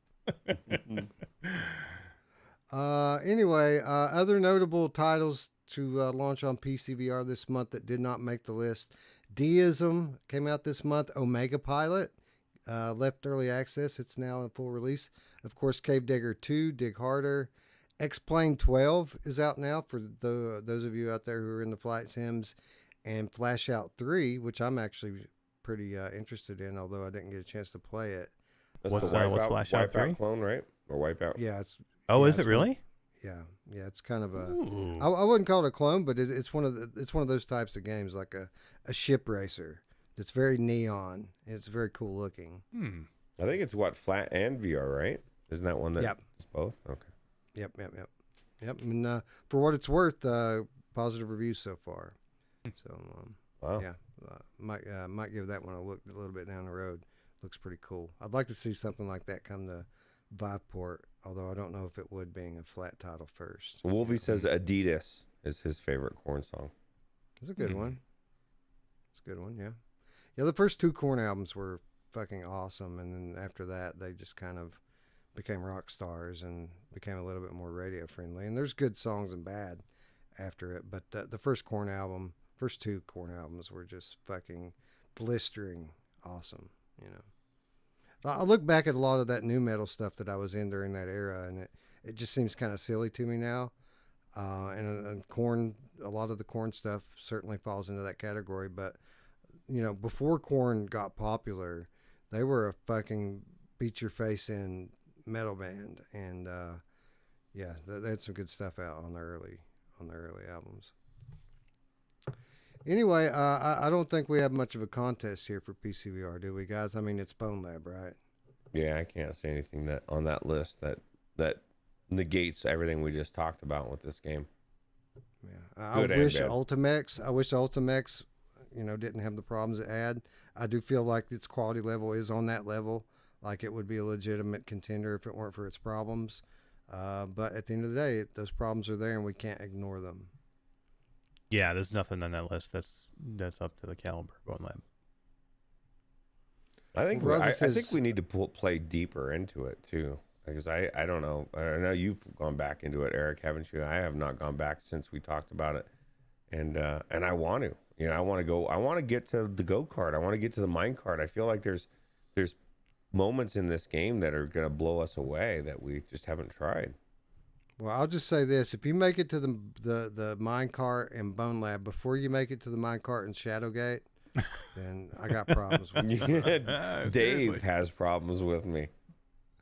Anyway, other notable titles to launch on PCVR this month that did not make the list. Deism came out this month. Omega Pilot left early access. It's now in full release. Of course, Cave Digger 2, Dig Harder. X-Plane 12 is out now for those of you out there who are in the flight sims. And Flash Out 3, which I'm actually pretty interested in, although I didn't get a chance to play it. That's What's the that? What's Flash Out 3? clone, right? Or Wipeout? Yeah, it's Oh, yeah, is it it's really? Yeah, it's kind of a. Ooh. I wouldn't call it a clone, but it's one of those types of games, like a ship racer that's very neon. It's very cool looking. I think it's flat and VR, right? Isn't that one that Yep. is both? Okay. Yep. And for what it's worth, positive reviews so far. So Wow. yeah, might give that one a look a little bit down the road. Looks pretty cool. I'd like to see something like that come to Viveport, although I don't know if it would, being a flat title first. Wolfie says Adidas is his favorite Korn song. It's a good one. It's a good one, yeah. Yeah, the first two Korn albums were fucking awesome, and then after that, they just kind of became rock stars and became a little bit more radio friendly. And there's good songs and bad after it, but the first two Korn albums were just fucking blistering awesome, you know. I look back at a lot of that new metal stuff that I was in during that era, and it just seems kind of silly to me now. And Korn, a lot of the Korn stuff certainly falls into that category. But you know, before Korn got popular, they were a fucking beat your face in metal band, and yeah, they had some good stuff out on the early albums. Anyway, I don't think we have much of a contest here for PCVR, do we, guys? I mean, it's Bone Lab, right? Yeah, I can't say anything that on that list that negates everything we just talked about with this game. Yeah, Good I and wish bad. Ultimex, you know, didn't have the problems it had. I do feel like its quality level is on that level. Like, it would be a legitimate contender if it weren't for its problems. But at the end of the day, those problems are there, and we can't ignore them. Yeah, there's nothing on that list that's up to the caliber of Bone Lab. I think Well, I Rosa think says- we need to play deeper into it too. because I don't know. I know you've gone back into it, Eric, haven't you? I have not gone back since we talked about it, and I want to. I want to go. I want to get to the go kart. I want to get to the mine cart. I feel like there's moments in this game that are going to blow us away that we just haven't tried. Well, I'll just say this: if you make it to the mine cart and Bone Lab before you make it to the mine cart and Shadowgate, then I got problems with you. Dave Seriously. has problems with me.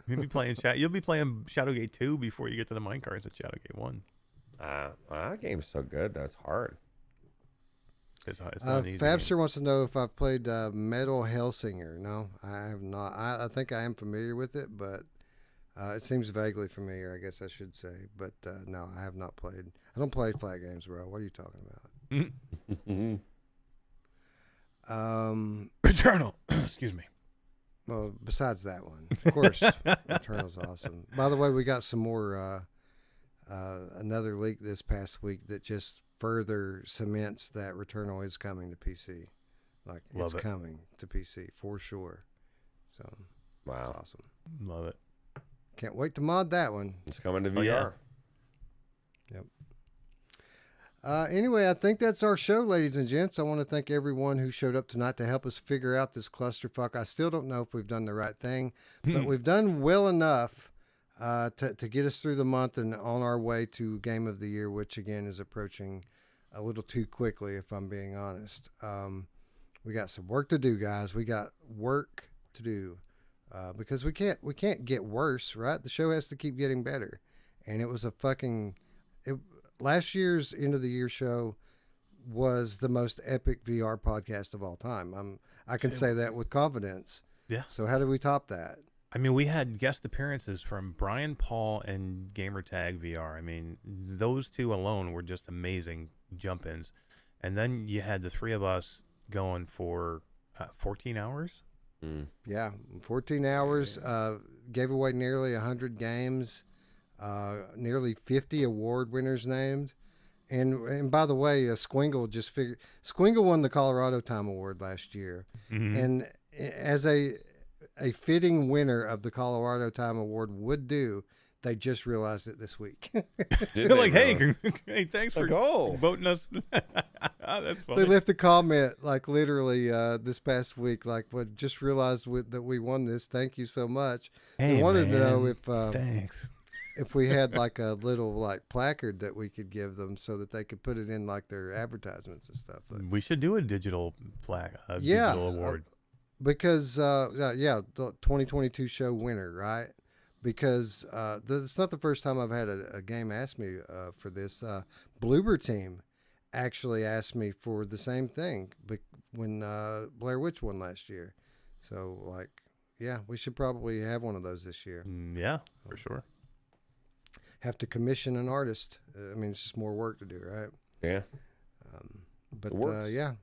You'll be playing Shadowgate 2 before you get to the minecarts at Shadowgate 1. That game's so good. That's hard. It's not an easy game. Fabster wants to know if I've played Metal Hellsinger. No, I have not. I think I am familiar with it, but it seems vaguely familiar, I guess I should say. But no, I have not played. I don't play flat games, bro. What are you talking about? Eternal. Excuse me. Well, besides that one, of course, Returnal's awesome. By the way, we got some more, another leak this past week that just further cements that Returnal is coming to PC. Like, Love it. coming to PC for sure. So, Wow. that's awesome. Love it. Can't wait to mod that one. It's coming to Oh, yeah. VR. Anyway, I think that's our show, ladies and gents. I want to thank everyone who showed up tonight to help us figure out this clusterfuck. I still don't know if we've done the right thing, but we've done well enough to get us through the month and on our way to Game of the Year, which again is approaching a little too quickly, if I'm being honest. We got some work to do, guys. We got work to do because we can't get worse, right? The show has to keep getting better, and it was a fucking. Last year's end of the year show was the most epic VR podcast of all time. I can say that with confidence. Yeah. So how did we top that? I mean, we had guest appearances from Brian Paul and Gamertag VR. I mean, those two alone were just amazing jump-ins. And then you had the three of us going for 14 hours. Yeah, 14 hours. Gave away nearly 100 games. Nearly 50 award winners named, and by the way, Squingle won the Colorado Time Award last year, and as a fitting winner of the Colorado Time Award would do, they just realized it this week. They're like, hey, thanks for voting us. That's funny. They left a comment like literally this past week, like, "What just realized that we won this. Thank you so much." Hey, they wanted to know if thanks. if we had like a little like placard that we could give them so that they could put it in like their advertisements and stuff. But, We should do a digital plaque, Yeah, digital award. because the 2022 show winner, right? Because it's not the first time I've had a game ask me for this. Bloober Team actually asked me for the same thing when Blair Witch won last year. So like, yeah, we should probably have one of those this year. Yeah, for sure. Have to commission an artist. I mean, it's just more work to do, right? Yeah. But It works. yeah,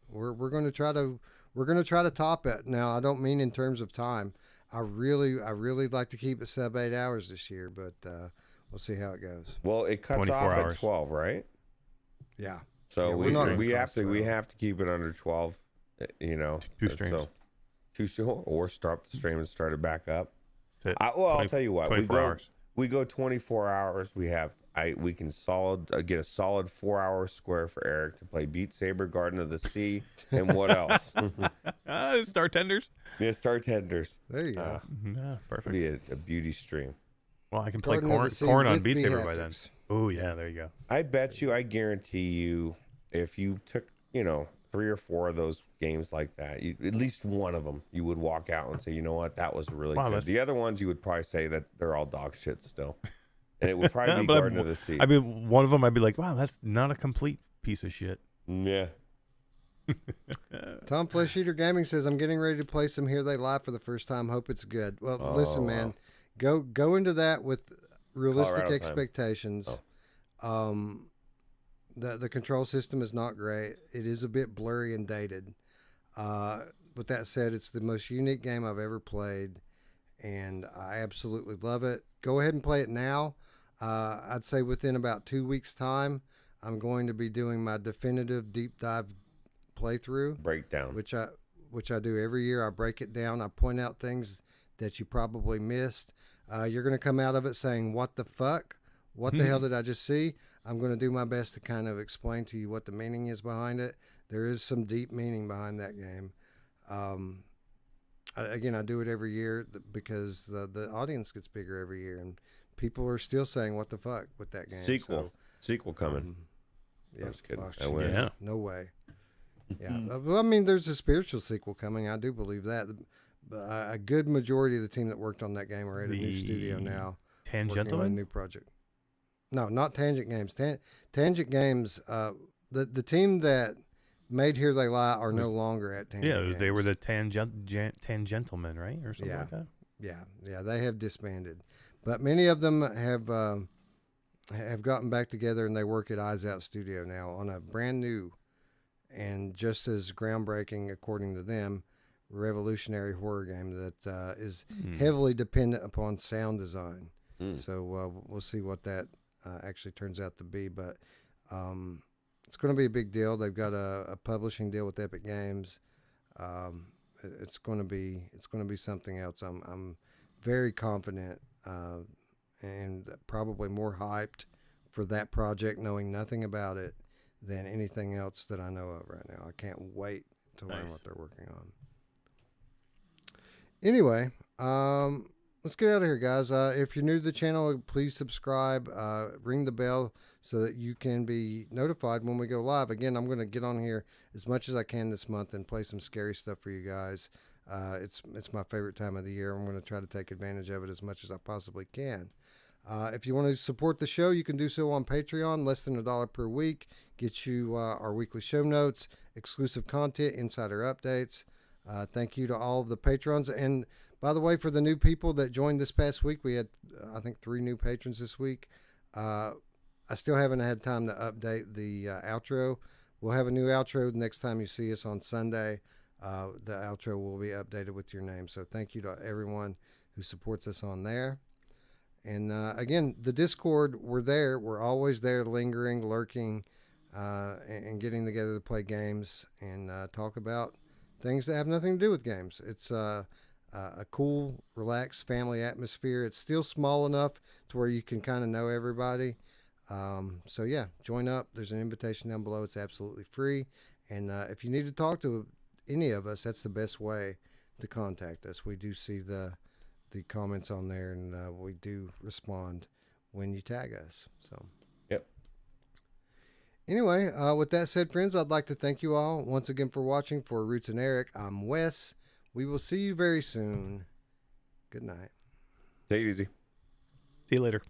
we're going to try to top it. Now, I don't mean in terms of time. I really like to keep it sub 8 hours this year, but we'll see how it goes. Well, it cuts 24 off hours. at 12, right? Yeah. So Yeah, we're not we gonna have cross to 12. keep it under 12. Two streams. Or stop the stream and start it back up. That's it. I'll tell you what. 24 hours. We go 24 hours. We can get a solid 4 hour square for Eric to play Beat Saber, Garden of the Sea, and what else? Star Tenders. Yeah, Star Tenders. There you go. Yeah, perfect. Be a beauty stream. Well, I can play Garden of the Sea corn on with Beat Saber by then. B-haptics. Oh yeah, there you go. I guarantee you, if you took 3 or 4 of those games like that, at least one of them, you would walk out and say, you know what, that was really Wow, good. that's- The other ones, you would probably say that they're all dog shit still. And it would probably be But Garden of the Sea. I mean, one of them, I'd be like, wow, that's not a complete piece of shit. Yeah. Tom Flesh Eater Gaming says, I'm getting ready to play some Here They Lie for the first time. Hope it's good. Well, listen, man, go into that with realistic Colorado time. expectations. The control system is not great. It is a bit blurry and dated. With that said, it's the most unique game I've ever played, and I absolutely love it. Go ahead and play it now. I'd say within about 2 weeks' time, I'm going to be doing my definitive deep dive playthrough, Breakdown. which I do every year. I break it down. I point out things that you probably missed. You're going to come out of it saying, what the fuck? What the hell did I just see? I'm going to do my best to kind of explain to you what the meaning is behind it. There is some deep meaning behind that game. Again, I do it every year because the audience gets bigger every year, and people are still saying, what the fuck with that game. Sequel coming. Yeah, Just kidding. oh, Yeah. no way. Yeah, well, I mean, there's a spiritual sequel coming. I do believe that. A good majority of the team that worked on that game are at a new studio now, working on a Tangentleman? new project. No, not Tangent Games. Tangent Games. The team that made Here They Lie are no longer at Tangent Games. They were the Tangentlemen, right? Or something like that? Yeah, they have disbanded. But many of them have gotten back together, and they work at Eyes Out Studio now on a brand new and just as groundbreaking, according to them, revolutionary horror game that is heavily dependent upon sound design. So we'll see what that actually turns out to be. But it's going to be a big deal. They've got a publishing deal with Epic Games. It's going to be something else. I'm very confident and probably more hyped for that project, knowing nothing about it, than anything else that I know of right now. I can't wait to learn what they're working on. Anyway, let's get out of here, guys. If you're new to the channel, please subscribe, ring the bell so that you can be notified when we go live. Again, I'm going to get on here as much as I can this month and play some scary stuff for you guys. It's my favorite time of the year. I'm going to try to take advantage of it as much as I possibly can. If you want to support the show, you can do so on Patreon. Less than $1 per week gets you our weekly show notes, exclusive content, insider updates. Thank you to all of the patrons. And by the way, for the new people that joined this past week, we had, I think, 3 new patrons this week. I still haven't had time to update the outro. We'll have a new outro the next time you see us on Sunday. The outro will be updated with your name. So thank you to everyone who supports us on there. And again, the Discord, we're there. We're always there, lingering, lurking, and getting together to play games and talk about things that have nothing to do with games. It's a cool, relaxed family atmosphere. It's still small enough to where you can kind of know everybody. So yeah, join up. There's an invitation down below. It's absolutely free. And if you need to talk to any of us, that's the best way to contact us. We do see the comments on there, and we do respond when you tag us. So Yep. Anyway, with that said, friends, I'd like to thank you all once again for watching. For Roots and Eric, I'm Wes. We will see you very soon. Good night. Take it easy. See you later.